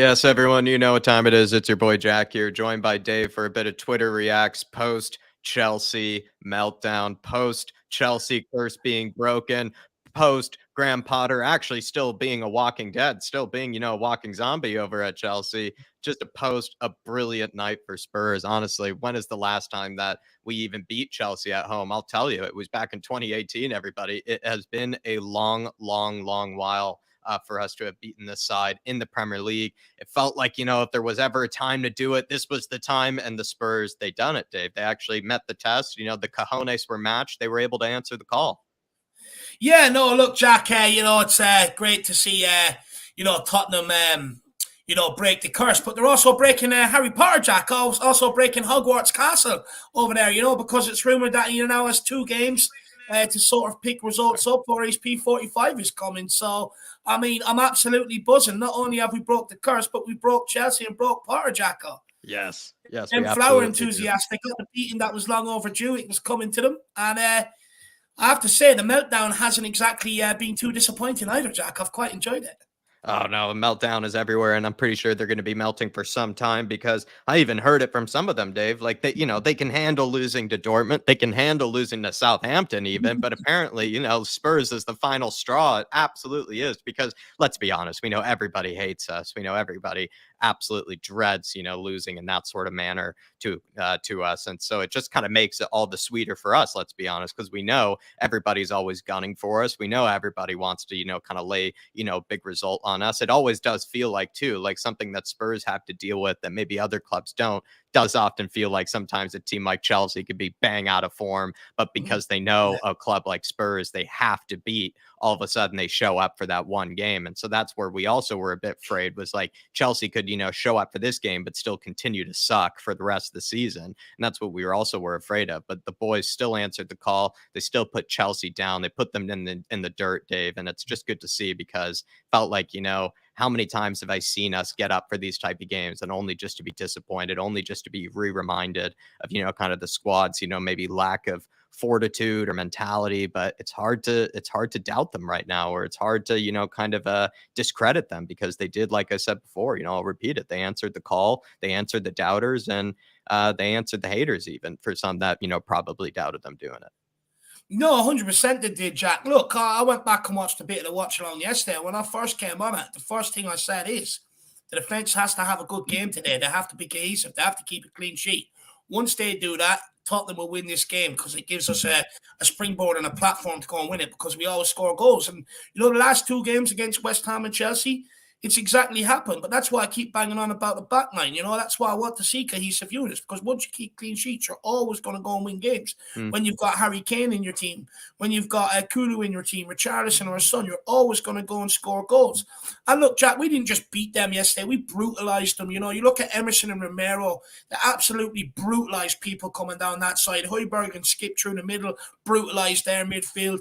Yes, everyone, you know what time it is. It's your boy Jack here, joined by Dave for a bit of Twitter reacts post Chelsea meltdown, post Chelsea curse being broken, post Graham Potter actually still being a walking dead, still being, a walking zombie over at Chelsea. Just a post a brilliant night for Spurs. Honestly, when is the last time that we even beat Chelsea at home? I'll tell you, it was back in 2018, everybody. It has been a long, long, long while for us to have beaten this side in the Premier League. It felt like, if there was ever a time to do it, this was the time. And the Spurs, they done it, Dave. They actually met the test. The cojones were matched. They were able to answer the call. Yeah, no, look, Jack, it's great to see, Tottenham, break the curse, but they're also breaking Harry Potter, Jack, also breaking Hogwarts Castle over there, because it's rumored that he now has 2 games to sort of pick results up, or his P45 is coming. So, I mean, I'm absolutely buzzing. Not only have we broke the curse, but we broke Chelsea and broke Potter, Jacko. Yes, And flower enthusiasts, they got the beating that was long overdue. It was coming to them. And I have to say, the meltdown hasn't exactly been too disappointing either, Jack. I've quite enjoyed it. Oh no, a meltdown is everywhere, and I'm pretty sure they're going to be melting for some time because I even heard it from some of them, Dave. Like they can handle losing to Dortmund, they can handle losing to Southampton, even. But apparently, Spurs is the final straw. It absolutely is because let's be honest, we know everybody hates us. We know everybody absolutely dreads, losing in that sort of manner to us, and so it just kind of makes it all the sweeter for us. Let's be honest, because we know everybody's always gunning for us. We know everybody wants to, kind of lay, big result on us. It always does feel like too, like something that Spurs have to deal with that maybe other clubs don't. Does often feel like sometimes a team like Chelsea could be bang out of form, but because they know a club like Spurs they have to beat, all of a sudden they show up for that one game. And so that's where we also were a bit afraid, was like Chelsea could, show up for this game, but still continue to suck for the rest of the season. And that's what we were afraid of. But the boys still answered the call. They still put Chelsea down. They put them in the dirt, Dave. And it's just good to see because felt like, how many times have I seen us get up for these type of games and only just to be disappointed, only just to be reminded of, kind of the squad's, maybe lack of fortitude or mentality. But it's hard to doubt them right now, or it's hard to, kind of discredit them because they did, like I said before, I'll repeat it. They answered the call, they answered the doubters, and they answered the haters, even for some that, probably doubted them doing it. No, 100% they did, Jack. Look, I went back and watched a bit of the watch along yesterday. When I first came on it, the first thing I said is the defence has to have a good game today. They have to be cohesive. They have to keep a clean sheet. Once they do that, Tottenham will win this game because it gives us a springboard and a platform to go and win it because we always score goals. And, the last 2 games against West Ham and Chelsea, it's exactly happened. But that's why I keep banging on about the back line. That's why I want to see cohesive units, because once you keep clean sheets, you're always going to go and win games. When you've got Harry Kane in your team, when you've got Kulu in your team, Richarlison or his son, you're always going to go and score goals. And look, Jack, we didn't just beat them yesterday. We brutalized them. You look at Emerson and Romero, they absolutely brutalized people coming down that side. Højbjerg and Skip through the middle, brutalized their midfield.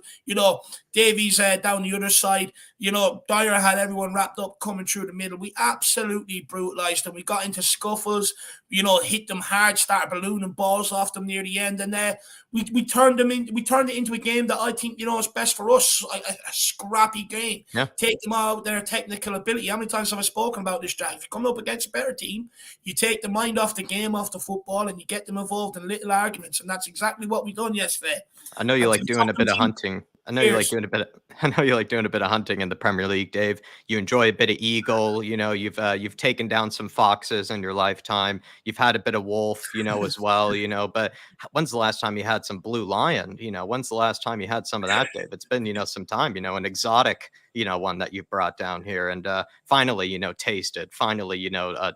Davies down the other side. Dyer had everyone wrapped up coming through the middle. We absolutely brutalized them. We got into scuffles, hit them hard, started ballooning balls off them near the end, and we turned it into a game that I think is best for us, a scrappy game. Yeah. Take them out their technical ability. How many times have I spoken about this, Jack? If you come up against a better team, you take the mind off the game, off the football, and you get them involved in little arguments, and that's exactly what we done yesterday. I know you like doing a bit of hunting. I know you like doing a bit of hunting in the Premier League, Dave. You enjoy a bit of eagle. You've taken down some foxes in your lifetime. You've had a bit of wolf, as well. But when's the last time you had some blue lion? When's the last time you had some of that, Dave? It's been some time. An exotic one that you've brought down here, and finally tasted, finally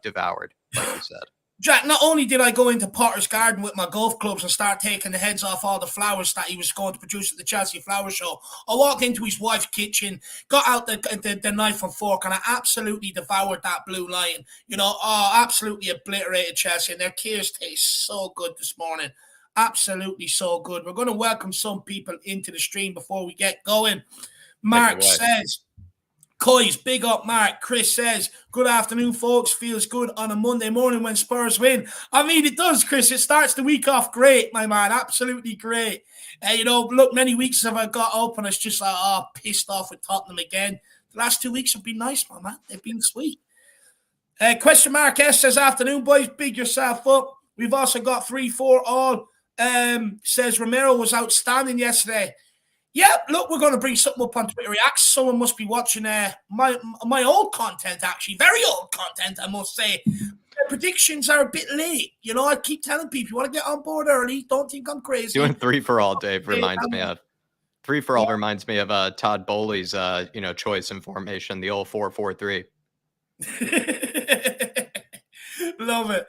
devoured, like you said. Jack, not only did I go into Potter's garden with my golf clubs and start taking the heads off all the flowers that he was going to produce at the Chelsea Flower Show, I walked into his wife's kitchen, got out the knife and fork, and I absolutely devoured that blue lion. Absolutely obliterated Chelsea, and their Kears taste so good this morning. Absolutely so good. We're going to welcome some people into the stream before we get going. Mark says... Coys, big up, Mark. Chris says, good afternoon, folks. Feels good on a Monday morning when Spurs win. I mean, it does, Chris. It starts the week off great, my man. Absolutely great. Look, many weeks have I got up and it's just like, pissed off with Tottenham again. The last 2 weeks have been nice, my man. They've been sweet. Question mark S says, afternoon, boys. Big yourself up. We've also got 3-4 all. Says Romero was outstanding yesterday. Yeah, look, we're going to bring something up on Twitter Reacts. Someone must be watching my old content, actually. Very old content, I must say. The predictions are a bit late. You know, I keep telling people, you want to get on board early. Don't think I'm crazy. Doing 3-for-all, Dave, reminds me of. 3-for-all reminds me of Todd Bowley's, choice in formation, the old 4-4-3. Love it.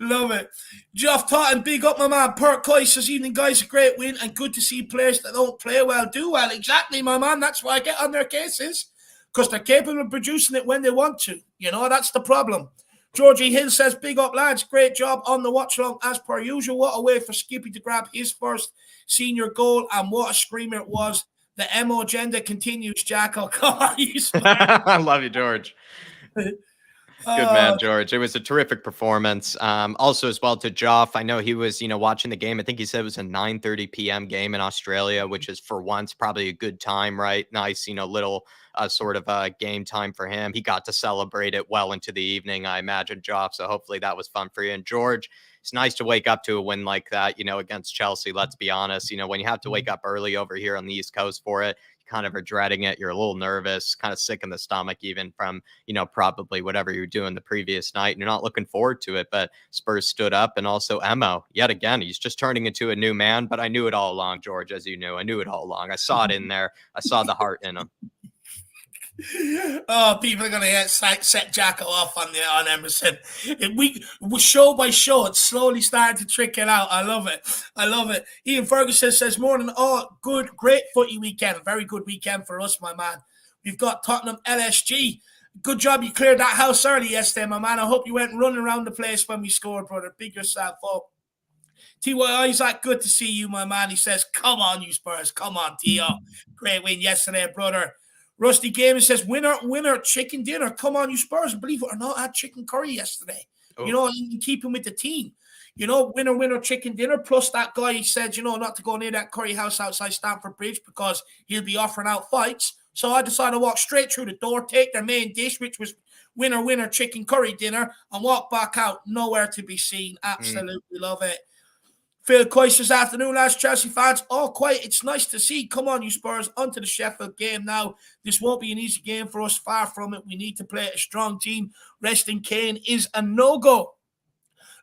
Love it. Geoff Totten, big up my man. Perk Coy says, evening, guys. A great win and good to see players that don't play well do well. Exactly, my man. That's why I get on their cases, because they're capable of producing it when they want to. You know, that's the problem. Georgie Hill says, big up, lads. Great job on the watch along as per usual. What a way for Skippy to grab his first senior goal, and what a screamer it was. The MO agenda continues, Jacko. Come on, you I love you, George. Good man, George. It was a terrific performance. Also, as well, to Geoff, I know he was, watching the game. I think he said it was a 9:30 p.m. game in Australia, which is for once probably a good time, right? Nice, little sort of game time for him. He got to celebrate it well into the evening, I imagine, Geoff. So hopefully that was fun for you. And George, it's nice to wake up to a win like that, against Chelsea. Let's be honest. When you have to wake up early over here on the East Coast for it, kind of are dreading it. You're a little nervous, kind of sick in the stomach, even from, probably whatever you were doing the previous night. And you're not looking forward to it. But Spurs stood up, and also Emo, yet again, he's just turning into a new man. But I knew it all along, George, as you knew. I knew it all along. I saw it in there. I saw the heart in him. Oh, people are going to set Jacko off on Emerson. We show by show, it's slowly starting to trickle out. I love it. I love it. Ian Ferguson says, morning. Oh, good, great footy weekend. Very good weekend for us, my man. We've got Tottenham LSG. Good job you cleared that house early yesterday, my man. I hope you went running around the place when we scored, brother. Big yourself up. T.Y. Isaac, good to see you, my man. He says, come on, you Spurs. Come on, T.O. Great win yesterday, brother. Rusty Gamer says, winner, chicken dinner. Come on, you Spurs. Believe it or not, I had chicken curry yesterday. Oh. In keeping with the team. Winner, chicken dinner. Plus that guy, he said, not to go near that curry house outside Stamford Bridge because he'll be offering out fights. So I decided to walk straight through the door, take their main dish, which was winner, chicken curry dinner, and walk back out. Nowhere to be seen. Absolutely love it. Phil Coy says, afternoon, lads, Chelsea fans. All quiet. It's nice to see. Come on, you Spurs. Onto the Sheffield game now. This won't be an easy game for us. Far from it. We need to play a strong team. Resting Kane is a no-go.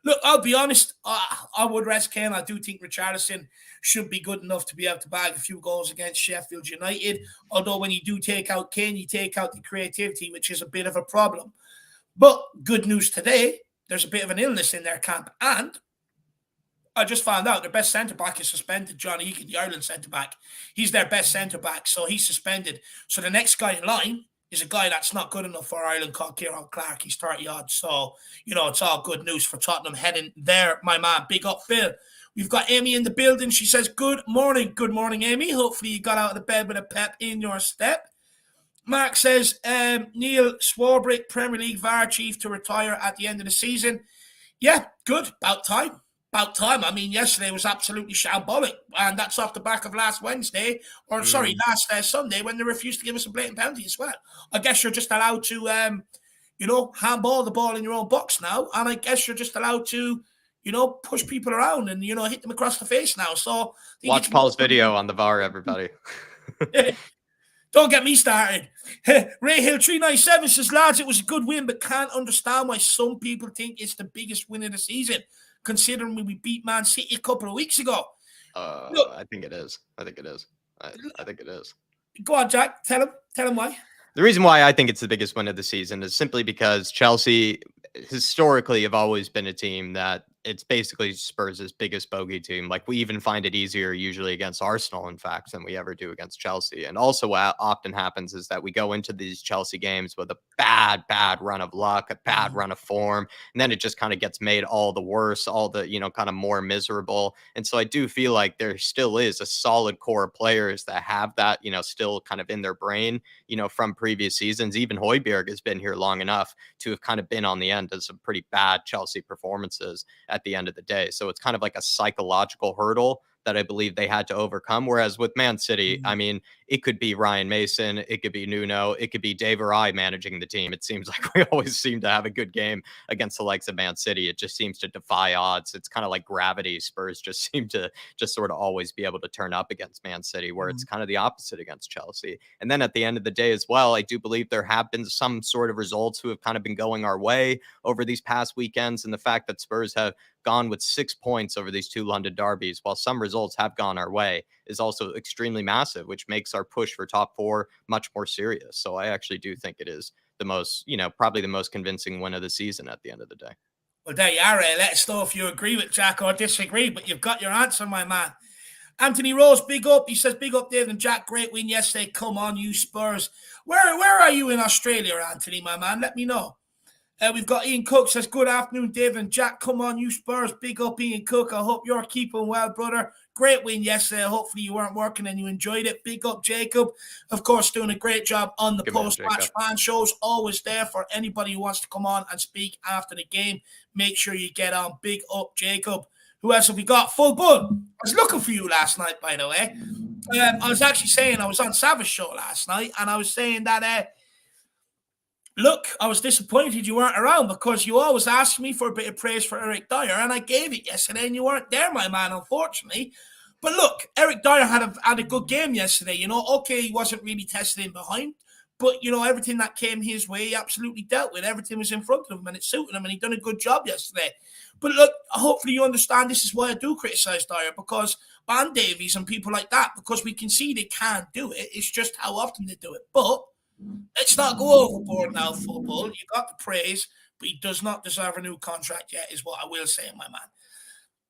Look, I'll be honest. I would rest Kane. I do think Richarlison should be good enough to be able to bag a few goals against Sheffield United. Although when you do take out Kane, you take out the creativity, which is a bit of a problem. But good news today, there's a bit of an illness in their camp. And I just found out their best centre-back is suspended, John Egan, the Ireland centre-back. He's their best centre-back, so he's suspended. So the next guy in line is a guy that's not good enough for Ireland called Kieran Clark. He's 30-odd. So, it's all good news for Tottenham heading there, my man. Big up, Phil. We've got Amy in the building. She says, good morning. Good morning, Amy. Hopefully you got out of the bed with a pep in your step. Mark says, Neil Swarbrick, Premier League VAR chief to retire at the end of the season. Yeah, good. About time. I mean, yesterday was absolutely shambolic, and that's off the back of last Sunday, when they refused to give us a blatant penalty as well. I guess you're just allowed to, handball the ball in your own box now, and I guess you're just allowed to, push people around and, hit them across the face now. So watch Paul's video on the VAR, everybody. Don't get me started. Ray Hill 397 says, lads, it was a good win, but can't understand why some people think it's the biggest win of the season, considering we beat Man City a couple of weeks ago. Look, I think it is. I think it is. Go on, Jack. Tell him why. The reason why I think it's the biggest win of the season is simply because Chelsea historically have always been a team that it's basically Spurs' biggest bogey team. Like, we even find it easier usually against Arsenal, in fact, than we ever do against Chelsea. And also what often happens is that we go into these Chelsea games with a bad run of luck, a bad run of form, and then it just kind of gets made all the worse, all the, kind of more miserable. And so I do feel like there still is a solid core of players that have that, still kind of in their brain, from previous seasons. Even Højbjerg has been here long enough to have kind of been on the end of some pretty bad Chelsea performances at the end of the day. So it's kind of like a psychological hurdle that I believe they had to overcome. Whereas with Man City, I mean, it could be Ryan Mason, it could be Nuno, it could be Dave or I managing the team. It seems like we always seem to have a good game against the likes of Man City. It just seems to defy odds. It's kind of like gravity. Spurs just seem to just sort of always be able to turn up against Man City, where it's kind of the opposite against Chelsea. And then at the end of the day as well, I do believe there have been some sort of results who have kind of been going our way over these past weekends. And the fact that Spurs have gone with 6 points over these two London derbies, while some results have gone our way, is also extremely massive, which makes our push for top four much more serious. So I actually do think it is the most, probably the most convincing win of the season at the end of the day. Well, there you are. Let us know if you agree with Jack or disagree, but you've got your answer, my man. Anthony Rose, big up. He says, big up, David and Jack. Great win yesterday. Come on, you Spurs. Where are you in Australia, Anthony, my man? Let me know. We've got Ian Cook says, good afternoon, David and Jack. Come on, you Spurs. Big up, Ian Cook. I hope you're keeping well, brother. Great win yesterday. Hopefully you weren't working and you enjoyed it. Big up, Jacob. Of course, doing a great job on the post-match fan shows. Always there for anybody who wants to come on and speak after the game. Make sure you get on. Big up, Jacob. Who else have we got? Full Bull. I was looking for you last night, by the way. I was actually saying, I was on Savage Show last night, and I was saying that, look, I was disappointed you weren't around because you always ask me for a bit of praise for Eric Dyer, and I gave it yesterday, and you weren't there, my man, unfortunately. But look, Eric Dyer had a good game yesterday. Okay, he wasn't really tested in behind, but, everything that came his way, he absolutely dealt with. Everything was in front of him, and it suited him, and he done a good job yesterday. But look, hopefully you understand this is why I do criticise Dyer, because Van Davies and people like that, because we can see they can't do it. It's just how often they do it. But let's not go overboard now, football. You got the praise, but he does not deserve a new contract yet, is what I will say, my man.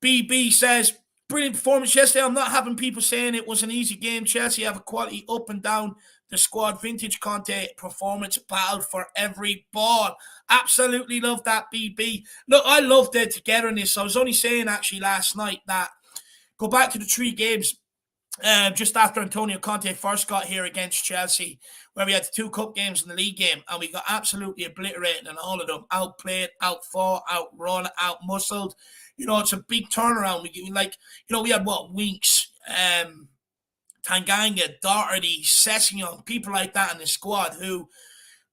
BB says, brilliant performance yesterday. I'm not having people saying it was an easy game. Chelsea have a quality up and down the squad. Vintage Conte performance, battled for every ball. Absolutely love that, BB. Look, I love their togetherness. I was only saying actually last night that go back to the 3 games just after Antonio Conte first got here against Chelsea, where we had the 2 cup games and the league game, and we got absolutely obliterated in all of them. Outplayed, outfought, outrun, outmuscled. It's a big turnaround. We had Winks, Tanganga, Doherty, Sessegnon, people like that in the squad who,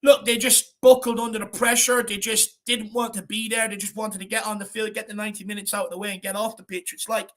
look, they just buckled under the pressure. They just didn't want to be there. They just wanted to get on the field, get the 90 minutes out of the way and get off the pitch. It's like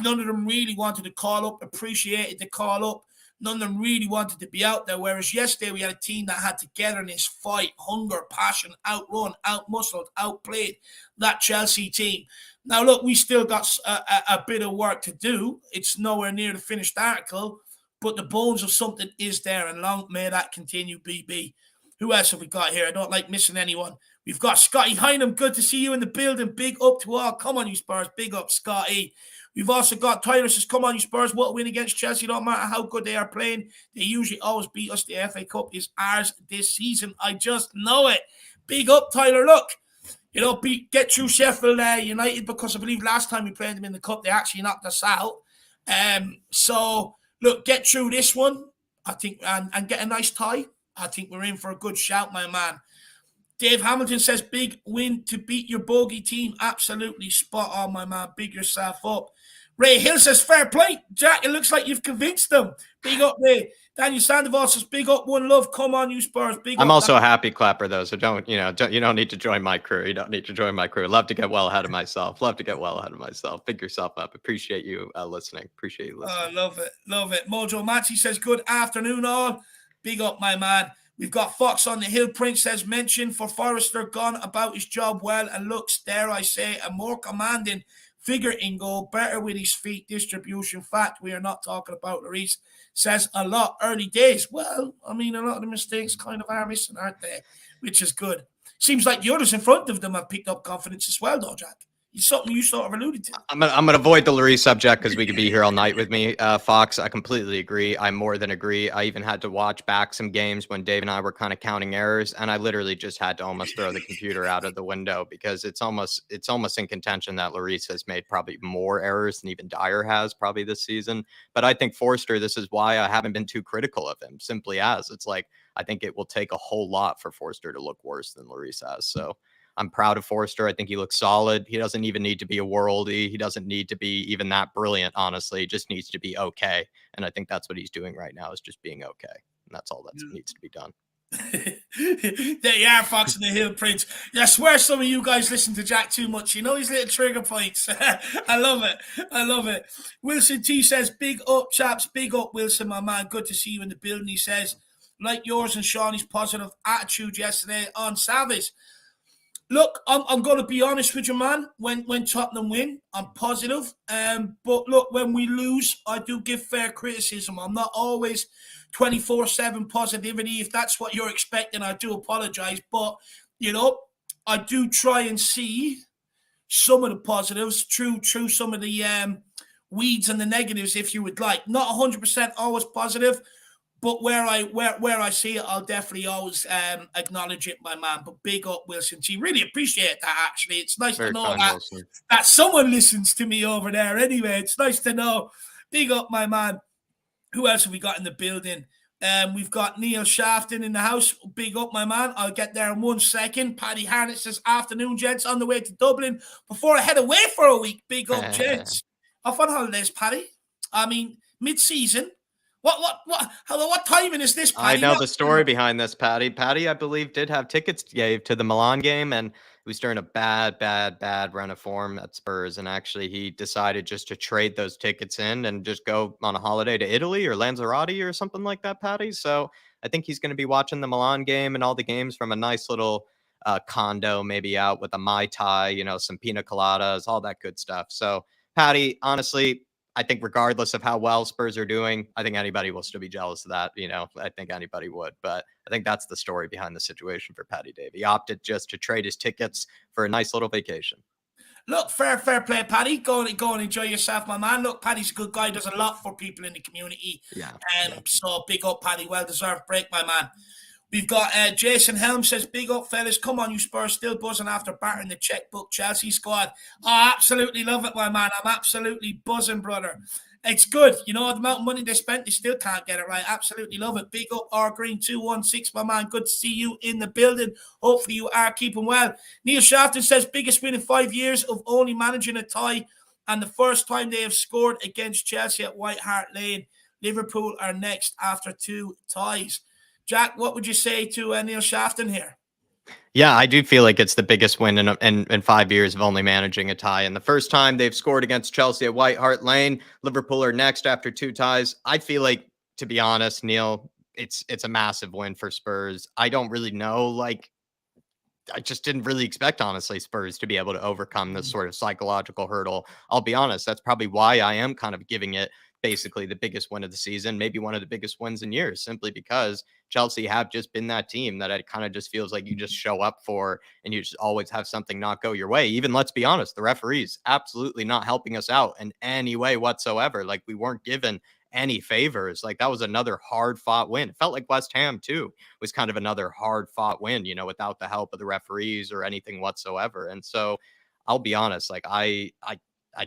none of them really wanted to call up, appreciated the call up. None of them really wanted to be out there. Whereas yesterday we had a team that had togetherness, fight, hunger, passion, outrun, outmuscled, outplayed that Chelsea team. Now, look, we still got a bit of work to do. It's nowhere near the finished article, but the bones of something is there, and long may that continue, BB. Who else have we got here? I don't like missing anyone. We've got Scotty Hynam. Good to see you in the building. Big up to all. Come on, you Spurs. Big up, Scotty. We've also got Tyler says, come on, you Spurs. What a win against Chelsea. No matter how good they are playing, they usually always beat us. The FA Cup is ours this season. I just know it. Big up, Tyler. Look, get through Sheffield United, because I believe last time we played them in the Cup, they actually knocked us out. So, look, get through this one, I think, and get a nice tie. I think we're in for a good shout, my man. Dave Hamilton says, big win to beat your bogey team. Absolutely spot on, my man. Big yourself up. Ray Hill says, fair play, Jack. It looks like you've convinced them. Big up, Ray. Daniel Sandoval says, big up, one love. Come on, you Spurs. Big I'm up. also a happy clapper, though, so you don't need to join my crew. You don't need to join my crew. Love to get well ahead of myself. Big yourself up. Appreciate you listening. Appreciate you listening. Love it. Love it. Mojo Matty says, good afternoon, all. Big up, my man. We've got Fox on the Hill. Prince says, mention for Forrester, gone about his job well and looks, dare I say, a more commanding figure in goal, better with his feet, distribution. Fact, we are not talking about Lloris. Says a lot, early days. Well, I mean, a lot of the mistakes kind of are missing, aren't they? Which is good. Seems like the others in front of them have picked up confidence as well, though, Jack. It's something you sort of alluded to. I'm gonna avoid the Lloris subject because we could be here all night with me, Fox. I completely agree. I more than agree. I even had to watch back some games when Dave and I were kind of counting errors, and I literally just had to almost throw the computer out of the window because it's almost in contention that Lloris has made probably more errors than even Dyer has probably this season. But I think Forster, this is why I haven't been too critical of him. Simply as it's like I think it will take a whole lot for Forster to look worse than Lloris has. So. I'm proud of Forster. I think he looks solid. He doesn't even need to be a worldie. He doesn't need to be even that brilliant, honestly. He just needs to be okay. And I think that's what he's doing right now, is just being okay. And that's all that needs to be done. There you are, Fox and the Hill Prince. I swear some of you guys listen to Jack too much. You know his little trigger points. I love it. I love it. Wilson T says, big up, chaps. Big up, Wilson, my man. Good to see you in the building. He says, like yours and Shawnee's positive attitude yesterday on Savage. Look, I'm going to be honest with you, man. When Tottenham win, I'm positive. But look, when we lose, I do give fair criticism. I'm not always 24/7 positivity. If that's what you're expecting, I do apologize. But, you know, I do try and see some of the positives through some of the weeds and the negatives, if you would like. Not 100% always positive, but where I see it, I'll definitely always acknowledge it, my man. But big up, Wilson T. Really appreciate that, actually. It's nice to know that someone listens to me over there. Anyway, it's nice to know. Big up, my man. Who else have we got in the building? We've got Neil Shafton in the house. Big up, my man. I'll get there in 1 second. Paddy Harnett says, afternoon, gents, on the way to Dublin before I head away for a week. Big up, gents. Off on holidays, Paddy. I mean, mid-season. What timing is this, Paddy? I know the story behind this, Paddy. Paddy, I believe, did have tickets gave to the Milan game, and it was during a bad run of form at Spurs. And actually, he decided just to trade those tickets in and just go on a holiday to Italy or Lanzarote or something like that, Paddy. So I think he's going to be watching the Milan game and all the games from a nice little condo, maybe out with a Mai Tai, you know, some pina coladas, all that good stuff. So, Paddy, honestly, I think regardless of how well Spurs are doing, I think anybody will still be jealous of that. You know, I think anybody would. But I think that's the story behind the situation for Paddy Dave. He opted just to trade his tickets for a nice little vacation. Look, fair play, Paddy. Go and enjoy yourself, my man. Look, Paddy's a good guy. Does a lot for people in the community. Yeah. So big up, Paddy. Well-deserved break, my man. We've got Jason Helm says, big up, fellas. Come on, you Spurs, still buzzing after battering the checkbook Chelsea squad. I absolutely love it, my man. I'm absolutely buzzing, brother. It's good. You know, the amount of money they spent, they still can't get it right. Absolutely love it. Big up, R Green 216, my man. Good to see you in the building. Hopefully you are keeping well. Neil Shafton says, biggest win in 5 years of only managing a tie, and the first time they have scored against Chelsea at White Hart Lane. Liverpool are next after 2 ties. Jack, what would you say to Neil Shafton here? Yeah, I do feel like it's the biggest win in 5 years of only managing a tie. And the first time they've scored against Chelsea at White Hart Lane, Liverpool are next after 2 ties. I feel like, to be honest, Neil, it's a massive win for Spurs. I don't really know, like, I just didn't really expect, honestly, Spurs to be able to overcome this sort of psychological hurdle. I'll be honest, that's probably why I am kind of giving it basically the biggest win of the season, maybe one of the biggest wins in years, simply because Chelsea have just been that team that it kind of just feels like you just show up for and you just always have something not go your way. Even, let's be honest, the referees absolutely not helping us out in any way whatsoever. Like, we weren't given any favors. Like, that was another hard fought win. It felt like West Ham too was kind of another hard fought win, you know, without the help of the referees or anything whatsoever. And so I'll be honest, like, I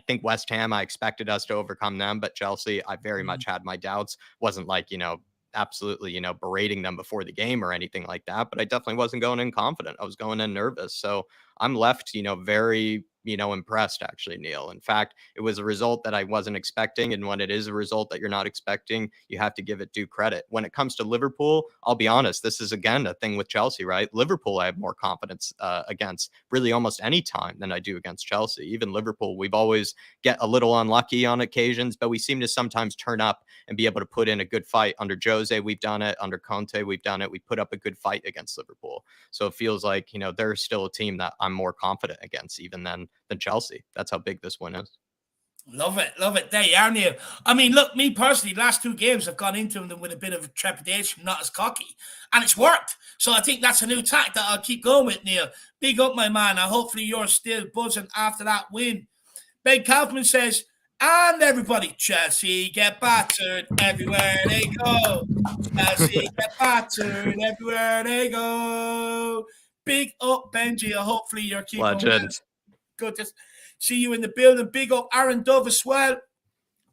think West Ham, I expected us to overcome them, but Chelsea, I very much had my doubts. Wasn't like, you know, absolutely, you know, berating them before the game or anything like that, but I definitely wasn't going in confident. I was going in nervous. So I'm left, you know, very, you know, impressed, actually, Neil. In fact, it was a result that I wasn't expecting. And when it is a result that you're not expecting, you have to give it due credit. When it comes to Liverpool, I'll be honest, this is, again, a thing with Chelsea, right? Liverpool, I have more confidence against really almost any time than I do against Chelsea. Even Liverpool, we've always get a little unlucky on occasions, but we seem to sometimes turn up and be able to put in a good fight. Under Jose, we've done it. Under Conte, we've done it. We put up a good fight against Liverpool. So it feels like, you know, they're still a team that I'm more confident against even than Chelsea. That's how big this win is. Love it. Love it. There you are, Neil. I mean, look, me personally, last 2 games I've gone into them with a bit of trepidation, not as cocky. And it's worked. So I think that's a new tack that I'll keep going with, Neil. Big up, my man. Hopefully you're still buzzing after that win. Ben Kaufman says, and everybody, Chelsea get battered everywhere they go. Chelsea get battered everywhere they go. Big up, Benji. Hopefully you're keeping Legend. Good to see you in the building. Big up Aaron Dove as well.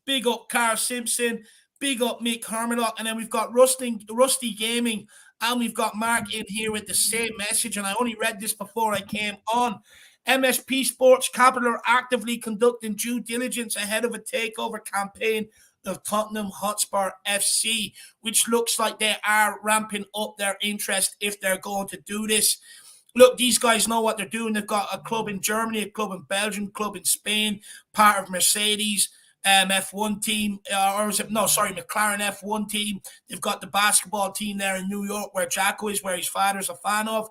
Big up Carl Simpson. Big up Mick Hermanock. And then we've got Rusty Gaming And we've got Mark in here with the same message, and I only read this before I came on. MSP Sports Capital are actively conducting due diligence ahead of a takeover campaign of Tottenham Hotspur FC, which looks like they are ramping up their interest if they're going to do this. Look, these guys know what they're doing. They've got a club in Germany, a club in Belgium, a club in Spain, part of Mercedes F1 team, or is it, no, sorry, McLaren F1 team. They've got the basketball team there in New York where Jacko is, where his father's a fan of.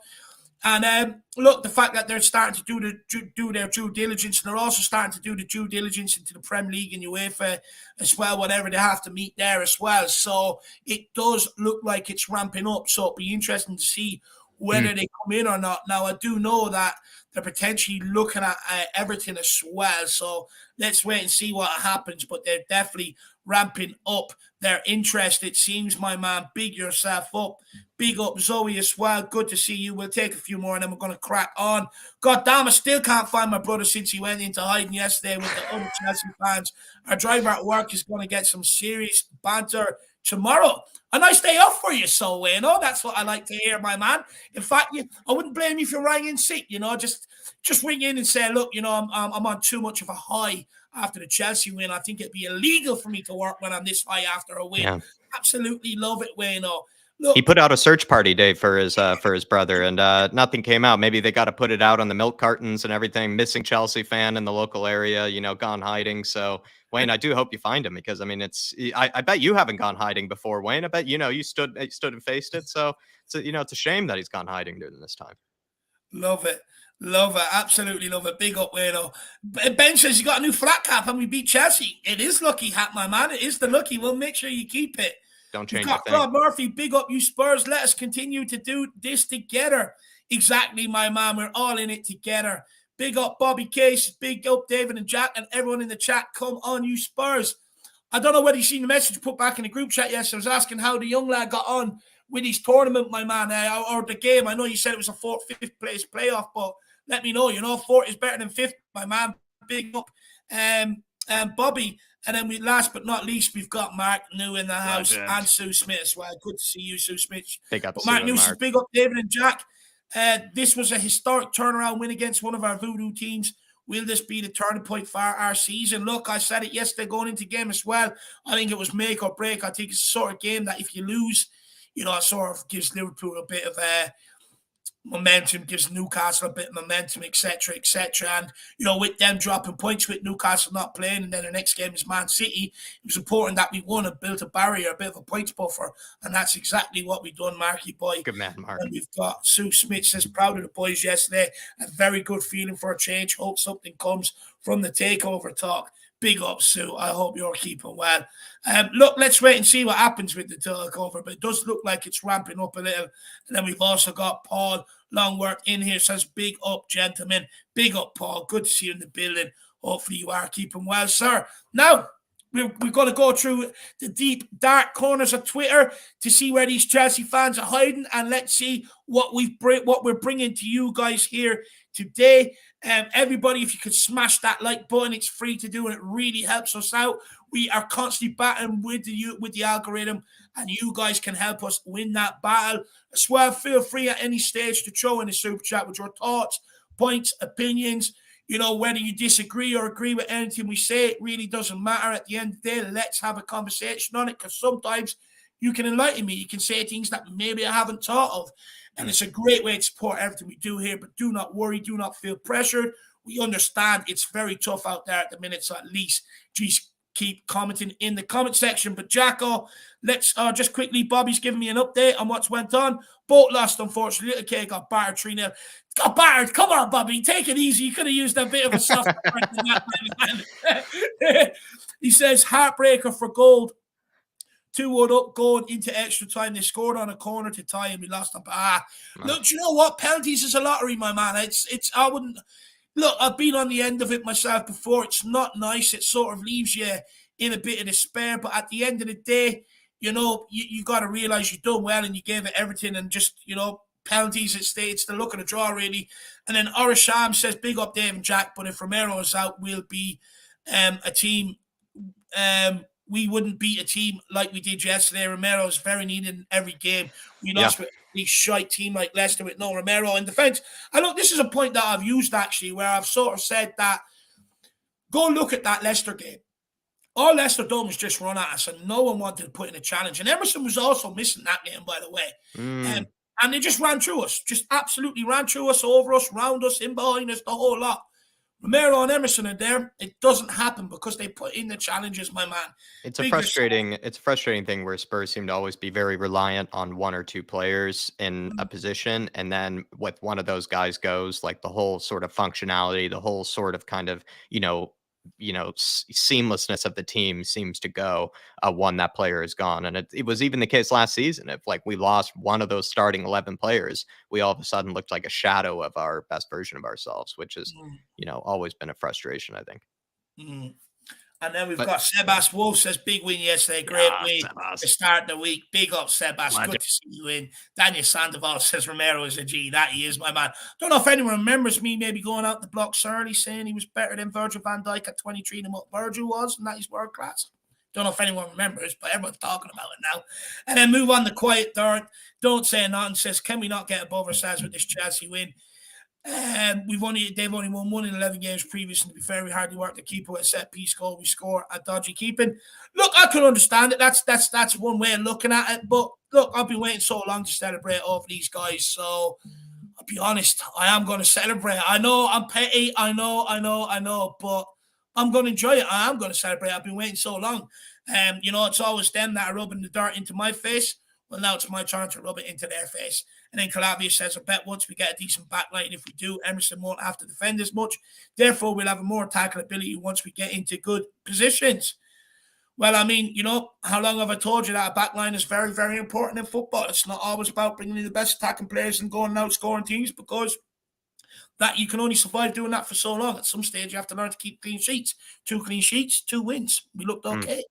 And look, the fact that they're starting to do their due diligence, and they're also starting to do the due diligence into the Premier League and UEFA as well, whatever they have to meet there as well. So it does look like it's ramping up. So it'll be interesting to see whether they come in or not. Now, I do know that they're potentially looking at Everton as well. So let's wait and see what happens. But they're definitely ramping up their interest, it seems, my man. Big yourself up. Big up Zoe as well. Good to see you. We'll take a few more and then we're going to crack on. God damn, I still can't find my brother since he went into hiding yesterday with the other Chelsea fans. Our driver at work is going to get some serious banter tomorrow. A nice day off for you, so Wayno. That's what I like to hear, my man. In fact, I wouldn't blame you if you're rang in sick. Just ring in and say, look, I'm on too much of a high after the Chelsea win. I think it'd be illegal for me to work when I'm this high after a win. Yeah. Absolutely love it, Wayno. Look, he put out a search party, Dave, for his brother, and nothing came out. Maybe they got to put it out on the milk cartons and everything. Missing Chelsea fan in the local area, gone hiding. So, Wayne, I do hope you find him, because I mean, I bet you haven't gone hiding before, Wayne. I bet you stood and faced it. So it's a shame that he's gone hiding during this time. Love it. Love it. Absolutely love it. Big up, Wayno. Ben says you got a new flat cap and we beat Chelsea. It is lucky hat, my man. It is the lucky. We'll make sure you keep it. Don't change it. Rob Murphy, big up you Spurs. Let us continue to do this together. Exactly, my man. We're all in it together. Big up Bobby Case. Big up David and Jack and everyone in the chat. Come on, you Spurs. I don't know whether you've seen the message put back in the group chat. Yes, I was asking how the young lad got on with his tournament, my man, or the game. I know you said it was a fifth place playoff, but let me know. Fourth is better than fifth, my man. Big up Bobby. And then last but not least, we've got Mark New in the house and Sue Smith as well. Good to see you, Sue Smith. But Mark New says, big up David and Jack. This was a historic turnaround win against one of our voodoo teams. Will this be the turning point for our season? Look, I said it yesterday going into game as well. I think it was make or break. I think it's the sort of game that if you lose, it sort of gives Liverpool a bit of momentum, gives Newcastle a bit of momentum, etc., etc. And, with them dropping points, with Newcastle not playing, and then the next game is Man City, it was important that we won and built a barrier, a bit of a points buffer. And that's exactly what we've done, Marky boy. Good man, Mark. And we've got Sue Smith says, proud of the boys yesterday. A very good feeling for a change. Hope something comes from the takeover talk. Big up, Sue. I hope you're keeping well. Look, let's wait and see what happens with the takeover, but it does look like it's ramping up a little. And then we've also got Paul Longworth in here, says, big up, gentlemen. Big up, Paul. Good to see you in the building. Hopefully you are keeping well, sir. Now, we're going to go through the deep, dark corners of Twitter to see where these Chelsea fans are hiding, and let's see what we're bringing to you guys here today. Everybody, if you could smash that like button, it's free to do and it really helps us out. We are constantly battling with the algorithm, and you guys can help us win that battle as well. Feel free at any stage to throw in a super chat with your thoughts, points, opinions. Whether you disagree or agree with anything we say, it really doesn't matter. At the end of the day, let's have a conversation on it, because sometimes you can enlighten me. You can say things that maybe I haven't thought of. And it's a great way to support everything we do here. But do not worry. Do not feel pressured. We understand it's very tough out there at the minute. So at least just keep commenting in the comment section. But Jacko, let's just quickly, Bobby's giving me an update on what's went on. Both lost, unfortunately. Little K got battered 3-0. Got battered. Come on, Bobby. Take it easy. You could have used a bit of a soft than that. He says, heartbreaker for gold. 2-1 up going into extra time. They scored on a corner to tie and we lost them. Look, do you know what? Penalties is a lottery, my man. I wouldn't look, I've been on the end of it myself before. It's not nice. It sort of leaves you in a bit of despair. But at the end of the day, you got to realize you've done well and you gave it everything, and just, penalties, it's the look of the draw, really. And then Orisham says, big up Dave and Jack, but if Romero is out, we'll be a team we wouldn't beat a team like we did yesterday. Romero is very needed in every game. We Yeah. lost with a shite team like Leicester with no Romero in defence. And look, this is a point that I've used actually, where I've sort of said that go look at that Leicester game. All Leicester done was just run at us, and no one wanted to put in a challenge. And Emerson was also missing that game, by the way. And they just ran through us, just absolutely ran through us, over us, round us, in behind us, the whole lot. Romero and Emerson are there. It doesn't happen because they put in the challenges, my man. It's a frustrating thing where Spurs seem to always be very reliant on one or two players in a position. And then with one of those guys goes, like the whole sort of functionality, the whole sort of kind of, seamlessness of the team seems to go when that player is gone. And it was even the case last season. If like we lost one of those starting 11 players, we all of a sudden looked like a shadow of our best version of ourselves, which is, always been a frustration, I think. And then we've got Sebas Wolf says, big win yesterday. Great win to start the week. Big up, Sebas. Good to see you in. Daniel Sandoval says, Romero is a G. That he is, my man. Don't know if anyone remembers me maybe going out the blocks early saying he was better than Virgil van Dijk at 23 than what Virgil was, and that he's world class. Don't know if anyone remembers, but everyone's talking about it now. And then move on to Quiet Third. Don't say nothing. Says, can we not get above ourselves with this Chelsea win? They've only won 1 in 11 games previous, and to be fair, we hardly work to keep it. A set piece goal, we score a dodgy keeping. Look, I can understand it. That's one way of looking at it. But look, I've been waiting so long to celebrate over these guys. So I'll be honest, I am going to celebrate. I know I'm petty. I know, but I'm going to enjoy it. I am going to celebrate. I've been waiting so long. It's always them that are rubbing the dirt into my face. Well, now it's my turn to rub it into their face. And then Calabria says, I bet once we get a decent backline, if we do, Emerson won't have to defend as much. Therefore, we'll have a more tackle ability once we get into good positions. Well, I mean, how long have I told you that a backline is very, very important in football? It's not always about bringing in the best attacking players and going out scoring teams, because that you can only survive doing that for so long. At some stage, you have to learn to keep clean sheets. 2 clean sheets, 2 wins. We looked okay.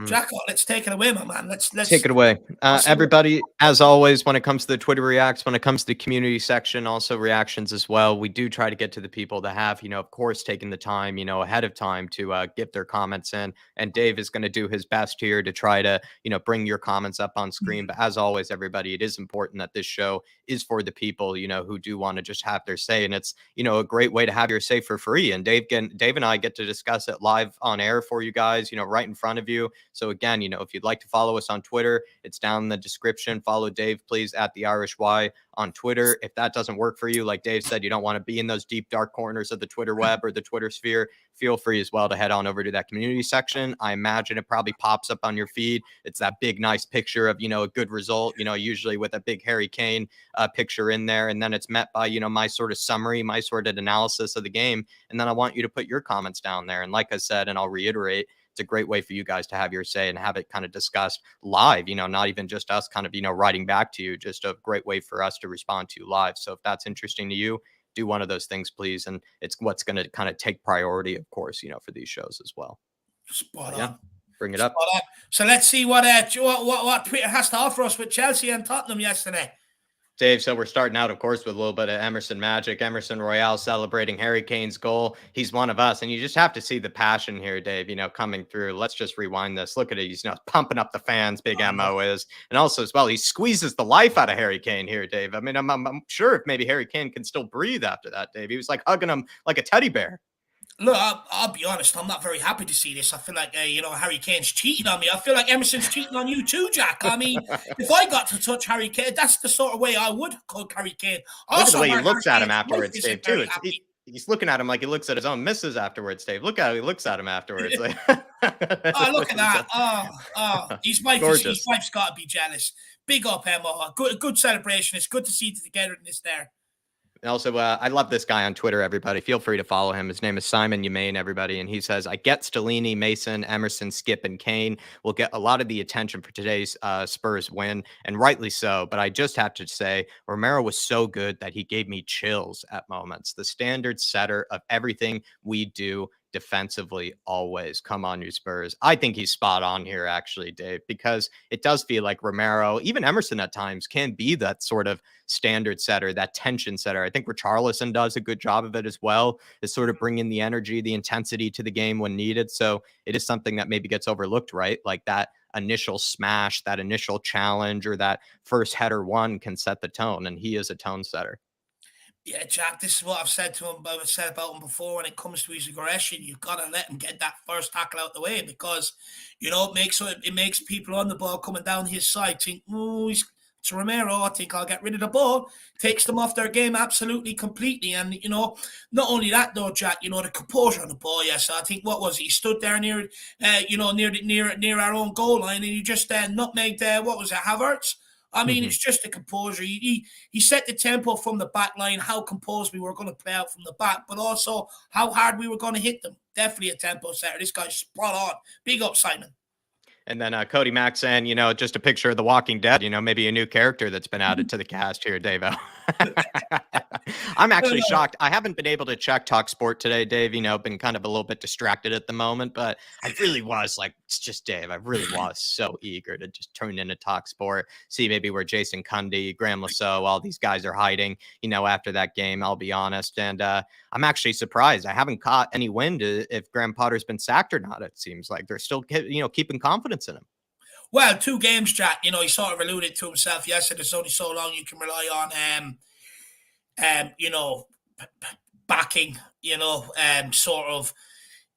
Jacko, let's take it away, my man. Let's take it away. Everybody, as always, when it comes to the Twitter reacts, when it comes to the community section, also reactions as well, we do try to get to the people that have, of course, taken the time, ahead of time to get their comments in. And Dave is going to do his best here to try to, bring your comments up on screen. But as always, everybody, it is important that this show is for the people, who do want to just have their say. And it's, a great way to have your say for free. And Dave and I get to discuss it live on air for you guys, right in front of you. So again, if you'd like to follow us on Twitter, it's down in the description. Follow Dave, please, at theirishyid on Twitter. If that doesn't work for you, like Dave said, you don't want to be in those deep, dark corners of the Twitter web or the Twitter sphere, feel free as well to head on over to that community section. I imagine it probably pops up on your feed. It's that big, nice picture of, a good result, usually with a big Harry Kane picture in there. And then it's met by, my sort of summary, my sort of analysis of the game. And then I want you to put your comments down there. And like I said, and I'll reiterate, it's a great way for you guys to have your say and have it kind of discussed live, not even just us kind of, writing back to you, just a great way for us to respond to you live. So if that's interesting to you, do one of those things, please. And it's what's going to kind of take priority, of course, for these shows as well. Spot on. Bring it up. So let's see what Twitter has to offer us with Chelsea and Tottenham yesterday. Dave, so we're starting out, of course, with a little bit of Emerson magic. Emerson Royale celebrating Harry Kane's goal. He's one of us, and you just have to see the passion here, Dave, coming through. Let's just rewind this. Look at it. He's pumping up the fans, big MO is. And also, as well, he squeezes the life out of Harry Kane here, Dave. I mean, I'm sure if maybe Harry Kane can still breathe after that, Dave. He was like hugging him like a teddy bear. Look, I'll be honest. I'm not very happy to see this. I feel like, Harry Kane's cheating on me. I feel like Emerson's cheating on you too, Jack. I mean, if I got to touch Harry Kane, that's the sort of way I would hug Harry Kane. Also, look at the way he looks at him afterwards, Dave, too. He's looking at him like he looks at his own missus afterwards, Dave. Look at how he looks at him afterwards. Look at that. His wife's got to be jealous. Big up, Emma. Good celebration. It's good to see the togetherness there. And also, I love this guy on Twitter, everybody. Feel free to follow him. His name is Simon Yemaine, everybody. And he says, I get Stellini, Mason, Emerson, Skip, and Kane will get a lot of the attention for today's Spurs win, and rightly so. But I just have to say, Romero was so good that he gave me chills at moments. The standard setter of everything we do defensively always. Come on, you Spurs. I think he's spot on here, actually, Dave, because it does feel like Romero, even Emerson at times, can be that sort of standard setter, that tension setter. I think Richarlison does a good job of it as well, is sort of bringing the energy, the intensity to the game when needed. So it is something that maybe gets overlooked, right? Like that initial smash, that initial challenge, or that first header one can set the tone, and he is a tone setter. Yeah, Jack, this is what I've said to him, I've said about him before. When it comes to his aggression, you've got to let him get that first tackle out the way, because it makes people on the ball coming down his side think, oh, it's Romero. I think I'll get rid of the ball. Takes them off their game absolutely completely. And not only that though, Jack, the composure on the ball. Yes, I think what was it? He stood there near near our own goal line, and he just nutmegged. What was it, Havertz? I mean, it's just the composure. He set the tempo from the back line, how composed we were going to play out from the back, but also how hard we were going to hit them. Definitely a tempo setter. This guy's spot on. Big up, Simon. And then Cody Mack saying, just a picture of The Walking Dead, maybe a new character that's been added to the cast here, Davo. I'm actually shocked. I haven't been able to check Talk Sport today, Dave. Been kind of a little bit distracted at the moment, but I really was like, it's just Dave. I really was so eager to just turn into Talk Sport, see maybe where Jason Cundy, Graham Lasso, all these guys are hiding, after that game, I'll be honest. And I'm actually surprised. I haven't caught any wind if Graham Potter's been sacked or not. It seems like they're still, keeping confidence in him. Well, 2 games, Jack. He sort of alluded to himself yesterday. There's only so long you can rely on, backing, sort of.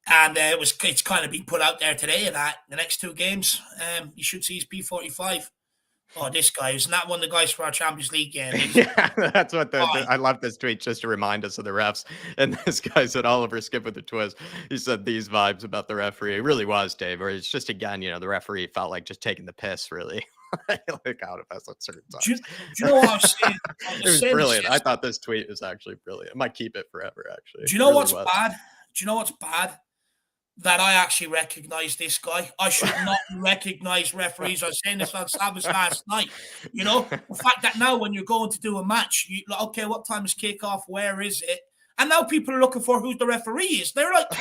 And it's kind of been put out there today that the next 2 games, you should see his P45. Oh, this guy, isn't that one of the guys for our Champions League game? Yeah, that's what I love this tweet just to remind us of the refs. And this guy said, Oliver skip with the twist. He said these vibes about the referee. It really was, Dave, or it's just, again, the referee felt like just taking the piss, really. Like out of us at certain times. Do you know what I was saying? It was brilliant. I thought this tweet was actually brilliant. I might keep it forever, actually. Do you know what's bad? Do you know what's bad? That I actually recognize this guy. I should not recognize referees. I was saying this on Sabbath last night. The fact that now when you're going to do a match, okay, what time is kickoff? Where is it? And now people are looking for who the referee is. They're like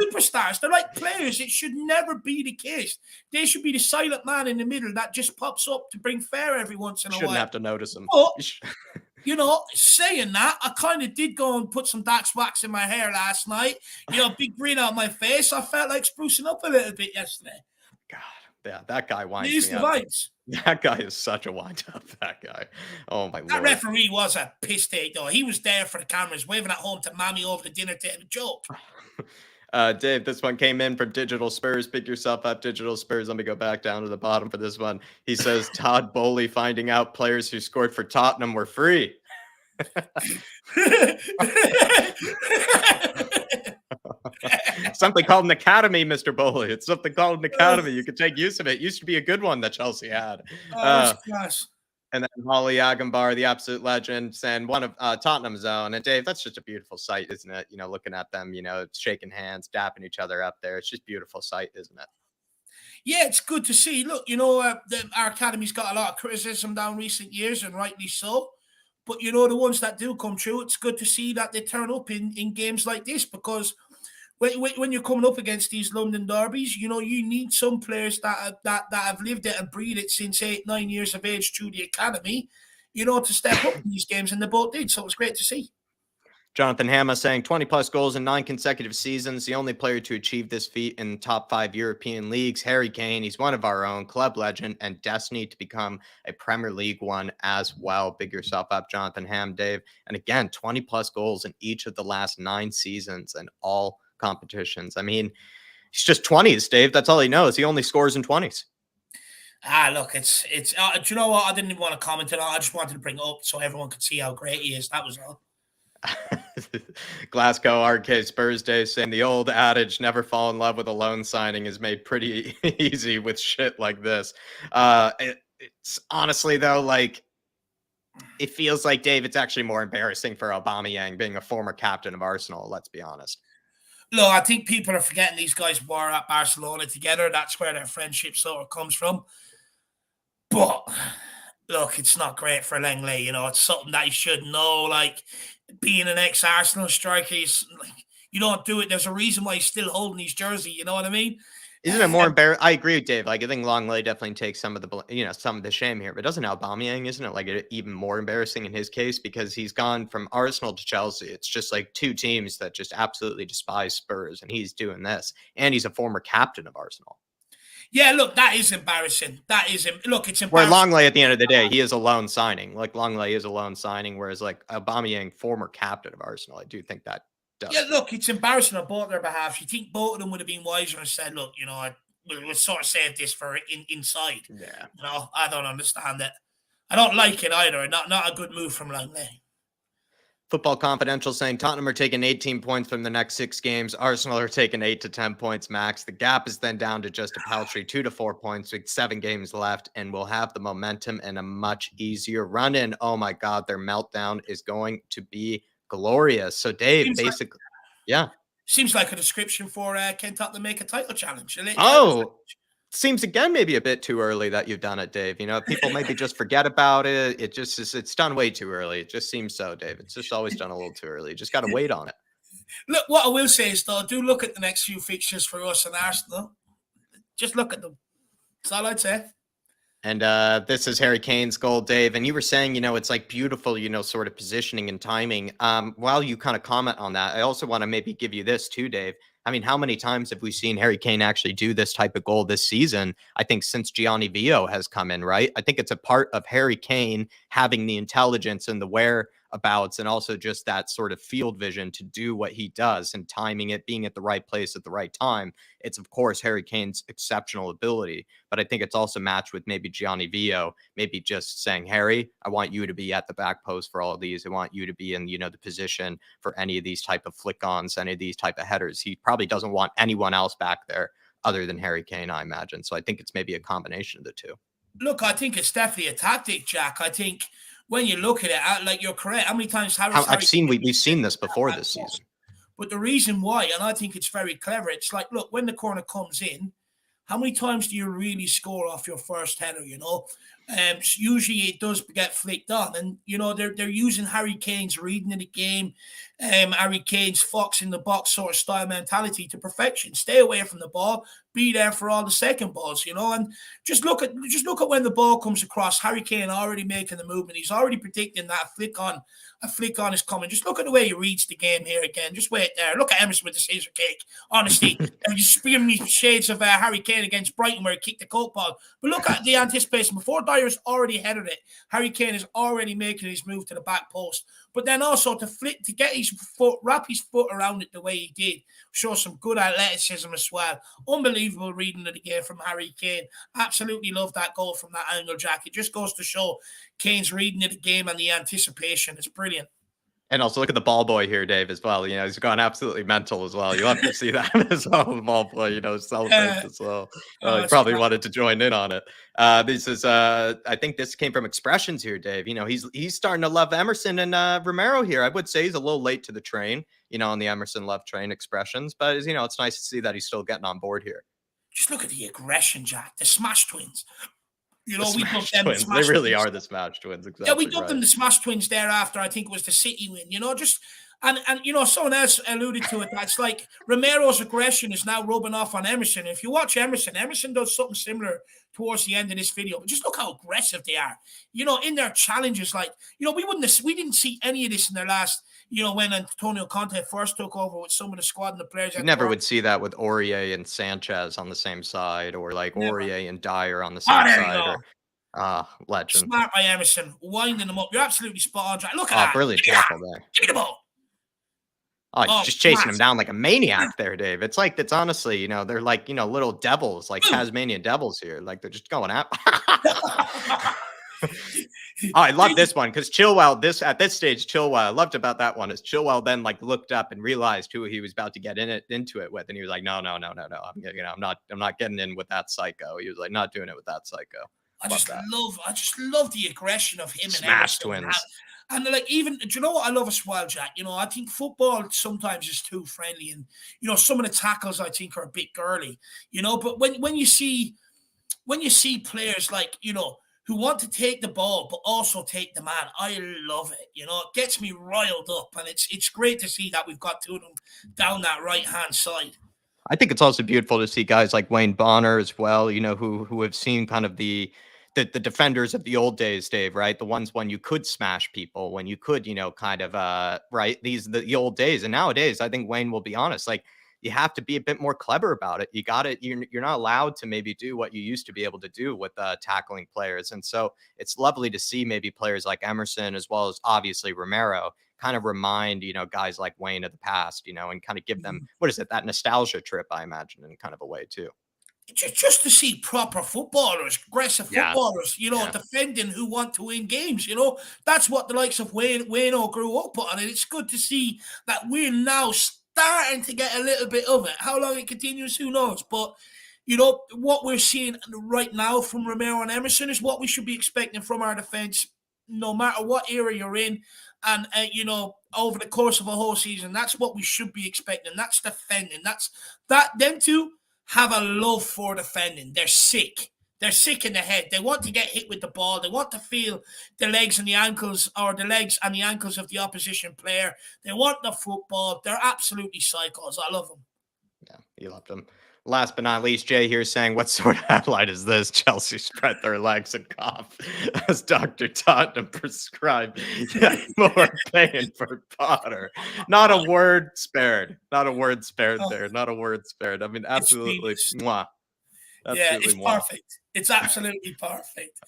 superstars. They're like players. It should never be the case. They should be the silent man in the middle that just pops up to bring fair every once in a while. Shouldn't have to notice him. But, saying that, I kind of did go and put some Dax wax in my hair last night. Big grin on my face. I felt like sprucing up a little bit yesterday. God, yeah, that guy winds He's me the up. Vibes. That guy is such a wind up, that guy. Oh, my Lord. That referee was a piss take, though. He was there for the cameras, waving at home to Mammy over the dinner table. Joke. Dave, this one came in from Digital Spurs. Pick yourself up, Digital Spurs. Let me go back down to the bottom for this one. He says, Todd Bowley finding out players who scored for Tottenham were free. Something called an academy, Mr. Bowley. It's something called an academy. You could take use of it. It used to be a good one that Chelsea had. And then Holly Agambar, the absolute legend, and one of Tottenham's own. And Dave, that's just a beautiful sight, isn't it? Looking at them, shaking hands, dapping each other up there. It's just a beautiful sight, isn't it? Yeah, it's good to see. Look, our academy's got a lot of criticism down recent years, and rightly so. But, the ones that do come true, it's good to see that they turn up in games like this, because when you're coming up against these London derbies, you need some players that have lived it and breathed it since 8-9 years of age through the academy, to step up in these games, and they both did. So it was great to see. Jonathan Hammer saying 20-plus goals in 9 consecutive seasons. The only player to achieve this feat in top 5 European leagues. Harry Kane, he's one of our own, club legend, and destiny to become a Premier League one as well. Big yourself up, Jonathan Ham, Dave. And again, 20-plus goals in each of the last 9 seasons and all competitions. I mean, he's just 20s, Dave. That's all he knows. He only scores in 20s. Look, it's do you know what? I didn't even want to comment on it. I just wanted to bring it up so everyone could see how great he is. That was all. Glasgow RK Spurs Day saying the old adage never fall in love with a loan signing is made pretty easy with shit like this. It's honestly though, like, it feels like, Dave, it's actually more embarrassing for Aubameyang being a former captain of Arsenal, let's be honest. Look, I think people are forgetting these guys were at Barcelona together. That's where their friendship sort of comes from. But look, it's not great for Langley. It's something that you should know. Like, being an ex-Arsenal striker, You don't do it. There's a reason why he's still holding his jersey. You know what I mean? Isn't it more embarrassing? I agree with Dave. Like, I think Longley definitely takes some of the, some of the shame here. But doesn't Aubameyang, isn't it like even more embarrassing in his case because he's gone from Arsenal to Chelsea? It's just like two teams that just absolutely despise Spurs, and he's doing this, and he's a former captain of Arsenal. Yeah, look, that is embarrassing. Look, it's Where embarrassing. Longley, at the end of the day, he is a loan signing. Like Longley is a loan signing, whereas like Aubameyang, former captain of Arsenal, I do think that does. Yeah, look, it's embarrassing on both their behalf. You think both of them would have been wiser and said, "Look, we'll sort of save this for inside." Yeah. I don't understand it. I don't like it either. Not a good move from Langley. Football Confidential saying Tottenham are taking 18 points from the next 6 games. Arsenal are taking 8 to 10 points max. The gap is then down to just a paltry 2 to 4 points with 7 games left, and we'll have the momentum and a much easier run in. Oh my God, their meltdown is going to be glorious. So Dave, basically, yeah. Seems like a description for Ken Tottenham make a title challenge. Seems again maybe a bit too early that you've done it, Dave. People maybe just forget about it. It just is, it's done way too early. It just seems so, Dave. It's just always done a little too early. You just got to wait on it. Look, what I will say is though, do look at the next few fixtures for us and Arsenal. Just look at them. That's all I'd say. And this is Harry Kane's goal, Dave. And you were saying, it's like beautiful, sort of positioning and timing. While you kind of comment on that, I also want to maybe give you this too, Dave. I mean, how many times have we seen Harry Kane actually do this type of goal this season? I think since Gianni Vio has come in, right? I think it's a part of Harry Kane having the intelligence and the whereabouts and also just that sort of field vision to do what he does and timing it, being at the right place at the right time. It's, of course, Harry Kane's exceptional ability, but I think it's also matched with maybe Gianni Vio, maybe just saying, Harry, I want you to be at the back post for all of these. I want you to be in, the position for any of these type of flick-ons, any of these type of headers. He probably doesn't want anyone else back there other than Harry Kane, I imagine. So I think it's maybe a combination of the two. Look, I think it's definitely a tactic, Jack. I think when you look at it, like you're correct. How many times we've seen this before this season. But the reason why, and I think it's very clever, it's like, look, when the corner comes in, how many times do you really score off your first header, usually it does get flicked on. And, they're using Harry Kane's reading of the game, Harry Kane's fox in the box sort of style mentality to perfection. Stay away from the ball, be there for all the second balls, and just look at when the ball comes across. Harry Kane already making the movement. He's already predicting that a flick on is coming. Just look at the way he reads the game here again. Just wait there. Look at Emerson with the scissor kick. Honestly, you spear me shades of Harry Kane against Brighton where he kicked the coke ball. But look at the anticipation. Before Dyer's already headed it, Harry Kane is already making his move to the back post. But then also to get his foot, wrap his foot around it the way he did, show some good athleticism as well. Unbelievable reading of the game from Harry Kane. Absolutely love that goal from that angle, Jack. It just goes to show Kane's reading of the game and the anticipation. It's brilliant. And also look at the ball boy here, Dave, as well. He's gone absolutely mental as well. You love to see that as well. The ball boy, celebrates as well. He probably wanted to join in on it. This is, I think this came from expressions here, Dave. He's starting to love Emerson and Romero here. I would say he's a little late to the train, on the Emerson love train expressions. But, it's nice to see that he's still getting on board here. Just look at the aggression, Jack. The Smash Twins. We dubbed them twins. They really are the Smash Twins. Exactly. Yeah, we dubbed them the Smash Twins thereafter. I think it was the City win. And someone else alluded to it. That's like Romero's aggression is now rubbing off on Emerson. If you watch Emerson does something similar towards the end of this video. But just look how aggressive they are. In their challenges, we didn't see any of this in their last. When Antonio Conte first took over with some of the squad and the players. You never would see that with Aurier and Sanchez on the same side, or like Aurier and Dyer on the same side. Legend. Smart by Emerson, winding them up. You're absolutely spot on. Look at that. Brilliant tackle there. Give me the ball. He's just chasing him down like a maniac there, Dave. It's honestly, they're like, little devils, like Tasmanian devils here. Like they're just going out. I love this one because Chilwell, at this stage, Chilwell, I loved about that one is Chilwell then looked up and realized who he was about to get into it with, and he was like, no, I'm not getting in with that psycho. He was like, not doing it with that psycho. I just love the aggression of him. Smash and Twins. And even, do you know what I love as well, Jack? I think football sometimes is too friendly, and some of the tackles I think are a bit girly. But when you see players who want to take the ball but also take the man. I love it. You know, it gets me riled up, and it's great to see that we've got two of them down that right hand side. I think it's also beautiful to see guys like Wayne Bonner as well, who have seen kind of the defenders of the old days, Dave, right? The ones when you could smash people, when you could, kind of right, the old days. And nowadays, I think Wayne will be honest, like you have to be a bit more clever about it. You're not allowed to maybe do what you used to be able to do with tackling players. And so it's lovely to see maybe players like Emerson as well as obviously Romero kind of remind, guys like Wayne of the past, and kind of give them, what is it, that nostalgia trip, I imagine, in kind of a way too. Just to see proper footballers, aggressive Yeah. footballers, Yeah. defending who want to win games. That's what the likes of Wayno grew up on, and it's good to see that we're now starting to get a little bit of it. How long it continues, who knows? But what we're seeing right now from Romero and Emerson is what we should be expecting from our defense, no matter what era you're in. And over the course of a whole season, that's what we should be expecting. That's defending. Them two have a love for defending. They're sick. They're sick in the head. They want to get hit with the ball. They want to feel the legs and the ankles, or the legs and the ankles of the opposition player. They want the football. They're absolutely psychos. I love them. Yeah, you loved them. Last but not least, Jay here saying, what sort of headline is this? Chelsea spread their legs and cough as Dr. Tottenham prescribed yet more pain for Potter. Not a word spared. Not a word spared there. Not a word spared. I mean, absolutely. Mwah. Yeah, it's mwah. perfect. It's absolutely perfect.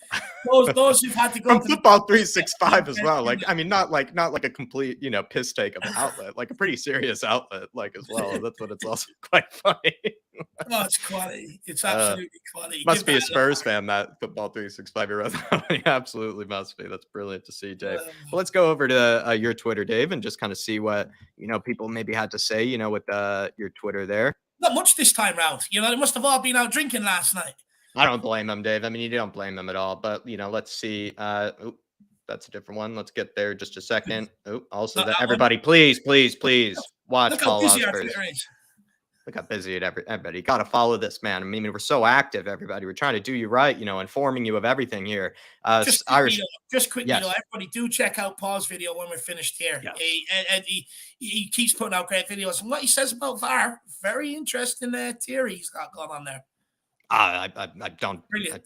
Those who've had to go from to Football 365 as well. Like, I mean, not like a complete, piss take of an outlet, like a pretty serious outlet, like as well. That's what it's also quite funny. Oh, it's quality. It's absolutely quality. Must be a Spurs fan, that Football 365 year old. He absolutely must be. That's brilliant to see, Dave. Well, let's go over to your Twitter, Dave, and just kind of see what people maybe had to say, with your Twitter there. Not much this time round. They must have all been out drinking last night. I don't blame them, Dave. I mean, you don't blame them at all. But let's see. That's a different one. Let's get there just a second. Also, that everybody, please watch Paul Osprey's. Look how busy everybody. Got to follow this man. I mean, we're so active, everybody. We're trying to do you right, informing you of everything here. Just quickly, yes. Everybody do check out Paul's video when we're finished here. Yes. He keeps putting out great videos. And what he says about VAR, very interesting theory he's got going on there. I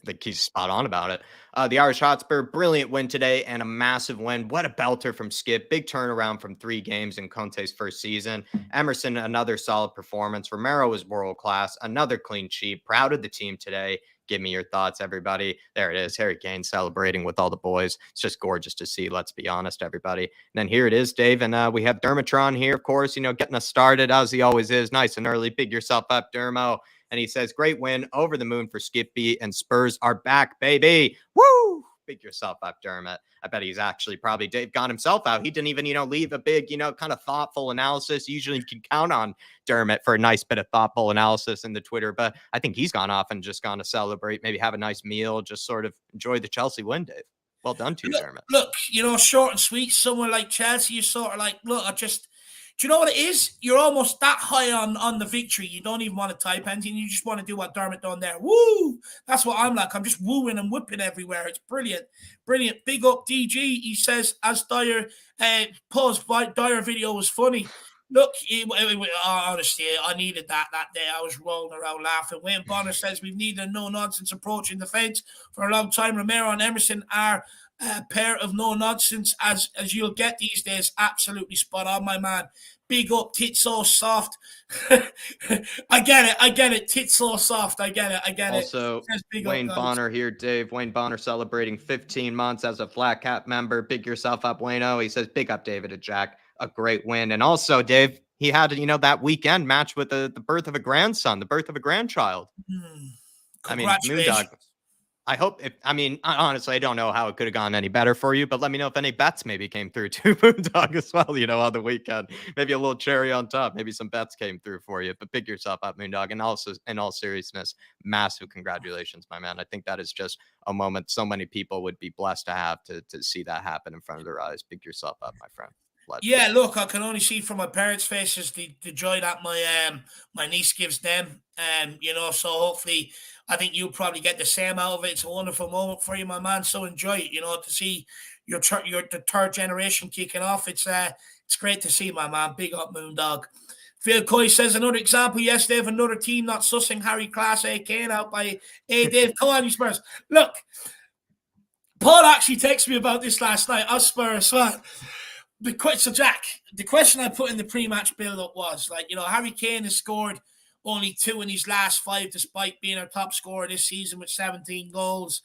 think he's spot on about it. The Irish Hotspur, brilliant win today and a massive win. What a belter from Skip. Big turnaround from 3 games in Conte's first season. Emerson, another solid performance. Romero was world class. Another clean sheet. Proud of the team today. Give me your thoughts, everybody. There it is. Harry Kane celebrating with all the boys. It's just gorgeous to see. Let's be honest, everybody. And then here it is, Dave. And we have Dermatron here, of course, getting us started as he always is. Nice and early. Big yourself up, Dermo. And he says, great win, over the moon for Skippy, and Spurs are back, baby. Woo! Big yourself up, Dermot. I bet he's actually probably Dave got himself out. He didn't even, leave a big, kind of thoughtful analysis. Usually you can count on Dermot for a nice bit of thoughtful analysis in the Twitter, but I think he's gone off and just gone to celebrate, maybe have a nice meal, just sort of enjoy the Chelsea win, Dave. Well done to you, Dermot. Look, short and sweet. Somewhere like Chelsea, you're sort of like, look, do you know what it is? You're almost that high on the victory. You don't even want to type anything. You just want to do what Dermot done there. Woo! That's what I'm like. I'm just wooing and whipping everywhere. It's brilliant. Brilliant. Big up DG. He says, as Dyer, Paul's Dyer video was funny. Look, honestly, I needed that day. I was rolling around laughing. Wayne Bonner says we've needed a no-nonsense approach in defence for a long time. Romero and Emerson are a pair of no-nonsense as you'll get these days. Absolutely spot on, my man. Big up, tits so soft. I get it. Tits so soft. I get it. Also, Wayne Bonner here, Dave. Wayne Bonner celebrating 15 months as a Flat Cap member. Big yourself up, Wayno. He says, big up, David and Jack. A great win. And also, Dave, he had, that weekend match with the birth of a grandson, the birth of a grandchild. I mean, Moondog. I hope honestly, I don't know how it could have gone any better for you, but let me know if any bets maybe came through to Moondog as well, on the weekend. Maybe a little cherry on top. Maybe some bets came through for you, but pick yourself up, Moondog. And also, in all seriousness, massive congratulations, my man. I think that is just a moment so many people would be blessed to have to see that happen in front of their eyes. Pick yourself up, my friend. Yeah, look, I can only see from my parents' faces the joy that my niece gives them. So hopefully, I think you'll probably get the same out of it. It's a wonderful moment for you, my man. So enjoy it. To see the third generation kicking off. It's great to see, my man. Big up, Moondog. Phil Coy says another example yesterday of another team not sussing Harry Class A Kane out by Dave. Come on, you Spurs. Look, Paul actually texted me about this last night. Us Spurs fan. So Jack, the question I put in the pre-match build-up was Harry Kane has scored only 2 in his last 5, despite being our top scorer this season with 17 goals.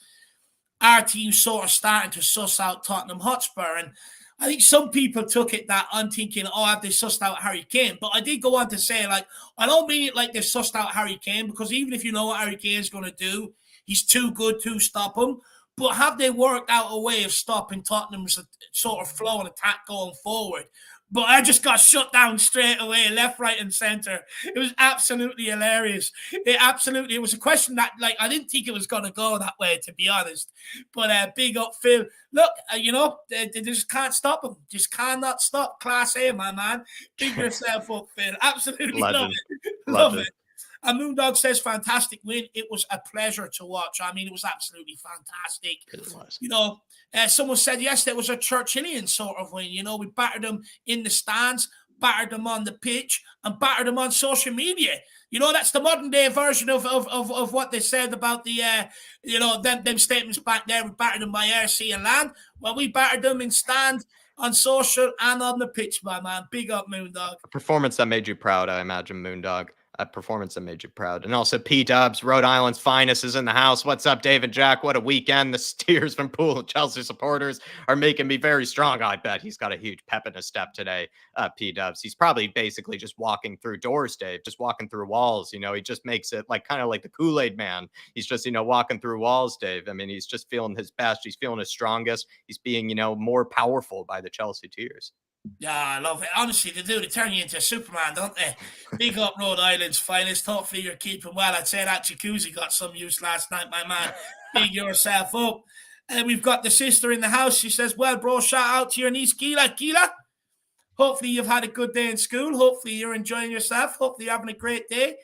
Our team's sort of starting to suss out Tottenham Hotspur, and I think some people took it that I'm thinking, have they sussed out Harry Kane? But I did go on to say, I don't mean it like they've sussed out Harry Kane, because even if you know what Harry Kane's going to do, he's too good to stop him. But have they worked out a way of stopping Tottenham's sort of flow and attack going forward? But I just got shut down straight away, left, right, and center. It was absolutely hilarious. It was a question that, I didn't think it was going to go that way, to be honest. But big up, Phil. Look, they just can't stop him. Just cannot stop Class A, my man. Big yourself up, Phil. Absolutely love it. Love it. And Moondog says, fantastic win. It was a pleasure to watch. I mean, it was absolutely fantastic. It was. Someone said yesterday it was a Churchillian sort of win. We battered them in the stands, battered them on the pitch, and battered them on social media. That's the modern day version of what they said about the, them statements back there. We battered them by air, sea, and land. Well, we battered them in stand, on social, and on the pitch, my man. Big up, Moondog. A performance that made you proud, I imagine, Moondog. A performance that made you proud. And also P-Dubs, Rhode Island's finest, is in the house. What's up, David Jack? What a weekend. The steers from Poole and Chelsea supporters are making me very strong. I bet he's got a huge pep in his step today, P-Dubs. He's probably basically just walking through doors, Dave, just walking through walls. He just makes it kind of like the Kool-Aid man. He's just, walking through walls, Dave. I mean, he's just feeling his best. He's feeling his strongest. He's being, more powerful by the Chelsea tears. Yeah, I love it. Honestly, they turn you into a Superman, don't they? Big up Rhode Island's finest. Hopefully you're keeping well. I'd say that jacuzzi got some use last night, my man. Big yourself up. And we've got the sister in the house. She says, well, bro, shout out to your niece, Gila. Hopefully you've had a good day in school. Hopefully you're enjoying yourself. Hopefully you're having a great day.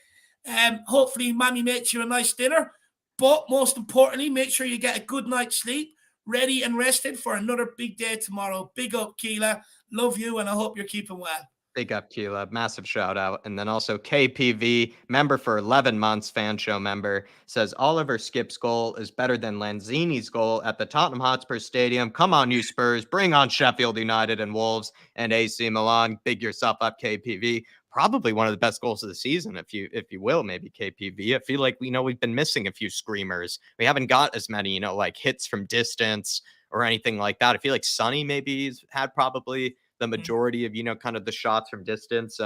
Hopefully mommy makes you a nice dinner. But most importantly, make sure you get a good night's sleep, ready and rested for another big day tomorrow. Big up, Keela. Love you, and I hope you're keeping well. Big up, Keela. Massive shout out. And then also KPV, member for 11 months, fan show member, says Oliver Skip's goal is better than Lanzini's goal at the Tottenham Hotspur Stadium. Come on, you Spurs. Bring on Sheffield United and Wolves and AC Milan. Big yourself up, KPV. Probably one of the best goals of the season, if you will, maybe KPV. I feel like we've been missing a few screamers. We haven't got as many, hits from distance or anything like that. I feel like Sonny maybe had probably the majority of, kind of the shots from distance.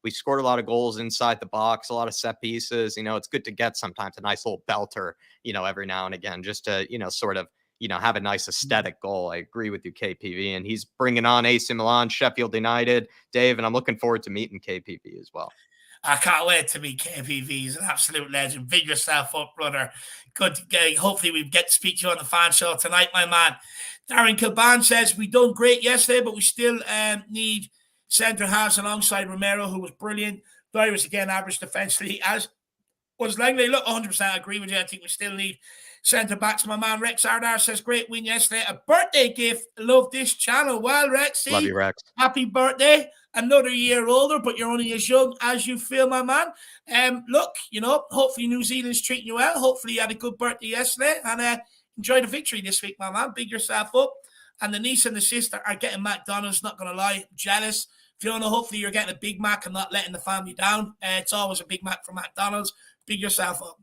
We scored a lot of goals inside the box, a lot of set pieces. It's good to get sometimes a nice little belter, every now and again, just to, sort of, have a nice aesthetic goal. I agree with you, KPV. And he's bringing on AC Milan, Sheffield United, Dave, and I'm looking forward to meeting KPV as well. I can't wait to meet KPV. He's an absolute legend. Big yourself up, brother. Good to get. Hopefully we get to speak to you on the fan show tonight, my man. Darren Kilban says, we done great yesterday, but we still need centre halves alongside Romero, who was brilliant. Darius again average defensively, as was Langley. Look, 100% agree with you. I think we still need centre backs. My man Rex Ardar says, great win yesterday. A birthday gift. Love this channel. Well, Rexy, love you, Rex. Happy birthday. Another year older, but you're only as young as you feel, my man. Look, hopefully New Zealand's treating you well. Hopefully you had a good birthday yesterday, and enjoy the victory this week, my man. Big yourself up. And the niece and the sister are getting McDonald's, not going to lie. Jealous. Fiona, hopefully you're getting a Big Mac and not letting the family down. It's always a Big Mac from McDonald's. Big yourself up.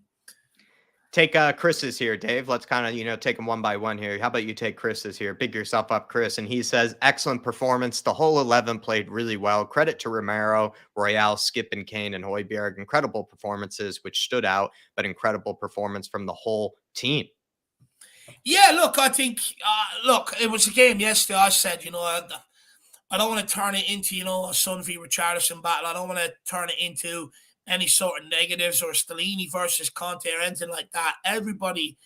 Take Chris's here, Dave. Let's kind of, take them one by one here. How about you take Chris's here? Big yourself up, Chris. And he says, excellent performance. The whole 11 played really well. Credit to Romero, Royale, Skip, and Kane, and Højbjerg. Incredible performances, which stood out, but incredible performance from the whole team. Yeah, look, I think, it was a game yesterday. I said, I don't want to turn it into, a Son v. Richarlison battle. I don't want to turn it into any sort of negatives or Stellini versus Conte or anything like that. Everybody,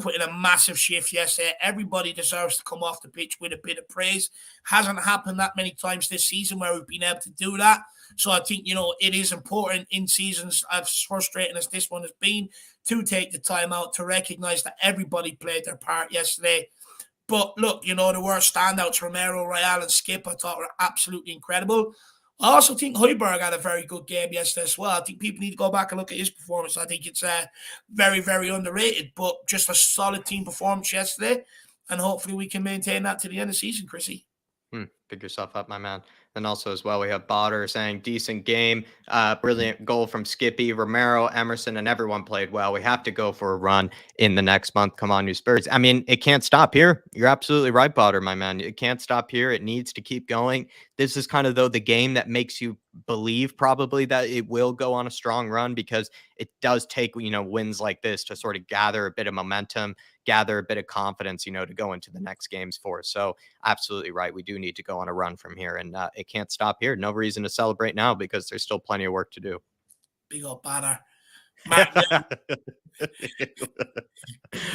put in a massive shift yesterday. Everybody deserves to come off the pitch with a bit of praise. Hasn't happened that many times this season where we've been able to do that. So I think, it is important in seasons as frustrating as this one has been to take the time out to recognize that everybody played their part yesterday. But look, there were standouts. Romero, Royale, and Skip, I thought were absolutely incredible. I also think Højbjerg had a very good game yesterday as well. I think people need to go back and look at his performance. I think it's very, very underrated, but just a solid team performance yesterday. And hopefully we can maintain that to the end of the season, Chrissy. Pick yourself up, my man. And also as well, we have Botter saying decent game, brilliant goal from Skippy, Romero, Emerson, and everyone played well. We have to go for a run in the next month. Come on, you Spurs. I mean, it can't stop here. You're absolutely right, Botter, my man. It can't stop here. It needs to keep going. This is kind of, though, the game that makes you believe probably that it will go on a strong run, because it does take, wins like this to sort of gather a bit of momentum, gather a bit of confidence, to go into the next games for. So absolutely right. We do need to go on a run from here, and it can't stop here. No reason to celebrate now because there's still plenty of work to do. Big old banner.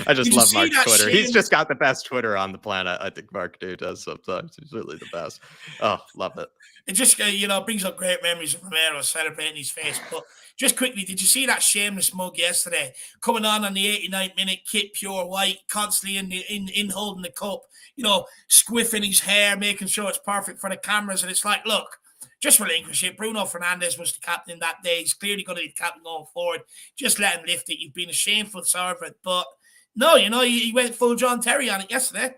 I just love Mark's Twitter. He's just got the best Twitter on the planet. I think Mark does sometimes. He's really the best. Oh, love it. It just, brings up great memories of Romero celebrating his face. But just quickly, did you see that shameless mug yesterday? Coming on the 89th minute, kit pure white, constantly in holding the cup, squiffing his hair, making sure it's perfect for the cameras. And it's like, look, just relinquish it. Bruno Fernandes was the captain that day. He's clearly going to be the captain going forward. Just let him lift it. You've been a shameful servant. But no, he went full John Terry on it yesterday.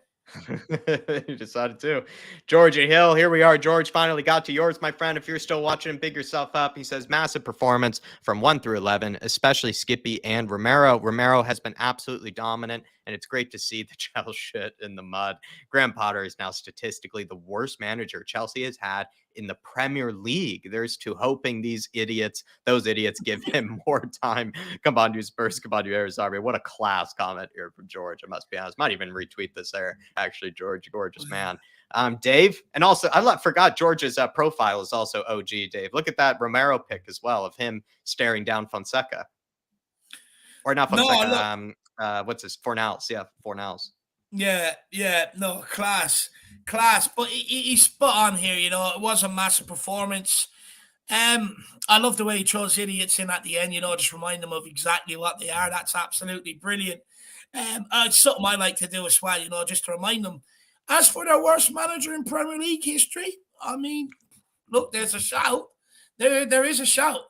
You decided to. Georgia Hill, here we are. George, finally got to yours, my friend. If you're still watching, big yourself up. He says, massive performance from 1 through 11, especially Skippy and Romero. Romero has been absolutely dominant, and it's great to see the Chelsea shit in the mud. Graham Potter is now statistically the worst manager Chelsea has had in the Premier League. There's to hoping those idiots give him more time. Come on, you Spurs. Come on, you Arizona. What a class comment here from George. I must be honest. Might even retweet this there. Actually, George, gorgeous man. Dave, and also forgot George's profile is also OG. Dave, look at that Romero pic as well of him staring down Fonseca, or not Fonseca. What's his Fornals? Yeah, Fornals. Yeah, no, class. But he's spot on here. It was a massive performance. I love the way he throws idiots in at the end. Just remind them of exactly what they are. That's absolutely brilliant. It's something I like to do as well. Just to remind them. As for their worst manager in Premier League history, I mean, look, there's a shout. There is a shout.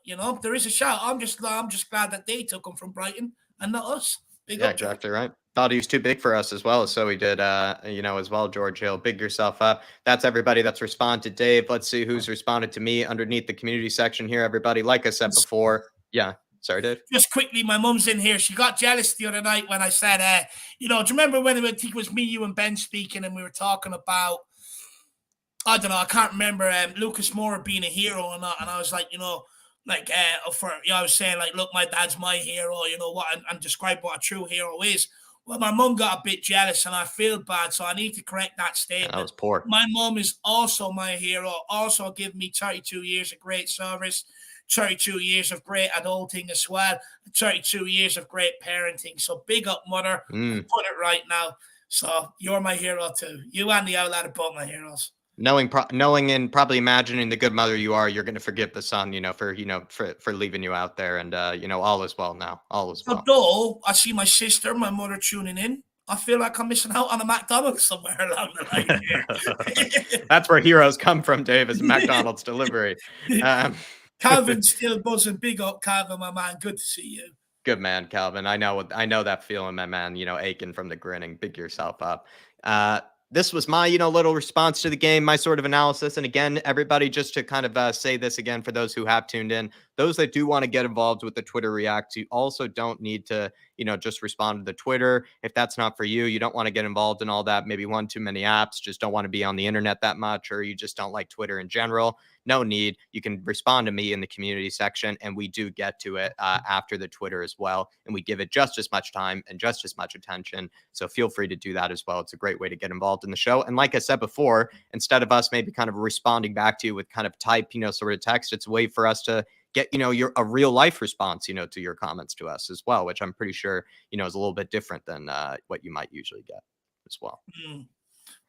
There is a shout. I'm just glad that they took him from Brighton and not us. Yeah, exactly right. Thought he was too big for us as well, so he did. As well, George Hill. Big yourself up. That's everybody that's responded. Dave, let's see who's responded to me underneath the community section here. Everybody, like I said before, yeah. Sorry, Dave. Just quickly, my mum's in here. She got jealous the other night when I said, do you remember when I think it was me, you, and Ben speaking, and we were talking about, I don't know, I can't remember Lucas Moura being a hero or not, and I was like, I was saying, like, look, my dad's my hero, and describe what a true hero is. Well, my mum got a bit jealous, and I feel bad, so I need to correct that statement. That was poor. My mum is also my hero, also giving me 32 years of great service, 32 years of great adulting as well, 32 years of great parenting. So big up, mother. Put it right now. So you're my hero too. You and the outlet are both my heroes. Knowing and probably imagining the good mother you are, you're going to forgive the son, for leaving you out there, and all is well now. All is well. Although I see my sister, my mother tuning in, I feel like I'm missing out on a McDonald's somewhere along the line here. That's where heroes come from, Dave. Is McDonald's delivery. Calvin's still buzzing. Big up, Calvin, my man. Good to see you. Good man, Calvin. I know that feeling, my man. Aching from the grinning. Big yourself up. This was my, little response to the game, my sort of analysis. And again, everybody, just to kind of say this again for those who have tuned in, those that do want to get involved with the Twitter Reacts, you also don't need to, just respond to the Twitter. If that's not for you, you don't want to get involved in all that, maybe one too many apps, just don't want to be on the internet that much, or you just don't like Twitter in general. No need. You can respond to me in the community section, and we do get to it after the Twitter as well. And we give it just as much time and just as much attention. So feel free to do that as well. It's a great way to get involved in the show. And like I said before, instead of us maybe kind of responding back to you with kind of type, sort of text, it's a way for us to get, your a real life response, to your comments to us as well, which I'm pretty sure, is a little bit different than what you might usually get as well.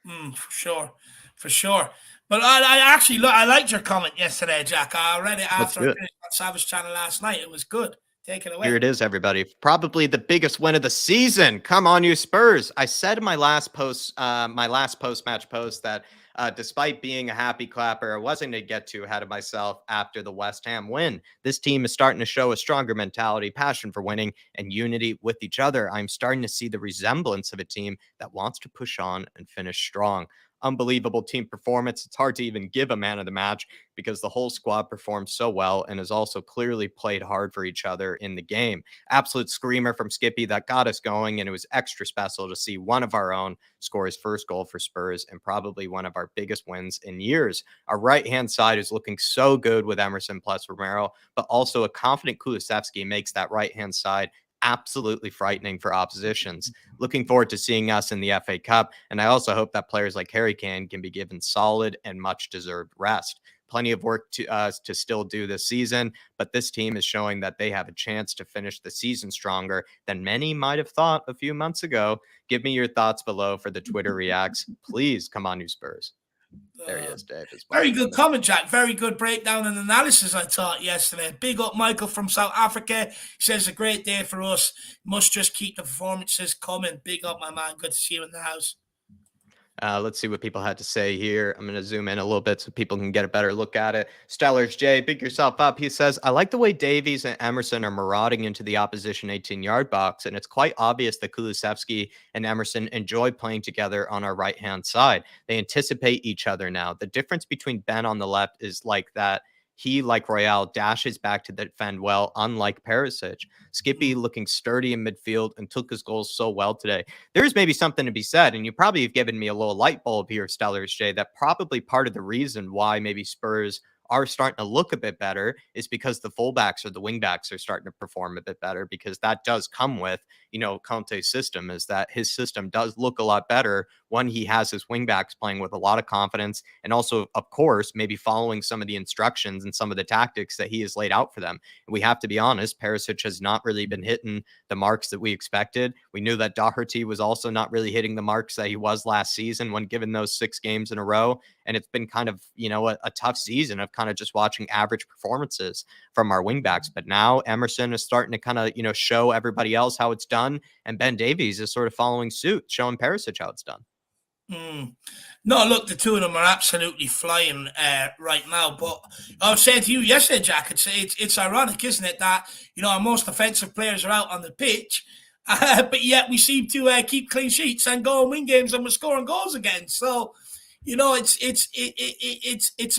For sure, for sure. But I actually look. I liked your comment yesterday, Jack. I read it Let's after I do it. finished on Savage Channel last night. It was good. Take it Here away. it is, everybody. Probably the biggest win of the season. Come on, you Spurs. I said in my last post-match post that despite being a happy clapper, I wasn't going to get too ahead of myself after the West Ham win. This team is starting to show a stronger mentality, passion for winning, and unity with each other. I'm starting to see the resemblance of a team that wants to push on and finish strong. Unbelievable team performance. It's hard to even give a man of the match because the whole squad performed so well and has also clearly played hard for each other in the game. Absolute screamer from Skippy that got us going, and it was extra special to see one of our own score his first goal for Spurs and probably one of our biggest wins in years. Our right-hand side is looking so good with Emerson plus Romero, but also a confident Kulusevski makes that right-hand side absolutely frightening for oppositions. Looking forward to seeing us in the FA Cup, and I also hope that players like Harry Kane can be given solid and much deserved rest. Plenty of work to still do this season, but this team is showing that they have a chance to finish the season stronger than many might have thought a few months ago. Give me your thoughts below for the Twitter reacts. Please come on, you Spurs. There he Uh, is, Dave, as well. Very good comment, Jack. Very good breakdown and analysis, I thought, yesterday. Big up Michael from South Africa. He says, a great day for us. Must just keep the performances coming. Big up, my man. Good to see you in the house. Let's see what people had to say here. I'm going to zoom in a little bit so people can get a better look at it. Stellars J, big yourself up. He says, I like the way Davies and Emerson are marauding into the opposition 18-yard box, and it's quite obvious that Kulusevski and Emerson enjoy playing together on our right-hand side. They anticipate each other now. The difference between Ben on the left is like that he, like Royale, dashes back to defend well, unlike Perisic. Skippy looking sturdy in midfield and took his goals so well today. There's maybe something to be said, and you probably have given me a little light bulb here, Stellars Jay, that probably part of the reason why maybe Spurs are starting to look a bit better is because the fullbacks or the wingbacks are starting to perform a bit better, because that does come with, Conte's system, is that his system does look a lot better when he has his wingbacks playing with a lot of confidence and also, of course, maybe following some of the instructions and some of the tactics that he has laid out for them. And we have to be honest, Perisic has not really been hitting the marks that we expected. We knew that Doherty was also not really hitting the marks that he was last season when given those 6 games in a row. And it's been kind of, a tough season of kind of just watching average performances from our wingbacks. But now Emerson is starting to kind of, show everybody else how it's done. And Ben Davies is sort of following suit, showing Perisic how it's done. No, look, the two of them are absolutely flying right now. But I was saying to you yesterday, Jack, it's ironic, isn't it, that our most offensive players are out on the pitch, but yet we seem to keep clean sheets and go and win games, and we're scoring goals again. So, it's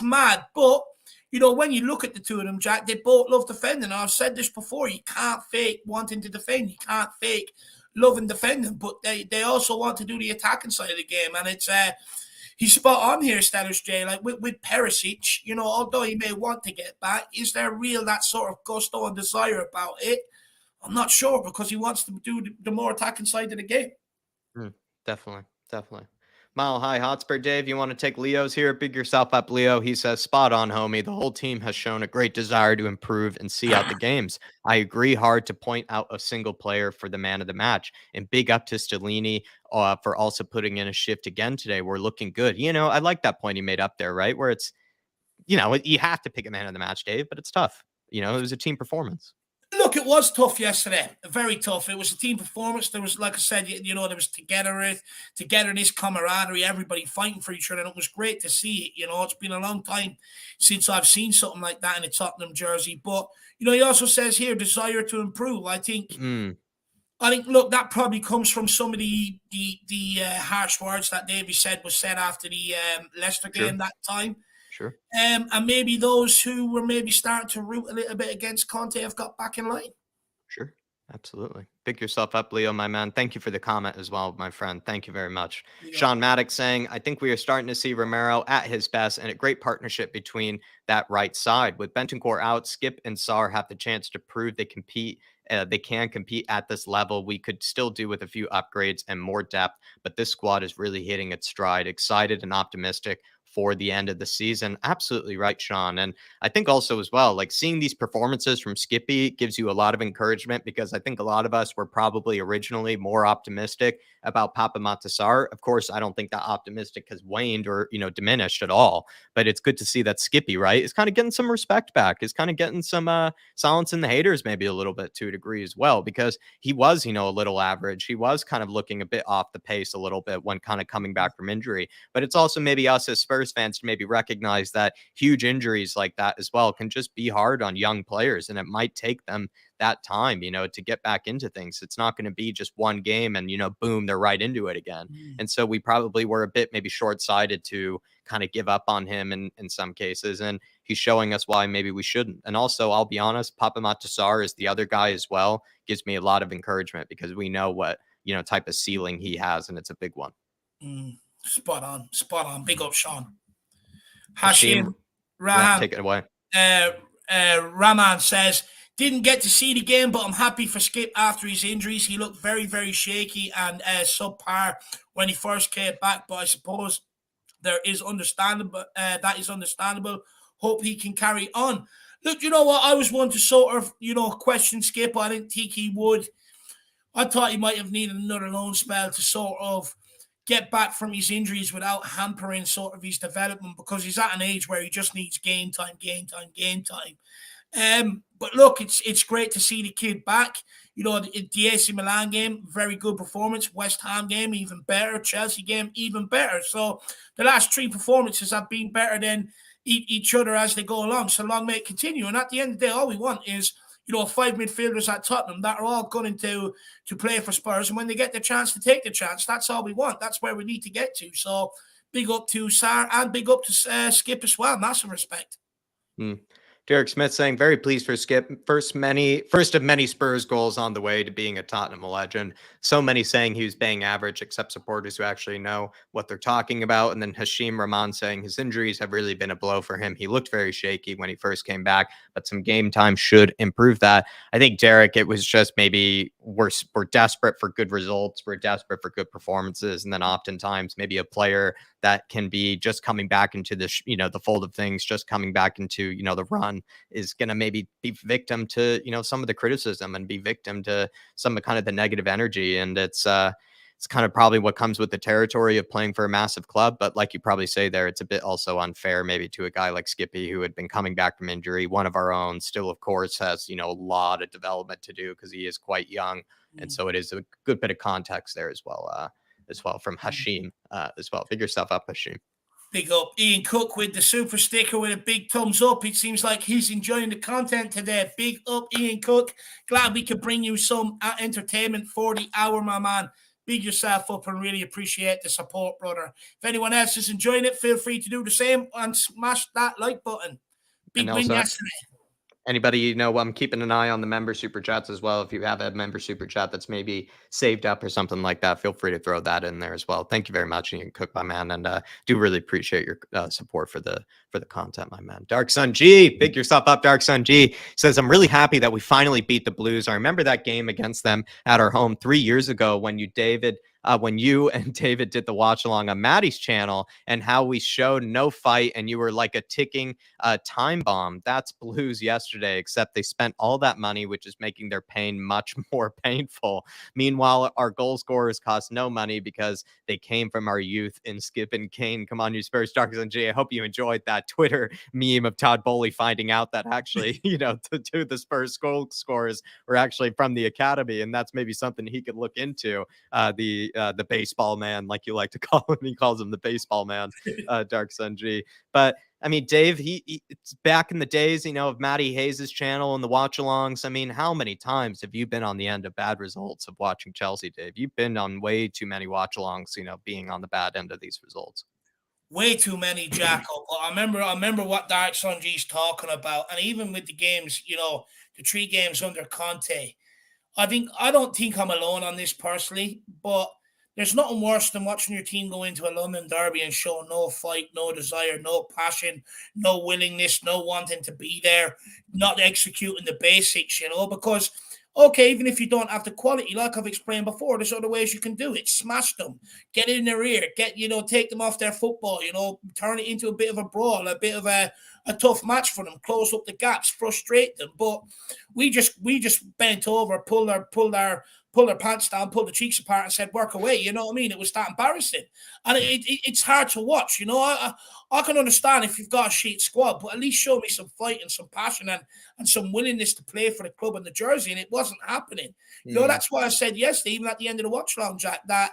mad. But when you look at the two of them, Jack, they both love defending. I've said this before. You can't fake wanting to defend. You can't fake loving defending, but they also want to do the attacking side of the game, and it's he's spot on here, Stellars J. Like with Perisic, although he may want to get back, is there real that sort of gusto and desire about it? I'm not sure, because he wants to do the more attacking side of the game. Definitely. Mile High Hotspur Dave, you want to take Leo's here? Big yourself up, Leo. He says, spot on, homie. The whole team has shown a great desire to improve and see out the games. I agree, hard to point out a single player for the man of the match. And big up to Stellini for also putting in a shift again today. We're looking good. I like that point he made up there, right? Where it's, you have to pick a man of the match, Dave, but it's tough. It was a team performance. Look, it was tough yesterday. Very tough. It was a team performance. There was, like I said, there was togetherness, camaraderie, everybody fighting for each other. And it was great to see it. It's been a long time since I've seen something like that in a Tottenham jersey. But, he also says here, desire to improve. I think, look, that probably comes from some of the harsh words that Davey said was said after the Leicester game that time. Sure. And maybe those who were maybe starting to root a little bit against Conte have got back in line. Sure. Absolutely. Pick yourself up, Leo, my man. Thank you for the comment as well, my friend. Thank you very much. Sean Maddox saying, I think we are starting to see Romero at his best and a great partnership between that right side. With Bentancur out, Skip and Sarr have the chance to prove they can compete at this level. We could still do with a few upgrades and more depth, but this squad is really hitting its stride. Excited and optimistic for the end of the season. Absolutely right, Sean. And I think also as well, like seeing these performances from Skippy gives you a lot of encouragement, because I think a lot of us were probably originally more optimistic about Papa Matasar. Of course, I don't think that optimistic has waned or, diminished at all, but it's good to see that Skippy, right, is kind of getting some respect back, is kind of getting some silence in the haters maybe a little bit to a degree as well, because he was, a little average. He was kind of looking a bit off the pace a little bit when kind of coming back from injury. But it's also maybe us as Spurs fans to maybe recognize that huge injuries like that as well can just be hard on young players, and it might take them that time, to get back into things. It's not going to be just one game and, boom, they're right into it again. And so we probably were a bit maybe short-sighted to kind of give up on him in some cases. And he's showing us why maybe we shouldn't. And also, I'll be honest, Papa Matasar is the other guy as well. Gives me a lot of encouragement because we know what, type of ceiling he has, and it's a big one. Spot on. Big up, Sean. Hashim, Raham, take it away. Rahman says, didn't get to see the game, but I'm happy for Skip after his injuries. He looked very, very shaky and subpar when he first came back, but I suppose that is understandable. Hope he can carry on. Look, you know what? I was one to sort of, question Skip. I didn't think he would. I thought he might have needed another loan spell to sort of get back from his injuries without hampering sort of his development, because he's at an age where he just needs game time. But look, it's great to see the kid back. The AC Milan game, very good performance. West Ham game, even better. Chelsea game, even better. So the last three performances have been better than each other as they go along. So long may it continue. And at the end of the day, all we want is, 5 midfielders at Tottenham that are all going to play for Spurs. And when they get the chance to take the chance, that's all we want. That's where we need to get to. So big up to Sar and big up to Skip as well. Massive respect. Derek Smith saying, very pleased for Skip. First of many Spurs goals on the way to being a Tottenham legend. So many saying he was bang average, except supporters who actually know what they're talking about. And then Hashim Rahman saying his injuries have really been a blow for him. He looked very shaky when he first came back, but some game time should improve that. I think, Derek, it was just maybe we're desperate for good results. We're desperate for good performances. And then oftentimes maybe a player that can be just coming back into the, the fold of things, just coming back into, the run, is going to maybe be victim to, some of the criticism and be victim to some of kind of the negative energy. And it's kind of probably what comes with the territory of playing for a massive club. But like you probably say there, it's a bit also unfair maybe to a guy like Skippy, who had been coming back from injury, one of our own, still, of course, has, a lot of development to do because he is quite young. And so it is a good bit of context there as well from Hashim as well. Big yourself up, Hashim. Big up Ian Cook with the super sticker with a big thumbs up. It seems like he's enjoying the content today. Big up Ian Cook. Glad we could bring you some entertainment for the hour, my man. Big yourself up and really appreciate the support, brother. If anyone else is enjoying it, feel free to do the same and smash that like button. Big win yesterday. Anybody, I'm keeping an eye on the member super chats as well. If you have a member super chat that's maybe saved up or something like that, feel free to throw that in there as well. Thank you very much, Ian Cook, my man, and do really appreciate your support for the content, my man. Dark Sun G, pick yourself up. Dark Sun G says, I'm really happy that we finally beat the Blues. I remember that game against them at our home 3 years ago when you and David did the watch along on Maddie's channel, and how we showed no fight and you were like a ticking time bomb. That's Blues yesterday, except they spent all that money, which is making their pain much more painful. Meanwhile, our goal scorers cost no money because they came from our youth in Skip and Kane. Come on, you Spurs, Dark and J. I hope you enjoyed that Twitter meme of Todd Bowley finding out that actually, the Spurs goal scorers were actually from the academy, and that's maybe something he could look into. The baseball man, like you like to call him. He calls him the baseball man, Dark Sun G. But I mean, Dave, it's back in the days, of Matty Hayes' channel and the watch alongs. I mean, how many times have you been on the end of bad results of watching Chelsea, Dave? You've been on way too many watch alongs, being on the bad end of these results. Way too many, Jacko. But I remember what Dark Sun G's talking about. And even with the games, the 3 games under Conte, I don't think I'm alone on this personally, but there's nothing worse than watching your team go into a London derby and show no fight, no desire, no passion, no willingness, no wanting to be there, not executing the basics, because Okay, even if you don't have the quality, like I've explained before, there's other ways you can do it. Smash them, get in their ear, take them off their football, turn it into a bit of a brawl, a bit of a tough match for them, close up the gaps, frustrate them. But we just bent over, pulled their pants down, pulled the cheeks apart, and said, "Work away." You know what I mean? It was that embarrassing, and it's hard to watch. I can understand if you've got a shit squad, but at least show me some fight and some passion and some willingness to play for the club and the jersey, and it wasn't happening. That's why I said yesterday, even at the end of the watch long, Jack, that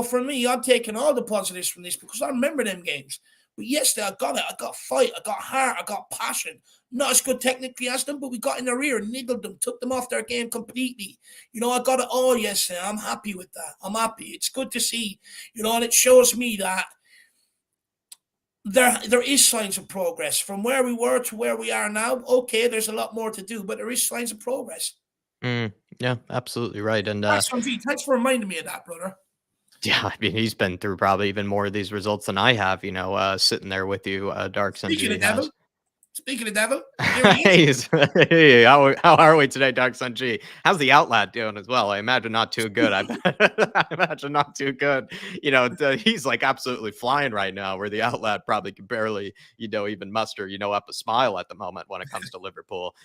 for me, I'm taking all the positives from this because I remember them games. But yesterday, I got it. I got fight. I got heart. I got passion. Not as good technically as them, but we got in their ear, niggled them, took them off their game completely. I got it all yesterday. I'm happy with that. I'm happy. It's good to see, and it shows me that there is signs of progress from where we were to where we are now. Okay, there's a lot more to do, but there is signs of progress. Yeah, absolutely right. And Thanks for reminding me of that, brother. yeah, I mean, he's been through probably even more of these results than I have. Sitting there with you, Dark Sun Speaking G of devil, has. speaking of devil, here he is. Hey, how are we today, Dark Sun G? How's the Outlet doing as well? I imagine not too good. I imagine not too good. He's like absolutely flying right now, where the Outlet probably can barely, even muster, up a smile at the moment when it comes to Liverpool.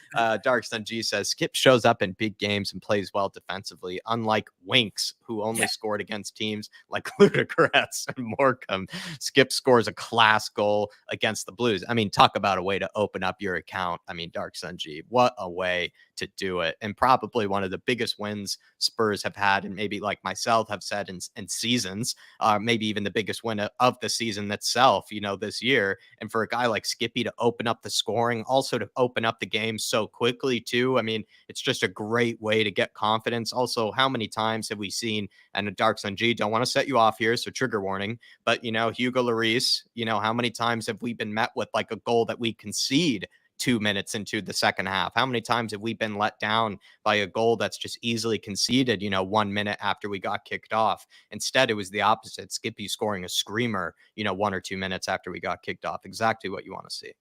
Dark Sun G says Skip shows up in big games and plays well defensively, unlike Winks, who only scored against teams like Ludogorets and Morecambe. Skip scores a class goal against the Blues. I mean, talk about a way to open up your account. I mean, Dark Sun G, what a way to do it. And probably one of the biggest wins Spurs have had, and maybe like myself have said in seasons, maybe even the biggest win of the season itself, this year. And for a guy like Skippy to open up the scoring, also to open up the game so quickly too. I mean, it's just a great way to get confidence. Also, how many times have we seen, and Dark Sun G, don't want to set you off here, so trigger warning, but Hugo Lloris, how many times have we been met with like a goal that we concede 2 minutes into the second half? How many times have we been let down by a goal that's just easily conceded, 1 minute after we got kicked off? Instead, it was the opposite. Skippy scoring a screamer, 1 or 2 minutes after we got kicked off. Exactly what you want to see.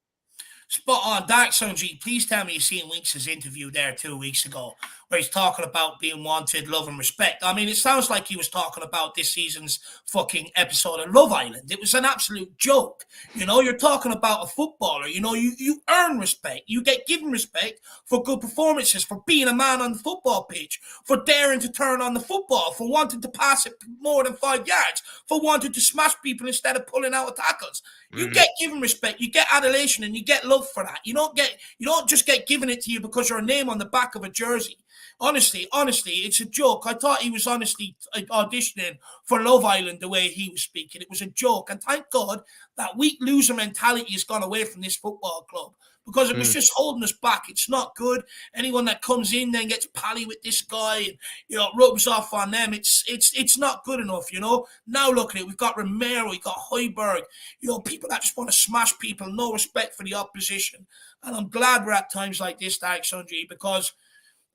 Spot on. Dark Sun G, please tell me you've seen Winks' interview there 2 weeks ago, where he's talking about being wanted, love, and respect. I mean, it sounds like he was talking about this season's fucking episode of Love Island. It was an absolute joke. You're talking about a footballer. You earn respect. You get given respect for good performances, for being a man on the football pitch, for daring to turn on the football, for wanting to pass it more than 5 yards, for wanting to smash people instead of pulling out of tackles. You get given respect, you get adulation, and you get love for that. You don't just get given it to you because you're a name on the back of a jersey. Honestly, it's a joke. I thought he was honestly auditioning for Love Island the way he was speaking. It was a joke. And thank God that weak loser mentality has gone away from this football club, because it was just holding us back. It's not good. Anyone that comes in then gets pally with this guy and rubs off on them. It's not good enough. Now look at it. We've got Romero, we've got Højbjerg. People that just want to smash people. No respect for the opposition. And I'm glad we're at times like this, Dark Sun G, because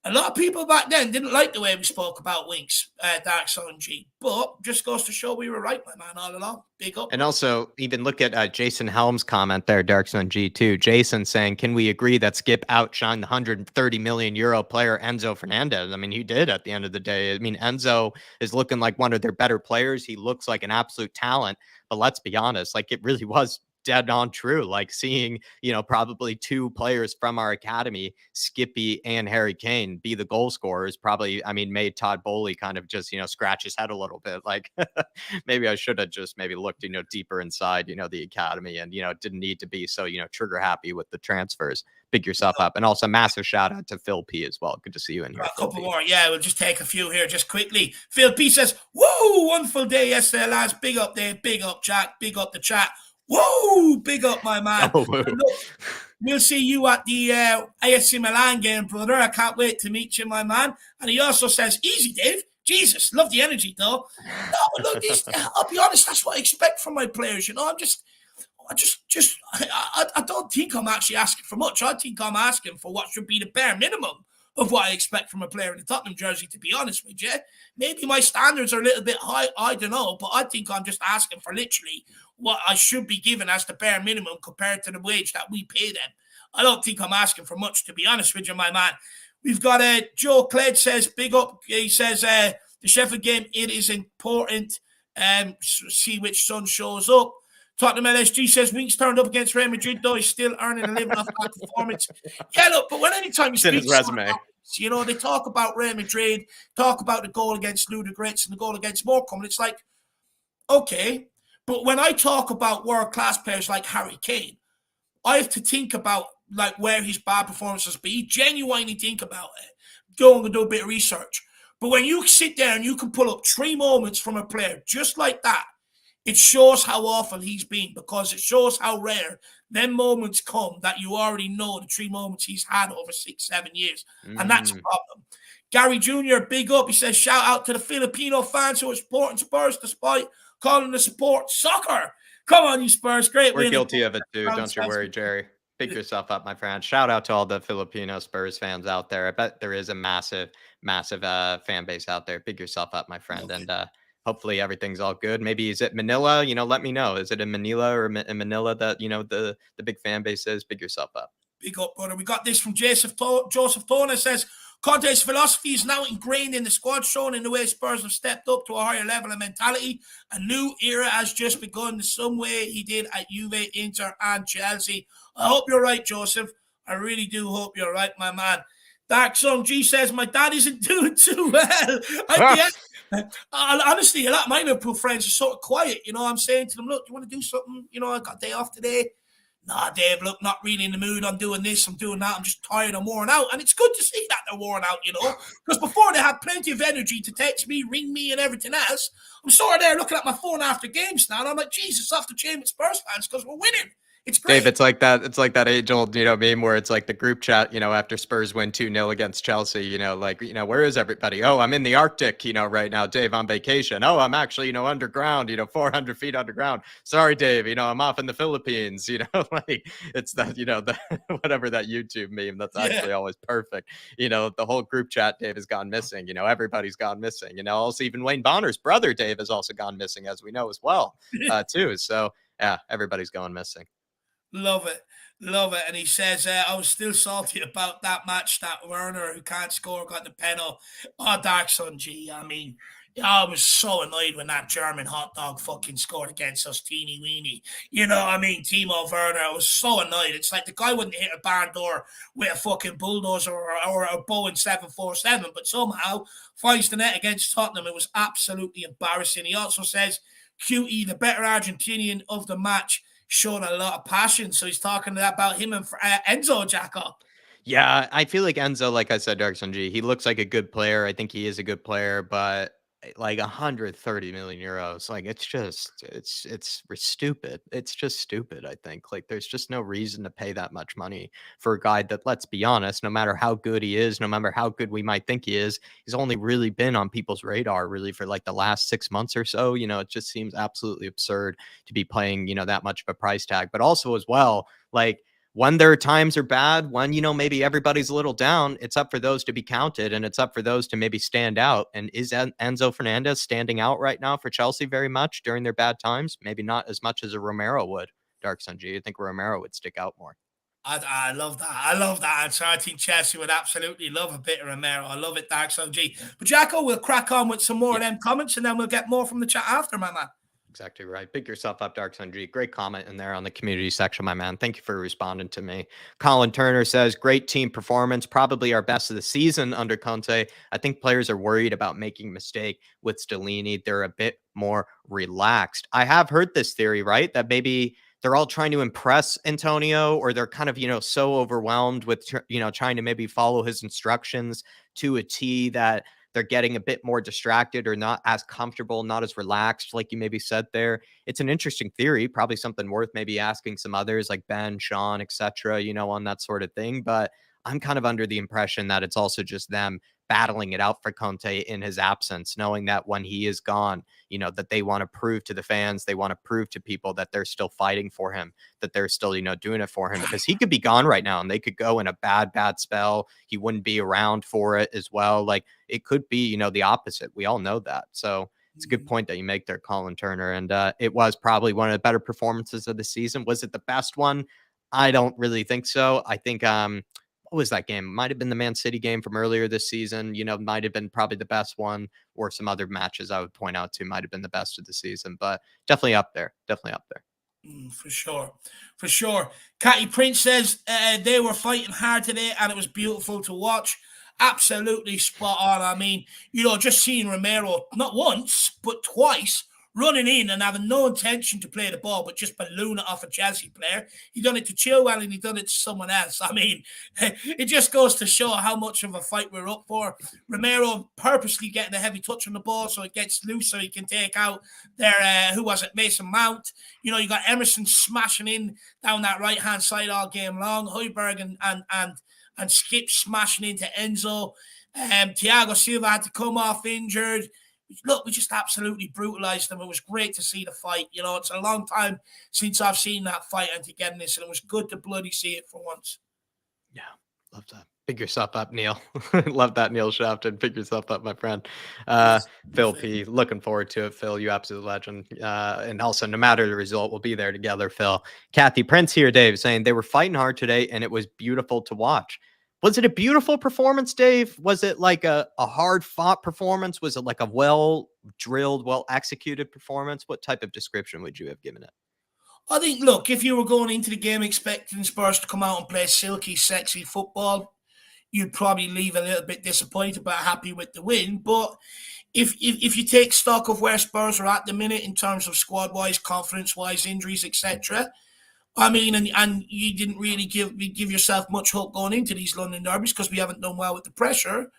a lot of people back then didn't like the way we spoke about Winks, Dark Sun G, but just goes to show we were right, my man, all along. Big up. And also, even look at Jason Helm's comment there, Dark Sun G, too. Jason saying, can we agree that Skip outshined the 130 million euro player Enzo Fernandez? I mean, he did at the end of the day. I mean, Enzo is looking like one of their better players. He looks like an absolute talent. But let's be honest, like it really was dead on true. Like seeing, probably two players from our academy, Skippy and Harry Kane, be the goal scorers probably, made Todd Bowley kind of just, scratch his head a little bit. Like maybe I should have just maybe looked, deeper inside, the academy and, didn't need to be so, trigger happy with the transfers. Pick yourself up. And also massive shout out to Phil P as well. Good to see you in here. A couple more. Yeah, we'll just take a few here just quickly. Phil P says, whoa, wonderful day yesterday, lads. Big up there. Big up, Jack. Big up the chat. Whoa, big up, my man. Oh, look, we'll see you at the AC Milan game, brother. I can't wait to meet you, my man. And he also says, easy, Dave. Jesus, love the energy, though. No, but look, I'll be honest, that's what I expect from my players. I don't think I'm actually asking for much. I think I'm asking for what should be the bare minimum of what I expect from a player in the Tottenham jersey, to be honest with you. Maybe my standards are a little bit high, I don't know, but I think I'm just asking for literally what I should be given as the bare minimum compared to the wage that we pay them. I don't think I'm asking for much, to be honest with you, my man. We've got Joe Cled says, big up. He says, the Sheffield game, it is important. See which son shows up. Tottenham LSG says, Winks turned up against Real Madrid, though he's still earning a living off that performance. Yeah, look, but when anytime you It's in speak his resume. you know, they talk about Real Madrid, talk about the goal against Ludogorets and the goal against Morecambe. It's like, okay. But when I talk about world-class players like Harry Kane, I have to think about like where his bad performances be. Genuinely think about it. Go and do a bit of research. But when you sit there and you can pull up 3 moments from a player just like that, it shows how awful he's been, because it shows how rare them moments come that you already know the 3 moments he's had over 6, 7 years. And that's a problem. Gary Jr., big up. He says, shout out to the Filipino fans who are supporting Spurs despite calling the support soccer. Come on, you Spurs. Great We're win. guilty of it too. Don't you worry, Jerry. Pick yourself up, my friend. Shout out to all the Filipino Spurs fans out there. I bet there is a massive, massive fan base out there. Pick yourself up, my friend. And hopefully everything's all good. Maybe is it Manila? Let me know. Is it in Manila or in Manila that, the big fan base is? Pick yourself up. Big up, brother. We got this from Joseph Tona. Says, Conte's philosophy is now ingrained in the squad, shown in the way Spurs have stepped up to a higher level of mentality. A new era has just begun the same way he did at Juve, Inter, and Chelsea. I hope you're right, Joseph. I really do hope you're right, my man. Dark Son G says, my dad isn't doing too well. Honestly, a lot of my Liverpool friends are sort of quiet. I'm saying to them, look, you want to do something? I got a day off today. Nah, Dave, look, not really in the mood. I'm doing this, I'm doing that. I'm just tired, I'm worn out. And it's good to see that they're worn out, because before they had plenty of energy to text me, ring me, and everything else. I'm sort of there looking at my phone after games now, and I'm like, Jesus, off the chain with Spurs fans because we're winning. It's great. Dave, it's like that. It's like that age-old, meme where it's like the group chat, after Spurs win 2-0 against Chelsea, where is everybody? Oh, I'm in the Arctic, right now. Dave, on vacation. Oh, I'm actually, underground, 400 feet underground. Sorry, Dave, I'm off in the Philippines, like it's that, the whatever that YouTube meme. That's actually always perfect. The whole group chat, Dave, has gone missing. Everybody's gone missing. Also, even Wayne Bonner's brother, Dave, has also gone missing, as we know as well, too. So yeah, everybody's going missing. Love it. Love it. And he says, I was still salty about that match that Werner, who can't score, got the penalty. Oh, Dark Sun G. I mean, I was so annoyed when that German hot dog fucking scored against us, teeny weeny. Timo Werner. I was so annoyed. It's like the guy wouldn't hit a barn door with a fucking bulldozer or a Boeing 747, but somehow finds the net against Tottenham. It was absolutely embarrassing. He also says, QE, the better Argentinian of the match, showed a lot of passion. So he's talking about him and Enzo, Jacko. Yeah, I feel like Enzo, like I said, Dark Sun G, he looks like a good player. I think he is a good player, but like 130 million euros, like it's stupid. It's just stupid. I think like there's just no reason to pay that much money for a guy that, let's be honest, no matter how good he is, no matter how good we might think he is, he's only really been on people's radar really for like the last 6 months or so. It just seems absolutely absurd to be playing, that much of a price tag. But also as well, like when their times are bad, when, maybe everybody's a little down, it's up for those to be counted and it's up for those to maybe stand out. And is Enzo Fernandez standing out right now for Chelsea very much during their bad times? Maybe not as much as a Romero would. Dark Sun G, I think Romero would stick out more. I love that. I love that answer. I think Chelsea would absolutely love a bit of Romero. I love it, Dark Sun G. But Jacko, we'll crack on with some more of them comments and then we'll get more from the chat after, my man. Exactly right. Pick yourself up, Dark Sun G. Great comment in there on the community section, my man. Thank you for responding to me. Colin Turner says, great team performance, probably our best of the season under Conte. I think players are worried about making a mistake with Stellini. They're a bit more relaxed. I have heard this theory, right? That maybe they're all trying to impress Antonio, or they're kind of, so overwhelmed with, trying to maybe follow his instructions to a T that they're getting a bit more distracted or not as comfortable, not as relaxed, like you maybe said there. It's an interesting theory, probably something worth maybe asking some others like Ben, Sean, etc., on that sort of thing. But I'm kind of under the impression that it's also just them battling it out for Conte in his absence, knowing that when he is gone, that they want to prove to the fans, they want to prove to people that they're still fighting for him, that they're still, doing it for him, because he could be gone right now and they could go in a bad spell. He wouldn't be around for it as well. Like it could be, the opposite. We all know that. So it's a good point that you make there, Colin Turner. And it was probably one of the better performances of the season. Was it the best one? I don't really think so. I think what was that game? Might have been the Man City game from earlier this season. Might have been probably the best one, or some other matches I would point out to might have been the best of the season. But definitely up there. Definitely up there. For sure. For sure. Catty Prince says they were fighting hard today and it was beautiful to watch. Absolutely spot on. I mean, just seeing Romero not once, but twice running in and having no intention to play the ball, but just balloon it off a Chelsea player. He done it to Chilwell and he done it to someone else. I mean, it just goes to show how much of a fight we're up for. Romero purposely getting a heavy touch on the ball so it gets loose so he can take out their, who was it, Mason Mount. You got Emerson smashing in down that right-hand side all game long. Højbjerg and Skip smashing into Enzo. Thiago Silva had to come off injured. Look, we just absolutely brutalized them. It was great to see the fight. It's a long time since I've seen that fight and togetherness, and it was good to bloody see it for once. Yeah, love that. Pick yourself up, Neil. Love that, Neil Shafton. Pick yourself up, my friend. Phil P, looking forward to it. Phil, you absolute legend. And also, no matter the result, we'll be there together, Phil. Kathy Prince here, Dave, saying they were fighting hard today, and it was beautiful to watch. Was it a beautiful performance, Dave? Was it like a hard-fought performance? Was it like a well-drilled, well-executed performance? What type of description would you have given it? I think, look, if you were going into the game expecting Spurs to come out and play silky, sexy football, you'd probably leave a little bit disappointed but happy with the win. But if you take stock of where Spurs are at the minute in terms of squad-wise, confidence-wise, injuries, etc., I mean, and you didn't really give yourself much hope going into these London derbies because we haven't done well with the pressure.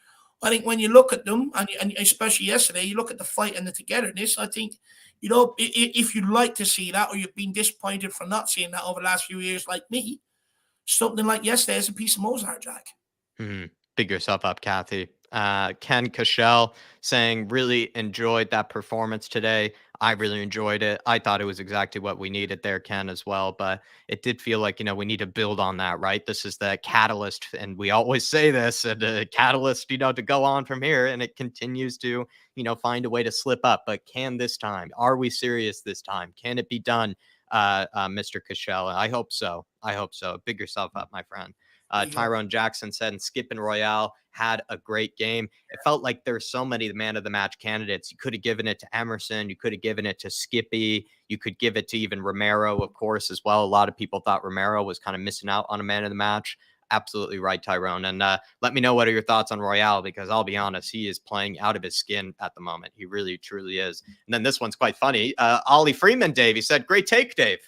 I think when you look at them, and especially yesterday, you look at the fight and the togetherness, I think, if you'd like to see that or you've been disappointed for not seeing that over the last few years like me, something like yesterday is a piece of Mozart, Jack. Big yourself up, Kathy. Ken Cashel saying, really enjoyed that performance today. I really enjoyed it. I thought it was exactly what we needed there, Ken, as well. But it did feel like, we need to build on that, right? This is the catalyst. And we always say this, and the catalyst, to go on from here. And it continues to, find a way to slip up. But can this time? Are we serious this time? Can it be done, Mr. Cashel? I hope so. I hope so. Big yourself up, my friend. Tyrone Jackson said, and Skip and Royale had a great game. It felt like there's so many man of the match candidates. You could have given it to Emerson. You could have given it to Skippy. You could give it to even Romero, of course, as well. A lot of people thought Romero was kind of missing out on a man of the match. Absolutely right, Tyrone. And let me know what are your thoughts on Royale, because I'll be honest, he is playing out of his skin at the moment. He really, truly is. And then this one's quite funny. Ollie Freeman, Dave, he said, great take, Dave.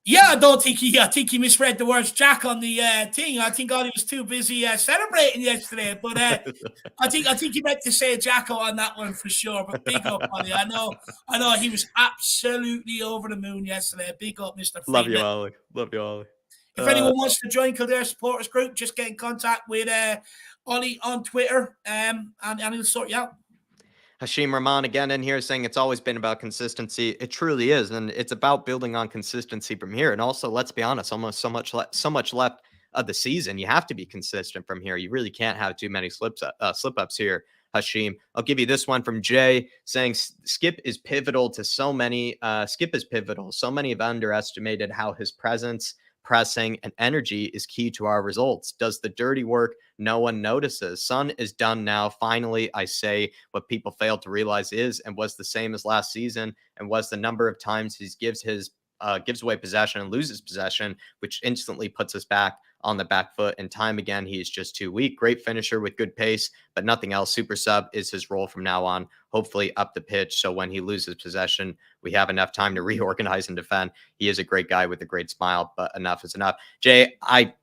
Yeah, I think he misread the words Jack on the thing. I think Ollie was too busy celebrating yesterday. But I think he meant to say Jacko on that one for sure. But big up, Ollie. I know he was absolutely over the moon yesterday. Big up, Mr. Freeman. Love you, Ollie. Love you, Ollie. If anyone wants to join Kildare supporters group, just get in contact with Ollie on Twitter, and he'll sort you out. Hashim Rahman again in here saying it's always been about consistency. It truly is, and it's about building on consistency from here. And also, let's be honest, almost so much left of the season. You have to be consistent from here. You really can't have too many slip ups here, Hashim. I'll give you this one from Jay saying Skip is pivotal to so many. Skip is pivotal. So many have underestimated how his presence, pressing, and energy is key to our results. Does the dirty work no one notices. Son is done now. Finally, I say what people fail to realize is and was the same as last season, and was the number of times he gives away possession and loses possession, which instantly puts us back on the back foot. And time again, he's just too weak. Great finisher with good pace, but nothing else. Super sub is his role from now on, hopefully up the pitch. So when he loses possession, we have enough time to reorganize and defend. He is a great guy with a great smile, but enough is enough. Jay, I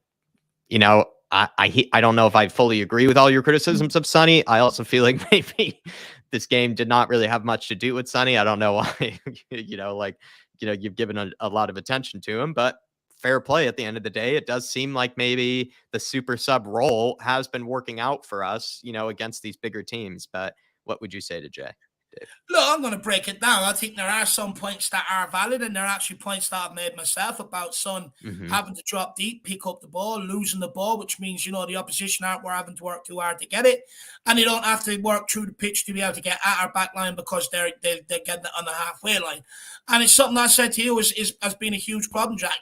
don't know if I fully agree with all your criticisms of Sonny. I also feel like maybe this game did not really have much to do with Sonny. I don't know why, you've given a lot of attention to him, but fair play at the end of the day. It does seem like maybe the super sub role has been working out for us, against these bigger teams. But what would you say to Jay? Dave? Look, I'm going to break it down. I think there are some points that are valid, and there are actually points that I've made myself about Son Mm-hmm. having to drop deep, pick up the ball, losing the ball, which means, the opposition aren't having to work too hard to get it, and they don't have to work through the pitch to be able to get at our back line because they're getting it on the halfway line. And it's something I said to you has been a huge problem, Jack.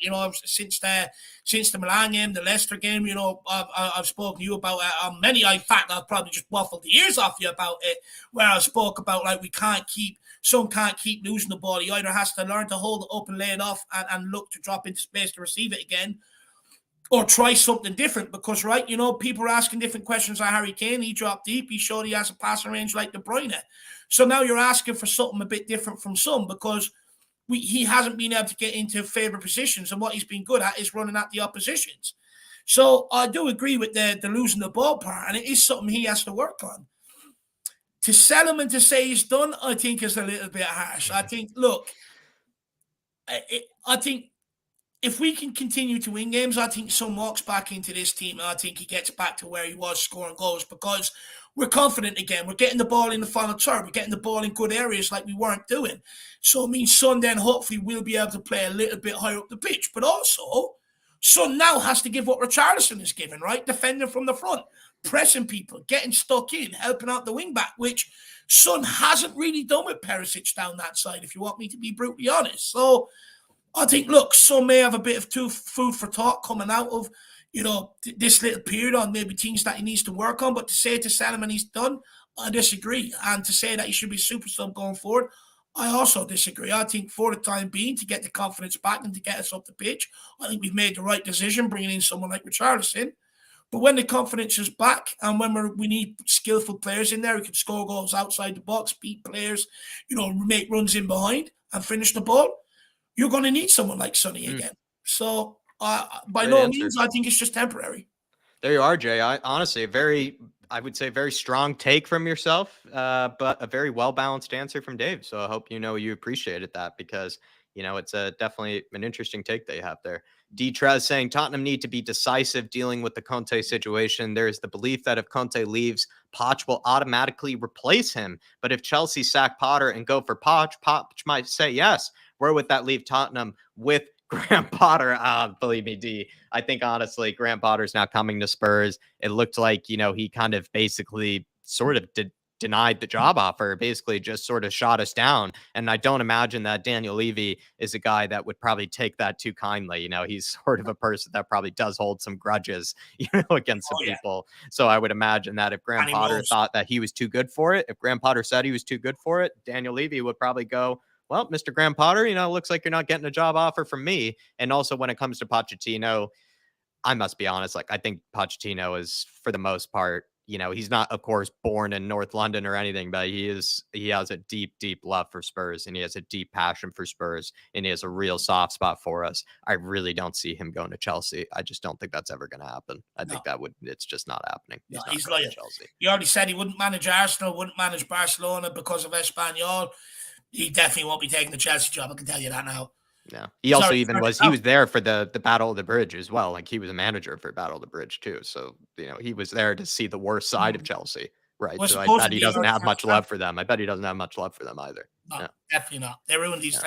Since the Milan game, the Leicester game, I've spoken to you about it. In fact, I've probably just waffled the ears off you about it, where I spoke about, like, Son can't keep losing the ball. He either has to learn to hold it up and lay it off and look to drop into space to receive it again, or try something different. Because, right, people are asking different questions on Harry Kane. He dropped deep. He showed he has a passing range like De Bruyne. So now you're asking for something a bit different from Son, because he hasn't been able to get into favourite positions, and what he's been good at is running at the oppositions. So I do agree with the losing the ball part, and it is something he has to work on. To sell him and to say he's done, I think is a little bit harsh. I think, look, I think if we can continue to win games, I think Son walks back into this team, and I think he gets back to where he was scoring goals, because we're confident again. We're getting the ball in the final third. We're getting the ball in good areas like we weren't doing. So it means Son then hopefully will be able to play a little bit higher up the pitch. But also, Son now has to give what Richarlison is giving, right? Defending from the front, pressing people, getting stuck in, helping out the wing back, which Son hasn't really done with Perisic down that side, if you want me to be brutally honest. So I think, look, Son may have a bit of food for thought coming out of, this little period on maybe things that he needs to work on. But to say to Salomon he's done, I disagree. And to say that he should be super sub going forward, I also disagree. I think for the time being, to get the confidence back and to get us up the pitch, I think we've made the right decision bringing in someone like Richarlison. But when the confidence is back, and when we need skillful players in there who can score goals outside the box, beat players, make runs in behind and finish the ball, you're going to need someone like Sonny again. So by no means, I think it's just temporary. There you are, Jay. Honestly, I would say, very strong take from yourself, but a very well-balanced answer from Dave. So I hope you appreciated that, because, it's definitely an interesting take that you have there. D. Trez saying Tottenham need to be decisive dealing with the Conte situation. There is the belief that if Conte leaves, Poch will automatically replace him. But if Chelsea sack Potter and go for Poch might say yes. Where would that leave Tottenham with Graham Potter? Believe me, D, I think honestly, Graham Potter's now coming to Spurs. It looked like, he kind of basically sort of denied the job offer, basically just sort of shot us down. And I don't imagine that Daniel Levy is a guy that would probably take that too kindly. He's sort of a person that probably does hold some grudges, against some people. So I would imagine that if Graham Potter thought that he was too good for it, if Graham Potter said he was too good for it, Daniel Levy would probably go, well, Mr. Graham Potter, looks like you're not getting a job offer from me. And also when it comes to Pochettino, I must be honest, I think Pochettino is, for the most part, he's not, of course, born in North London or anything, but he has a deep, deep love for Spurs, and he has a deep passion for Spurs, and he has a real soft spot for us. I really don't see him going to Chelsea. I just don't think that's ever going to happen. I think it's just not happening. He's not going to Chelsea. He already said he wouldn't manage Arsenal, wouldn't manage Barcelona because of Espanyol. He definitely won't be taking the Chelsea job. I can tell you that now. Yeah. He also he was there for the Battle of the Bridge as well. Like, he was a manager for Battle of the Bridge too. So, he was there to see the worst side of Chelsea. Right. Well, so I bet he doesn't have much love for them. I bet he doesn't have much love for them either. No, definitely not. They ruined his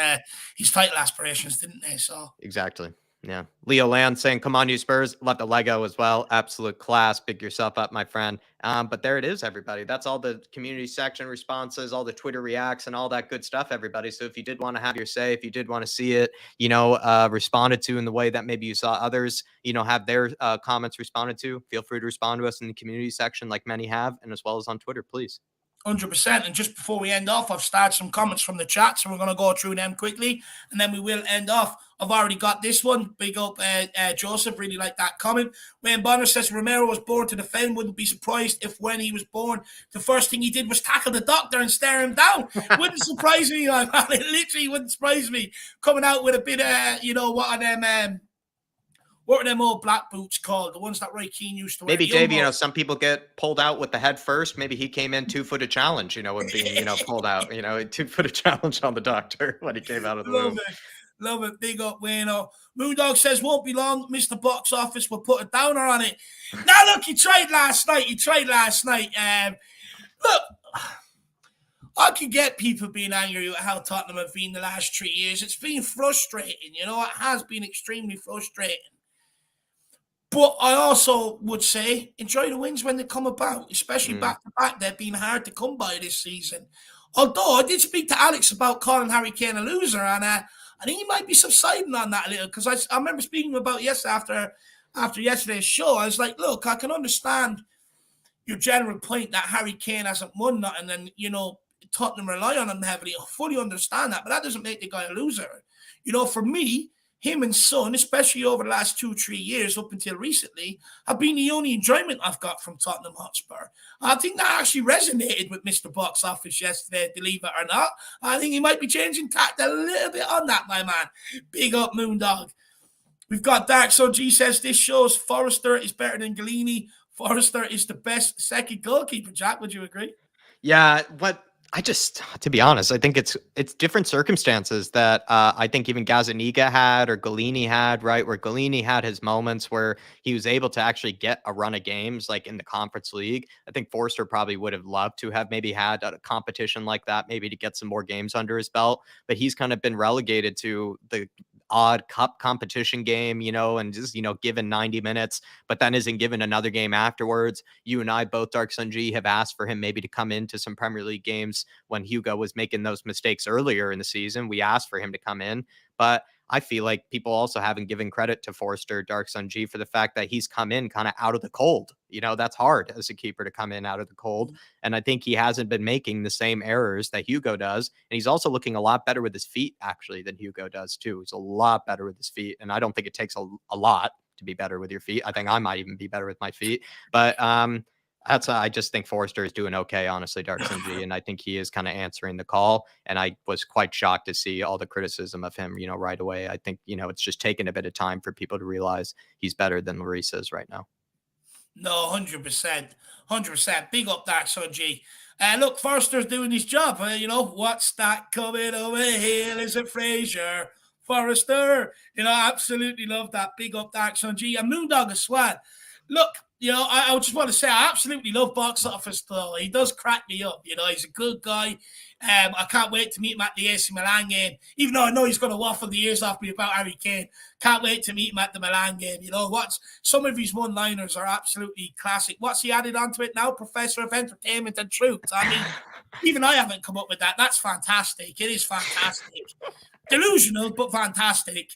title aspirations, didn't they? So exactly. Yeah. Leo Land saying, come on, you Spurs. Love the Lego as well. Absolute class. Pick yourself up, my friend. But there it is, everybody. That's all the community section responses, all the Twitter reacts, and all that good stuff, everybody. So if you did want to have your say, if you did want to see it, responded to in the way that maybe you saw others, have their comments responded to, feel free to respond to us in the community section like many have, and as well as on Twitter, please. 100%. And just before we end off, I've started some comments from the chat, so we're going to go through them quickly, and then we will end off. I've already got this one. Big up, Joseph. Really like that comment. Wayne Bonner says Romero was born to defend. Wouldn't be surprised if when he was born, the first thing he did was tackle the doctor and stare him down. Wouldn't surprise me. It literally wouldn't surprise me. Coming out with a bit of, what are them old black boots called? The ones that Roy Keane used to wear. Maybe, Dave, some people get pulled out with the head first. Maybe he came in 2-foot challenge, with being, pulled out, 2-foot challenge on the doctor when he came out of the room. Love it. Big up, Wayno. Moondog says, won't be long. Mr. Box Office will put a downer on it. Now, look, he tried last night. Look, I can get people being angry at how Tottenham have been the last 3 years. It's been frustrating, you know, it has been extremely frustrating. But I also would say enjoy the wins when they come about, especially Mm, back to back. They've been hard to come by this season. Although I did speak to Alex about calling Harry Kane a loser, and I think he might be subsiding on that a little because I remember speaking about after yesterday's show. I was like, look, I can understand your general point that Harry Kane hasn't won nothing, and you know Tottenham rely on him heavily. I fully understand that, but that doesn't make the guy a loser. You know, for me, him and Son, especially over the last 2-3 years up until recently, have been the only enjoyment I've got from Tottenham Hotspur. I think that actually resonated with Mr. Box Office yesterday, believe it or not. I think he might be changing tact a little bit on that, my man. Big up, Moondog. We've got Dark So G says this shows Forrester is better than Galini. Forrester is the best second goalkeeper. Jack, would you agree? yeah, what I just, to be honest, I think it's different circumstances that I think even Gazzaniga had or Galini had, right? Where Galini had his moments where he was able to actually get a run of games, like in the Conference League. I think Forster probably would have loved to have maybe had a competition like that, maybe to get some more games under his belt. But he's kind of been relegated to the odd cup competition game, and just, given 90 minutes, but then isn't given another game afterwards. You and I both, Dark Sun G, have asked for him maybe to come into some Premier League games when Hugo was making those mistakes earlier in the season. We asked for him to come in, but I feel like people also haven't given credit to Forster, Dark Sun G, for the fact that he's come in kind of out of the cold. That's hard as a keeper to come in out of the cold. And I think he hasn't been making the same errors that Hugo does. And he's also looking a lot better with his feet, actually, than Hugo does, too. He's a lot better with his feet. And I don't think it takes a lot to be better with your feet. I think I might even be better with my feet. But I just think Forrester is doing okay, honestly, Dark Sun G, and I think he is kind of answering the call. And I was quite shocked to see all the criticism of him, right away. I think, it's just taken a bit of time for people to realize he's better than Lloris is right now. No, 100%. 100%. Big up Dark Sun G. Look, Forster's doing his job. What's that coming over here? Is it Fraser? Forrester. Absolutely love that. Big up Dark Sun G. And Moondog as well. Look, I just want to say I absolutely love Box Office, though. He does crack me up. He's a good guy. I can't wait to meet him at the AC Milan game, even though I know he's going to waffle the ears off me about Harry Kane. Can't wait to meet him at the Milan game. Some of his one-liners are absolutely classic. What's he added onto it now? Professor of Entertainment and Truth. I mean, even I haven't come up with that. That's fantastic. It is fantastic. Delusional, but fantastic.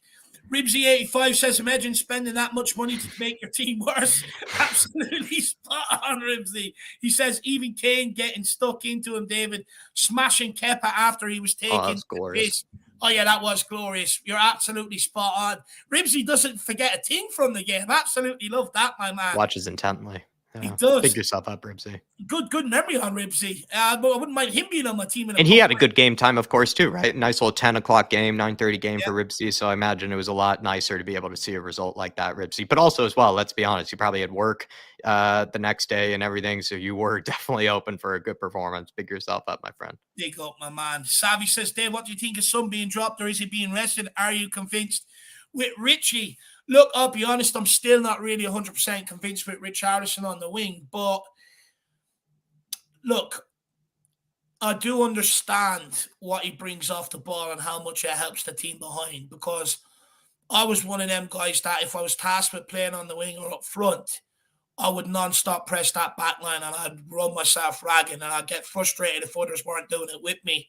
Ribsy85 says, imagine spending that much money to make your team worse. Absolutely spot on, Ribsy. He says, even Kane getting stuck into him, David, smashing Kepa after he was taking glorious. Oh, yeah, that was glorious. You're absolutely spot on. Ribsy doesn't forget a thing from the game. Absolutely love that, my man. Watches intently. He does. Pick yourself up, Ribsy. Good memory on Ribsy. But I wouldn't mind him being on my team. And he had a good game time, of course, too, right? Nice little 10 o'clock game, 9:30 game for Ribsy. So I imagine it was a lot nicer to be able to see a result like that, Ribsy. But also, as well, let's be honest, you probably had work the next day and everything. So you were definitely open for a good performance. Pick yourself up, my friend. Big up, my man. Savvy says, Dave, what do you think of Son being dropped, or is he being rested? Are you convinced with Richie? Look, I'll be honest, I'm still not really 100% convinced with Richarlison on the wing. But look, I do understand what he brings off the ball and how much it helps the team behind, because I was one of them guys that if I was tasked with playing on the wing or up front, I would non-stop press that back line and I'd run myself ragged, and I'd get frustrated if others weren't doing it with me.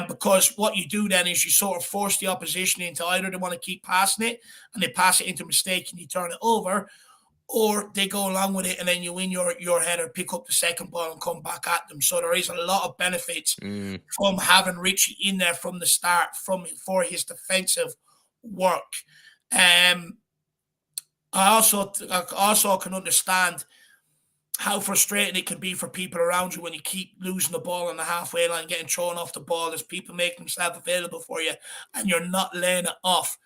Because what you do then is you sort of force the opposition into either they want to keep passing it and they pass it into a mistake and you turn it over, or they go along with it and then you win your header, pick up the second ball and come back at them. So there is a lot of benefits from having Richie in there from the start for his defensive work. I also can understand how frustrating it can be for people around you when you keep losing the ball on the halfway line, getting thrown off the ball. There's people making themselves available for you and you're not laying it off.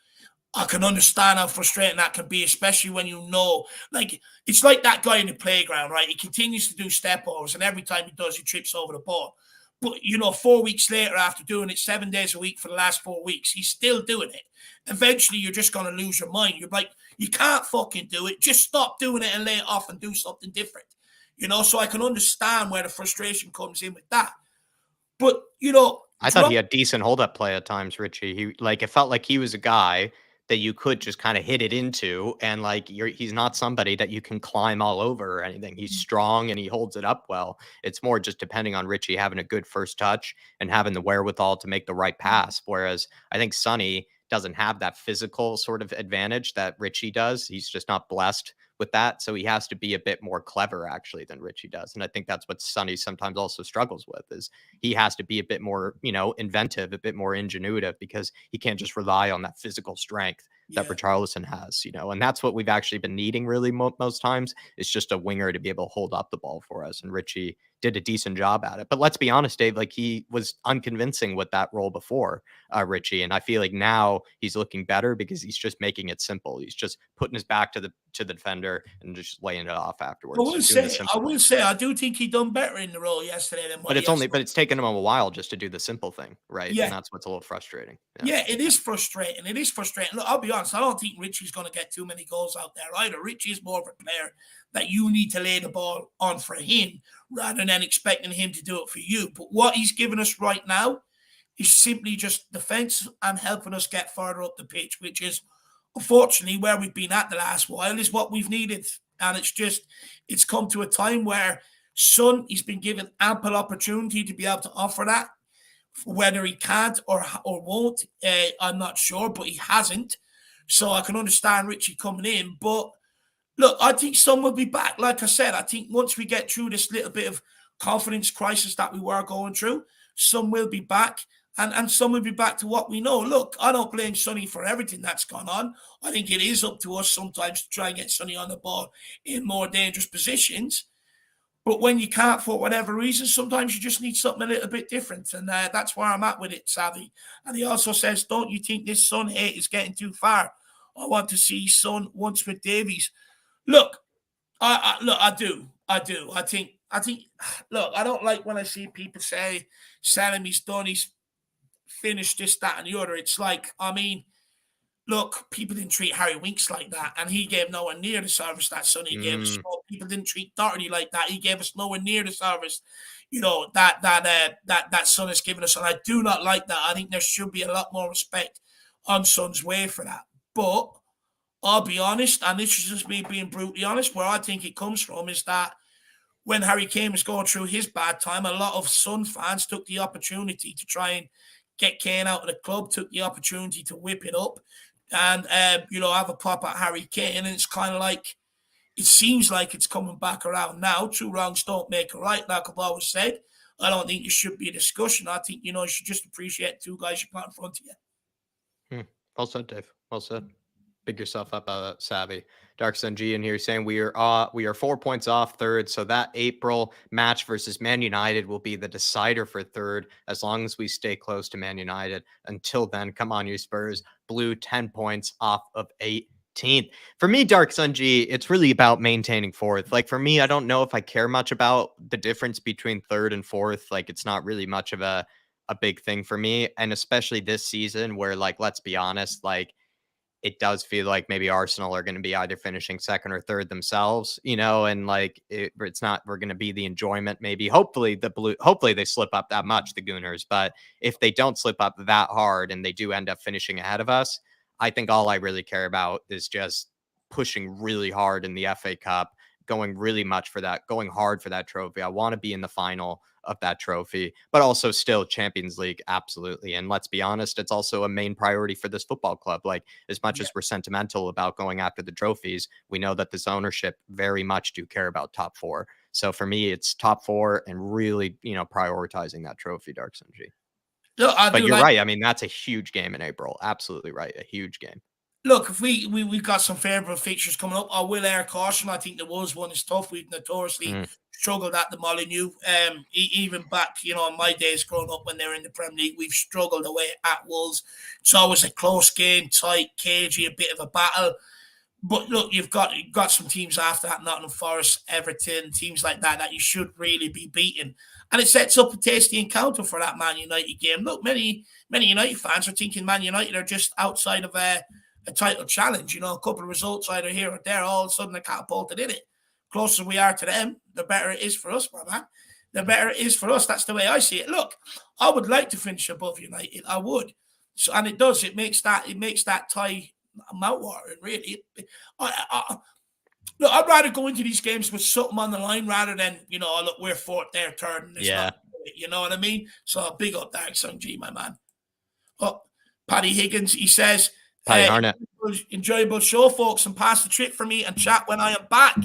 I can understand how frustrating that can be, especially when it's like that guy in the playground, right? He continues to do step overs, and every time he does, he trips over the ball. But, 4 weeks later, after doing it 7 days a week for the last 4 weeks, he's still doing it. Eventually, you're just going to lose your mind. You're like, you can't fucking do it. Just stop doing it and lay it off and do something different. So I can understand where the frustration comes in with that. But, I thought he had decent hold up play at times, Richie. It felt like he was a guy that you could just kind of hit it into, and he's not somebody that you can climb all over or anything. He's strong and he holds it up well. It's more just depending on Richie having a good first touch and having the wherewithal to make the right pass. Whereas I think Sonny doesn't have that physical sort of advantage that Richie does. He's just not blessed with that. So he has to be a bit more clever actually than Richie does. And I think that's what Sonny sometimes also struggles with is he has to be a bit more, inventive, a bit more ingenuitive because he can't just rely on that physical strength that yeah. Richarlison has, and that's what we've actually been needing really most times is just a winger to be able to hold up the ball for us. And Richie did a decent job at it. But let's be honest, Dave, like he was unconvincing with that role before, Richie. And I feel like now he's looking better because he's just making it simple. He's just putting his back to the defender and just laying it off afterwards. Just doing the I simple will thing. say, I do think he done better in the role yesterday than what But he has. it's taken him a while just to do the simple thing, right? And Yeah, that's what's a little frustrating. Yeah. yeah, it is frustrating. It is frustrating. Look, I'll be honest. I don't think Richie's going to get too many goals out there either. Richie is more of a player that you need to lay the ball on for him rather than expecting him to do it for you. But what he's giving us right now is simply just defense and helping us get further up the pitch, which is unfortunately where we've been at the last while is what we've needed. And it's come to a time where Son, he's been given ample opportunity to be able to offer that. Whether he can't or won't, I'm not sure, but he hasn't. So I can understand Richie coming in. But look, I think Son will be back. Like I said, I think once we get through this little bit of confidence crisis that we were going through, Son will be back. And Son will be back to what we know. Look, I don't blame Sonny for everything that's gone on. I think it is up to us sometimes to try and get Sonny on the ball in more dangerous positions. But when you can't, for whatever reason, sometimes you just need something a little bit different. And that's where I'm at with it, Savvy. And he also says, don't you think this Son hate is getting too far? I want to see Son once with Davies. Look, I do. I think, look, I don't like when I see people say, Salamy's done, he's finished this, that, and the other. It's like, I mean, look, people didn't treat Harry Winks like that, and he gave nowhere near the service that Sonny gave us. People didn't treat Doherty like that. He gave us nowhere near the service, that Son has given us, and I do not like that. I think there should be a lot more respect on Son's way for that. But I'll be honest, and this is just me being brutally honest, where I think it comes from is that when Harry Kane was going through his bad time, a lot of Son fans took the opportunity to try and get Kane out of the club, took the opportunity to whip it up and, have a pop at Harry Kane. And it's kind of like, it seems like it's coming back around now. Two wrongs don't make a right, like I've always said. I don't think there should be a discussion. I think, you should just appreciate two guys you got in front of you. Well said, Dave. Well said. Big yourself up, Savvy. Dark Sun G in here saying we are 4 points off third, so that April match versus Man United will be the decider for third as long as we stay close to Man United. Until then, come on, you Spurs. Blue 10 points off of 18th. For me, Dark Sun G, it's really about maintaining fourth. Like for me, I don't know if I care much about the difference between third and fourth. Like it's not really much of a big thing for me, and especially this season where, like, let's be honest, like it does feel like maybe Arsenal are going to be either finishing second or third themselves, and like it's not, we're going to be the enjoyment. Maybe, hopefully they slip up that much, the Gooners. But if they don't slip up that hard and they do end up finishing ahead of us, I think all I really care about is just pushing really hard in the FA Cup, going hard for that trophy. I want to be in the final of that trophy, but also still Champions League, absolutely. And let's be honest, it's also a main priority for this football club. Like as much as we're sentimental about going after the trophies, we know that this ownership very much do care about top four. So for me, it's top four and really, prioritizing that trophy, Dark Sun G. Look, But you're right. I mean, that's a huge game in April. Absolutely right. A huge game. Look, if we've got some favourable fixtures coming up, I will air caution. I think there was one is tough. We've notoriously struggled at the Molyneux. Even back, in my days growing up when they were in the Premier League, we've struggled away at Wolves. It's always a close game, tight, cagey, a bit of a battle. But look, you've got some teams after that, Nottingham Forest, Everton, teams like that you should really be beating. And it sets up a tasty encounter for that Man United game. Look, many United fans are thinking Man United are just outside of a title challenge. A couple of results either here or there, all of a sudden they're catapulted in it. Closer we are to them, the better it is for us, my man. the better it is for us. That's the way I see it. Look, I would like to finish above United. I would. So, and it does. It makes that tie mouth-watering, really. Look, I'd rather go into these games with something on the line rather than, look, we're fourth, they're third, and it's not. You know what I mean? So big up Dark Sung G, my man. Oh, Paddy Higgins, he says, Paddy Harnett. enjoyable show, folks, and pass the trick for me and chat when I am back.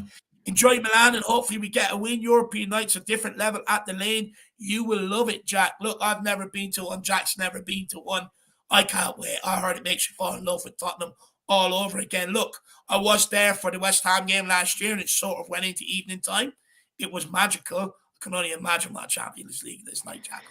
Enjoy Milan, and hopefully we get a win. European nights, a different level at the Lane. You will love it, Jack. Look, I've never been to one. Jack's never been to one. I can't wait. I heard it makes you fall in love with Tottenham all over again. Look, I was there for the West Ham game last year, and it sort of went into evening time. It was magical. I can only imagine what Champions League this night, Jack.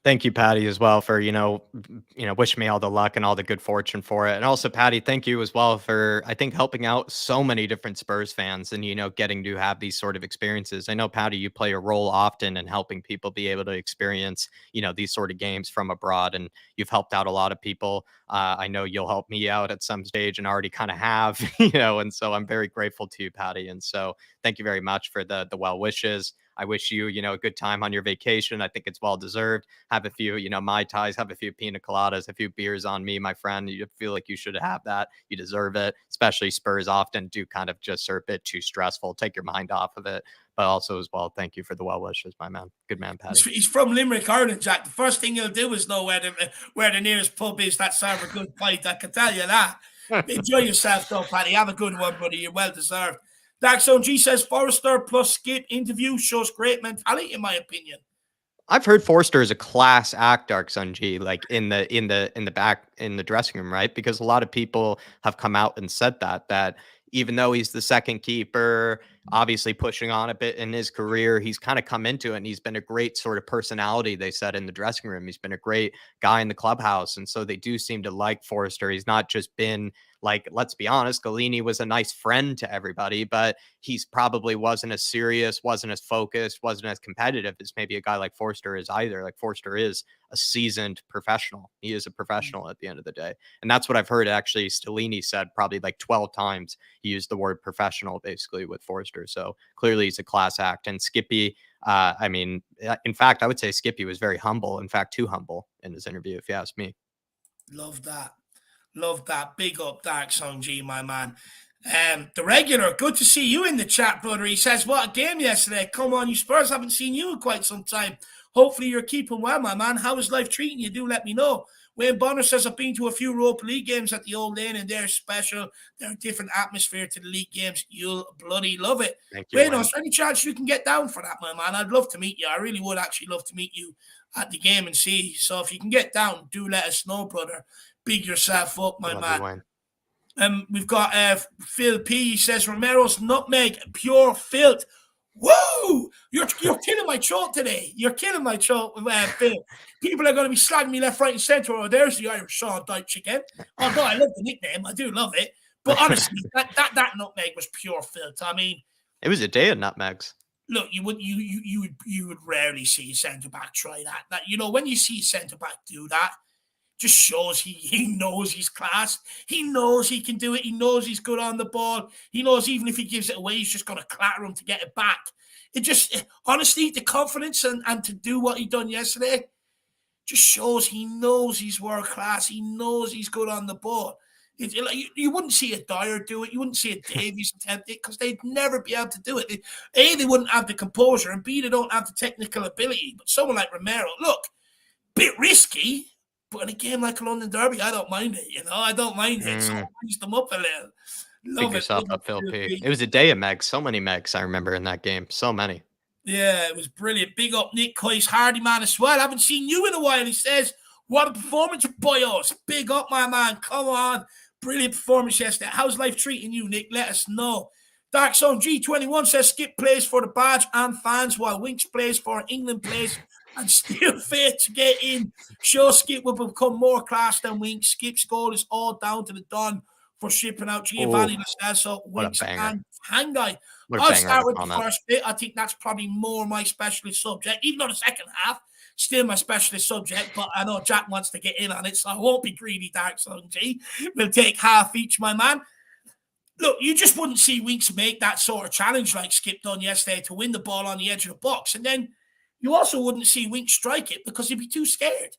Thank you, Patty, as well for, wish me all the luck and all the good fortune for it. And also, Patty, thank you as well for, I think, helping out so many different Spurs fans and, getting to have these sort of experiences. I know, Patty, you play a role often in helping people be able to experience, these sort of games from abroad. And you've helped out a lot of people. I know you'll help me out at some stage and already kind of have, and so I'm very grateful to you, Patty. And so thank you very much for the well wishes. I wish you, a good time on your vacation. I think it's well deserved. Have a few, Mai Tais, have a few pina coladas, a few beers on me, my friend. You feel like you should have that. You deserve it. Especially Spurs often do kind of just are a bit too stressful. Take your mind off of it. But also as well, thank you for the well wishes, my man. Good man, Patty. He's from Limerick, Ireland, Jack. The first thing he'll do is know where the nearest pub is that serve a good pint. I can tell you that. Enjoy yourself, though, Patty. Have a good one, buddy. You're well deserved. Dark Zone G says Forrester plus Skip interview shows great mentality, in my opinion. I've heard Forster is a class act, Dark Sun G, like in the back in the dressing room, right? Because a lot of people have come out and said that even though he's the second keeper, obviously pushing on a bit in his career, he's kind of come into it and he's been a great sort of personality, they said, in the dressing room. He's been a great guy in the clubhouse. And so they do seem to like Forster. He's not just been like, let's be honest, Galini was a nice friend to everybody, but he's probably wasn't as serious, wasn't as focused, wasn't as competitive as maybe a guy like Forster is either. Like Forster is a seasoned professional. He is a professional at the end of the day. And that's what I've heard. Actually, Stellini said probably like 12 times he used the word professional basically with Forster. So clearly he's a class act. And Skippy, in fact, I would say Skippy was very humble. In fact, too humble in his interview, if you ask me. Love that. Love that. Big up, Dark Song G, my man. The regular, good to see you in the chat, brother. He says, what a game yesterday. Come on, you Spurs, haven't seen you in quite some time. Hopefully you're keeping well, my man. How is life treating you? Do let me know. Wayne Bonner says, I've been to a few Europa League games at the Old Lane, and they're special. They're a different atmosphere to the league games. You'll bloody love it. Thank you, Wayne, is there any chance you can get down for that, my man? I'd love to meet you. I really would actually love to meet you at the game and see. So if you can get down, do let us know, brother. Big yourself up, my man. We've got Phil P. He says, Romero's nutmeg, pure filth. Woo! You're killing my throat today. You're killing my throat, Phil. People are going to be slagging me left, right, and centre. Oh, there's the Irish Shaw Dyke chicken. Although I love the nickname, I do love it. But honestly, that nutmeg was pure filth. I mean, it was a day of nutmegs. Look, you would rarely see a centre back try that. When you see a centre back do that, just shows he knows he's class. He knows he can do it. He knows he's good on the ball. He knows even if he gives it away, he's just going to clatter him to get it back. It just, honestly, the confidence and to do what he done yesterday just shows he knows he's world class. He knows he's good on the ball. You wouldn't see a Dyer do it. You wouldn't see a Davies attempt it because they'd never be able to do it. A, they wouldn't have the composure, and B, they don't have the technical ability. But someone like Romero, look, bit risky, but in a game like a London Derby, I don't mind it. I don't mind it. So I raised them up a little. Love yourself up, Phil P. It was a day of Megs. So many Megs I remember in that game. So many. Yeah, it was brilliant. Big up Nick Coyce, Hardy man as well. I haven't seen you in a while. He says, what a performance, boyos. Big up, my man. Come on. Brilliant performance yesterday. How's life treating you, Nick? Let us know. Dark Zone G21 says Skip plays for the badge and fans while Winks plays for England plays and still fair to get in. Sure, Skip will become more class than Winks. Skip's goal is all down to the Don for shipping out Giovanni Lo Celso, Winks and Tanguy. I'll start with the first bit. I think that's probably more my specialist subject, even though the second half, still my specialist subject, but I know Jack wants to get in on it, so I won't be greedy, Dark Zone G. We'll take half each, my man. Look, you just wouldn't see Winks make that sort of challenge like Skip done yesterday to win the ball on the edge of the box. And then You also wouldn't see Wink strike it because he'd be too scared.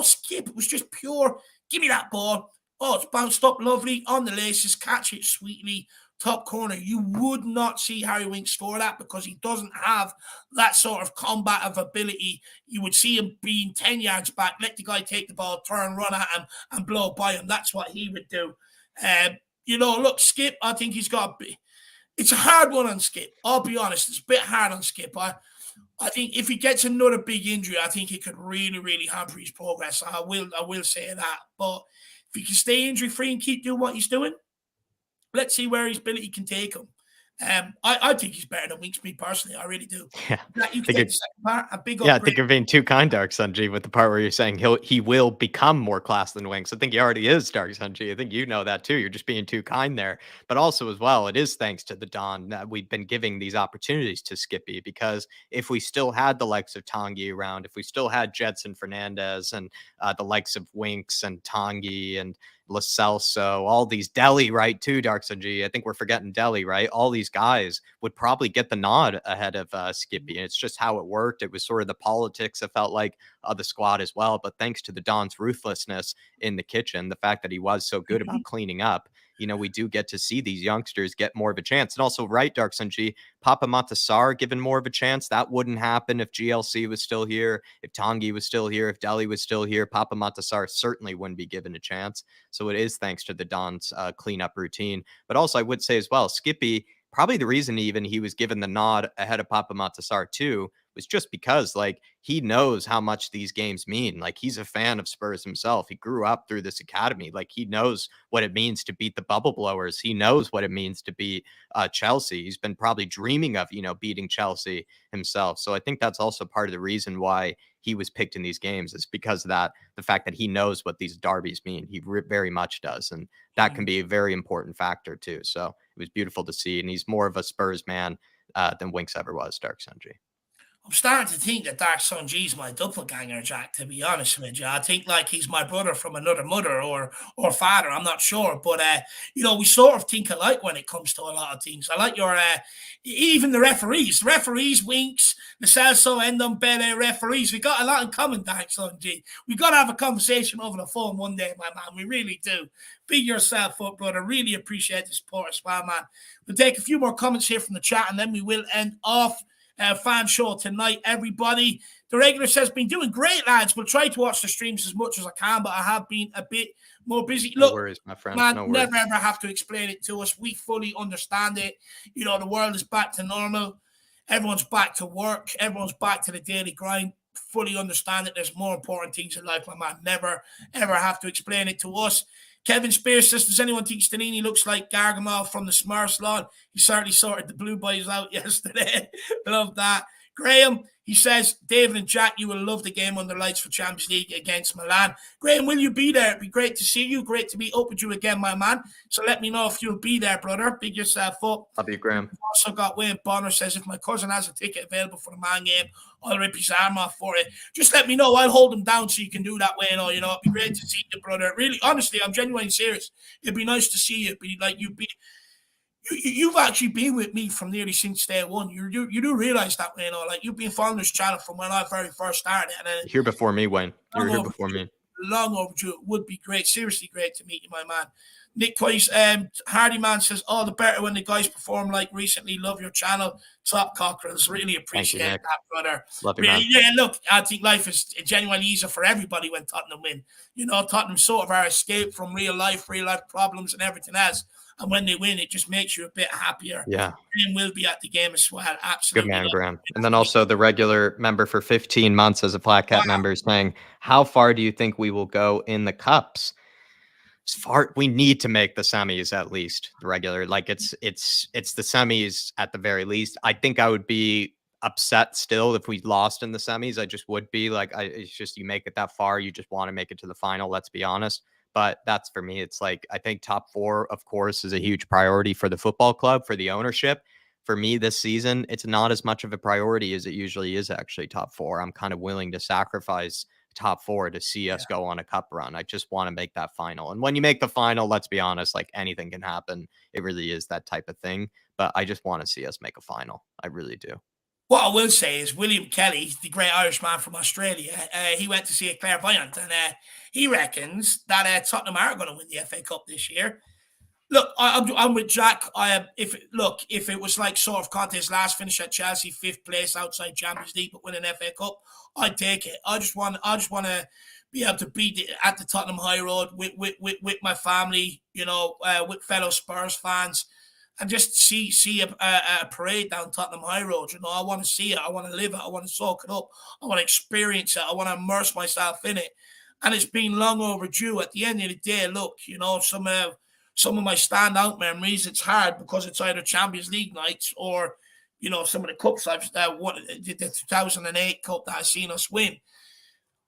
Skip, it was just pure, give me that ball. Oh, it's bounced up lovely on the laces, catch it sweetly, top corner. You would not see Harry Wink score that because he doesn't have that sort of combative ability. You would see him being 10 yards back, let the guy take the ball, turn, run at him, and blow by him. That's what he would do. Look, Skip, I think he's got it's a hard one on Skip. I'll be honest, it's a bit hard on Skip. I think if he gets another big injury, I think it could really, really hamper his progress. I will say that. But if he can stay injury free and keep doing what he's doing, let's see where his ability can take him. I think he's better than Winks, me personally. I really do. Yeah. You can take the second part. A big Yeah, I upgrade. think you're being too kind, Dark Sunji, with the part where you're saying he will become more class than Winks. I think he already is, Dark Sunji. I think you know that too. You're just being too kind there. But also as well, it is thanks to the Don that we've been giving these opportunities to Skippy, because if we still had the likes of Tanguy around, if we still had Jetson Fernandez and the likes of Winks and Tanguy and Lo Celso, all these Delhi, right, too, Dark Sunji. I think we're forgetting Delhi, right? All these guys would probably get the nod ahead of Skippy. And it's just how it worked. It was sort of the politics, it felt like, of the squad as well. But thanks to the Don's ruthlessness in the kitchen, the fact that he was so good about cleaning up, we do get to see these youngsters get more of a chance. And also, right, Dark Sunji, Papa Matasar given more of a chance. That wouldn't happen if GLC was still here, if Tanguy was still here, if Delhi was still here. Papa Matasar certainly wouldn't be given a chance. So it is thanks to the Don's cleanup routine. But also, I would say as well, Skippy, probably the reason even he was given the nod ahead of Papa Matasar too was just because he knows how much these games mean. Like, he's a fan of Spurs himself. He grew up through this academy. Like, he knows what it means to beat the bubble blowers. He knows what it means to beat Chelsea. He's been probably dreaming of beating Chelsea himself. So I think that's also part of the reason why he was picked in these games, is because of that, the fact that he knows what these derbies mean. He very much does, and that can be a very important factor too. So it was beautiful to see, and he's more of a Spurs man than Winks ever was, Dark Sundry. I'm starting to think that Dark Sun G's my doppelganger, Jack, to be honest with you. I think he's my brother from another mother or father. I'm not sure. But, we sort of think alike when it comes to a lot of things. I like your, even the referees. Referees, Winks, the Celso, Endombele referees. We got a lot in common, Dark Sun G. We got to have a conversation over the phone one day, my man. We really do. Big yourself up, brother. Really appreciate the support as well, man. We'll take a few more comments here from the chat, and then we will end off. Fan show tonight, everybody. The regular says, been doing great, lads. We'll try to watch the streams as much as I can, but I have been a bit more busy. No Look, worries, my friend. man, no never ever have to explain it to us. We fully understand it. The world is back to normal. Everyone's back to work. Everyone's back to the daily grind. Fully understand it. There's more important things in life, my man. Never ever have to explain it to us. Kevin Spears says, does anyone think Stellini looks like Gargamel from the Smurfs lawn? He certainly sorted the blue boys out yesterday. Love that. Graham, he says, David and Jack, you will love the game under lights for Champions League against Milan. Graham, will you be there? It'd be great to see you. Great to meet up with you again, my man. So let me know if you'll be there, brother. Big yourself up. Love you, Graham. We've also got Wayne Bonner says, if my cousin has a ticket available for the Man game, I'll rip his arm off for it. Just let me know. I'll hold him down so you can do that, Wayne. It'd be great to see you, brother. Really, honestly, I'm genuinely serious. It'd be nice to see you. You've actually been with me from nearly since day one. You do realize that, Wayne. You've been following this channel from when I very first started. You're here before me, Wayne. You're here before me. Long overdue. It would be great. Seriously great to meet you, my man. Nick Twice, Hardy Man says, all the better when the guys perform like recently. Love your channel. Top cockerels. Really appreciate that, brother. Love you, man. Yeah, look, I think life is genuinely easier for everybody when Tottenham win. Tottenham sort of our escape from real life problems and everything else. And when they win, it just makes you a bit happier. Yeah. Graham will be at the game as well. Absolutely. Good man, Graham. And then also the regular member for 15 months as a Flat Cap member saying, how far do you think we will go in the cups? As far, we need to make the semis at least, the regular. It's the semis at the very least. I think I would be upset still if we lost in the semis. I just would be it's just, you make it that far, you just want to make it to the final, let's be honest. But that's for me. It's I think top four, of course, is a huge priority for the football club, for the ownership. For me this season, it's not as much of a priority as it usually is, actually, top four. I'm kind of willing to sacrifice top four to see us go on a cup run. I just want to make that final. And when you make the final, let's be honest, anything can happen. It really is that type of thing. But I just want to see us make a final. I really do. What I will say is William Kelly, the great Irishman from Australia, he went to see a clairvoyant, and he reckons that Tottenham are going to win the FA Cup this year. Look, I'm with Jack. If it was like sort of contest last finish at Chelsea, 5th place outside Champions League, but win an FA Cup, I'd take it. I just want to be able to be at the Tottenham High Road with my family, with fellow Spurs fans, and just see a parade down Tottenham High Road. I want to see it. I want to live it. I want to soak it up. I want to experience it. I want to immerse myself in it. And it's been long overdue. At the end of the day, look, some of my standout memories, it's hard because it's either Champions League nights or, some of the cups I've won, the 2008 cup that I've seen us win.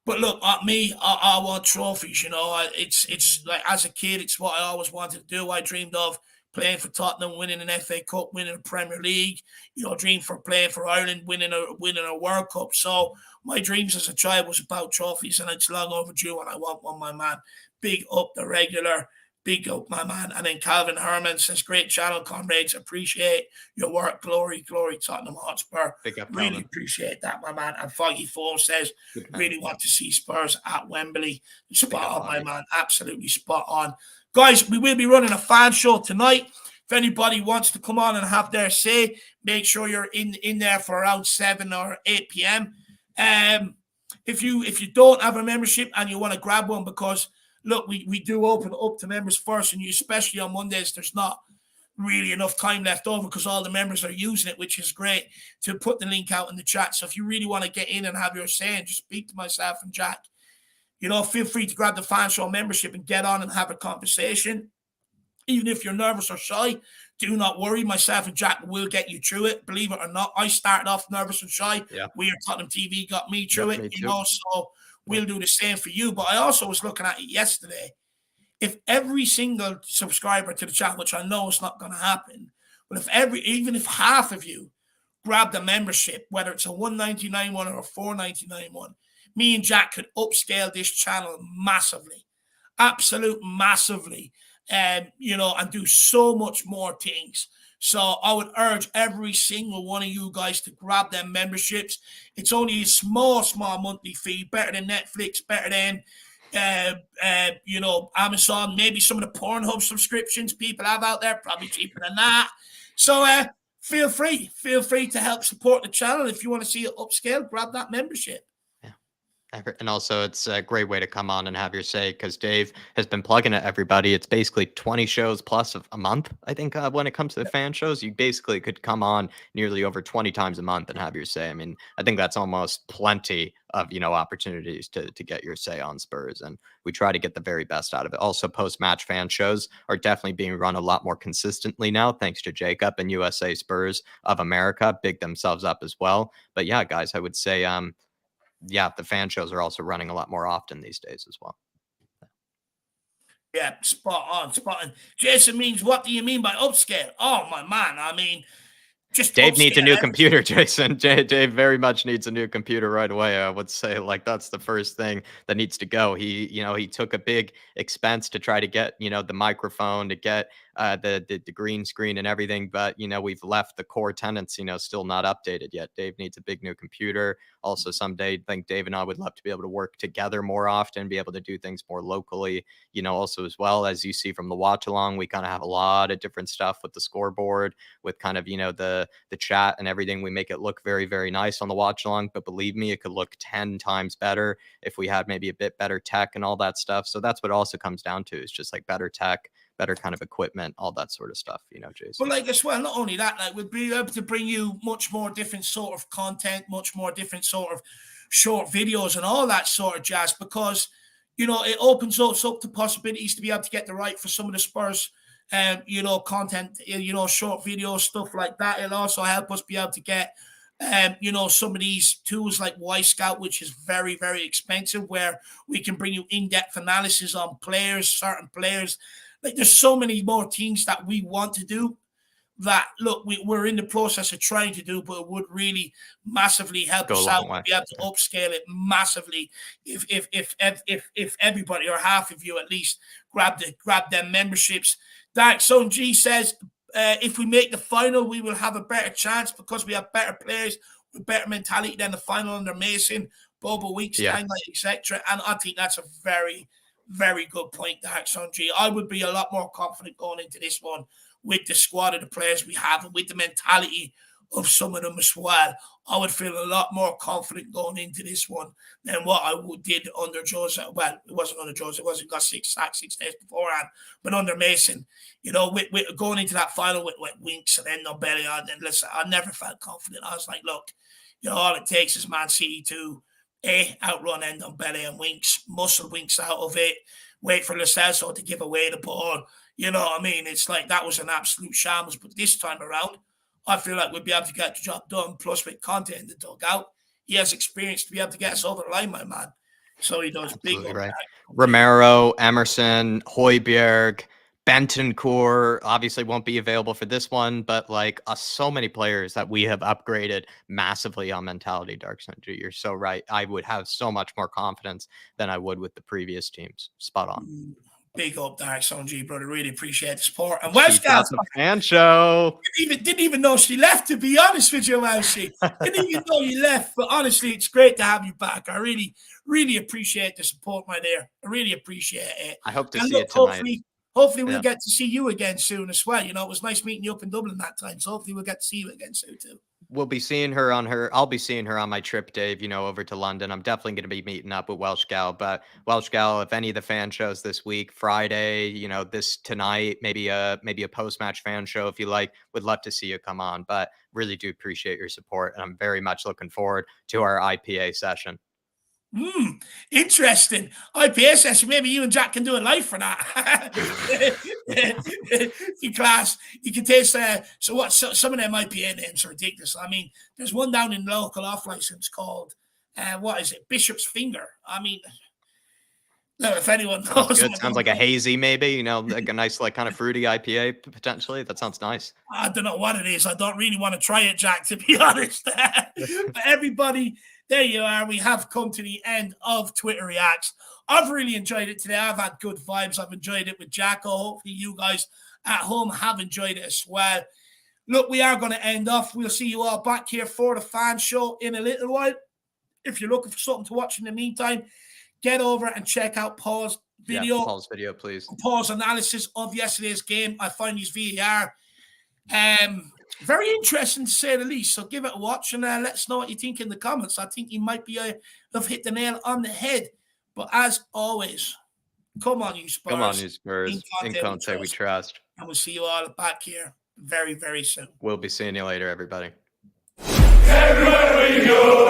But look, at me, I want trophies. It's like as a kid, it's what I always wanted to do. I dreamed of playing for Tottenham, winning an FA Cup, winning a Premier League. Dreamed for playing for Ireland, winning a World Cup. So my dreams as a child was about trophies, and it's long overdue, and I want one, my man. Big up the regular. Big up, my man. And then Calvin Herman says, great channel, comrades. Appreciate your work. Glory, Tottenham Hotspur. Big up, really Calvin. Appreciate that, my man. And Foggy Four says, really want to see Spurs at Wembley. Spot on, my man. Absolutely spot on. Guys, we will be running a fan show tonight. If anybody wants to come on and have their say, make sure you're in there for around 7 or 8 p.m. If you don't have a membership and you want to grab one, because look, we do open up to members first, and especially on Mondays, there's not really enough time left over because all the members are using it, which is great, to put the link out in the chat. So if you really want to get in and have your say and just speak to myself and Jack, feel free to grab the fan show membership and get on and have a conversation. Even if you're nervous or shy, do not worry. Myself and Jack will get you through it. Believe it or not, I started off nervous and shy. Yeah. Weird Tottenham TV got me through it, me so we'll do the same for you. But I also was looking at it yesterday. If every single subscriber to the channel, which I know is not going to happen, but even if half of you grab the membership, whether it's a $1.99 one or a $4.99 one, me and Jack could upscale this channel massively, absolute massively, and do so much more things. So I would urge every single one of you guys to grab them memberships. It's only a small monthly fee, better than Netflix, better than, Amazon, maybe some of the Pornhub subscriptions people have out there, probably cheaper than that. So feel free to help support the channel. If you want to see it upscale, grab that membership. And also, it's a great way to come on and have your say, because Dave has been plugging at everybody. It's basically 20 shows plus a month, I think, when it comes to the fan shows. You basically could come on nearly over 20 times a month and have your say. I mean, I think that's almost plenty of, opportunities to get your say on Spurs. And we try to get the very best out of it. Also, post-match fan shows are definitely being run a lot more consistently now, thanks to Jacob and USA Spurs of America. Big themselves up as well. But yeah, guys, I would say, the fan shows are also running a lot more often these days as well. Yeah, spot on. Jason means, what do you mean by upscale? Oh, my man, I mean, just Dave needs a new computer, Jason. Dave very much needs a new computer right away. I would say, like, that's the first thing that needs to go. He took a big expense to try to get, the microphone, to get the green screen and everything, but we've left the core tenants still not updated yet. Dave needs a big new computer. Also, someday I think Dave and I would love to be able to work together more often, be able to do things more locally. Also, as well, as you see from the watch along, we kind of have a lot of different stuff with the scoreboard, with kind of the chat and everything. We make it look very, very nice on the watch along, but believe me, it could look 10 times better if we had maybe a bit better tech and all that stuff. So that's what it also comes down to, is just like better tech, better kind of equipment, all that sort of stuff, Jason. But like as well, not only that, like we'd be able to bring you much more different sort of content, much more different sort of short videos and all that sort of jazz, because it opens us up to possibilities to be able to get the right for some of the Spurs content, short videos, stuff like that. It'll also help us be able to get some of these tools like Y Scout, which is very, very expensive, where we can bring you in-depth analysis on certain players. Like, there's so many more things that we want to do that, look, we're in the process of trying to do, but it would really massively help us out to be able to upscale it massively if everybody, or half of you at least, grab their memberships. Dark Zone G says, if we make the final, we will have a better chance because we have better players. with better mentality than the final under Mason, Bobo Weeks, etc. And I think that's a very, very good point there, Sanjay. I would be a lot more confident going into this one with the squad of the players we have and with the mentality of some of them as well. I would feel a lot more confident going into this one than what I did under Jose. Well, it wasn't under Jose. It wasn't got 6 sacks 6 days beforehand. But under Mason, you know, with going into that final with Winks and then Nobelli on, and listen, I never felt confident. I was like, look, you know, all it takes is Man City to outrun Ndombele and Winks, muscle Winks out of it, wait for Lo Celso to give away the ball. You know what I mean? It's like that was an absolute shambles. But this time around, I feel like we'll be able to get the job done. Plus, with Conte in the dugout, he has experience to be able to get us over the line, my man. So he does. Absolutely big right. Romero, Emerson, Højbjerg, Bentancur obviously won't be available for this one, but like so many players that we have upgraded massively on mentality, Dark Sanjay. You're so right. I would have so much more confidence than I would with the previous teams. Spot on. Big up, Dark Sanjay, brother. Really appreciate the support. And Welsh She's got the fan show. Didn't even know she left, to be honest with you, Welshie. Didn't even know you left. But honestly, it's great to have you back. I really, really appreciate the support, my dear. I really appreciate it. I hope to see you tonight. Hopefully we'll get to see you again soon as well. You know, it was nice meeting you up in Dublin that time. So hopefully we'll get to see you again soon too. We'll be seeing her I'll be seeing her on my trip, Dave, you know, over to London. I'm definitely going to be meeting up with Welsh Gal. But Welsh Gal, if any of the fan shows this week, Friday, you know, tonight, maybe a post-match fan show, if you like, would love to see you come on. But really do appreciate your support. And I'm very much looking forward to our IPA session. Interesting. IPA session. Maybe you and Jack can do a live for that. In class, you can taste some of them IPA names are ridiculous. I mean, there's one down in the local off license called what is it? Bishop's Finger. I mean, no, if anyone knows. It sounds like a hazy, maybe, you know, like a nice, like kind of fruity IPA potentially. That sounds nice. I don't know what it is. I don't really want to try it, Jack, to be honest. But everybody, there you are. We have come to the end of Twitter Reacts. I've really enjoyed it today. I've had good vibes. I've enjoyed it with Jacko. Hopefully you guys at home have enjoyed it as well. Look, we are going to end off. We'll see you all back here for the fan show in a little while. If you're looking for something to watch in the meantime, get over and check out Paul's video. Yeah, Paul's video, please. Paul's analysis of yesterday's game. I find his VAR very interesting to say the least. So give it a watch and let us know what you think in the comments. I think he might be have hit the nail on the head. But as always, come on, you Spurs. Come on, you Spurs. In Conte we trust. And we'll see you all back here very, very soon. We'll be seeing you later, everybody. Everywhere we go.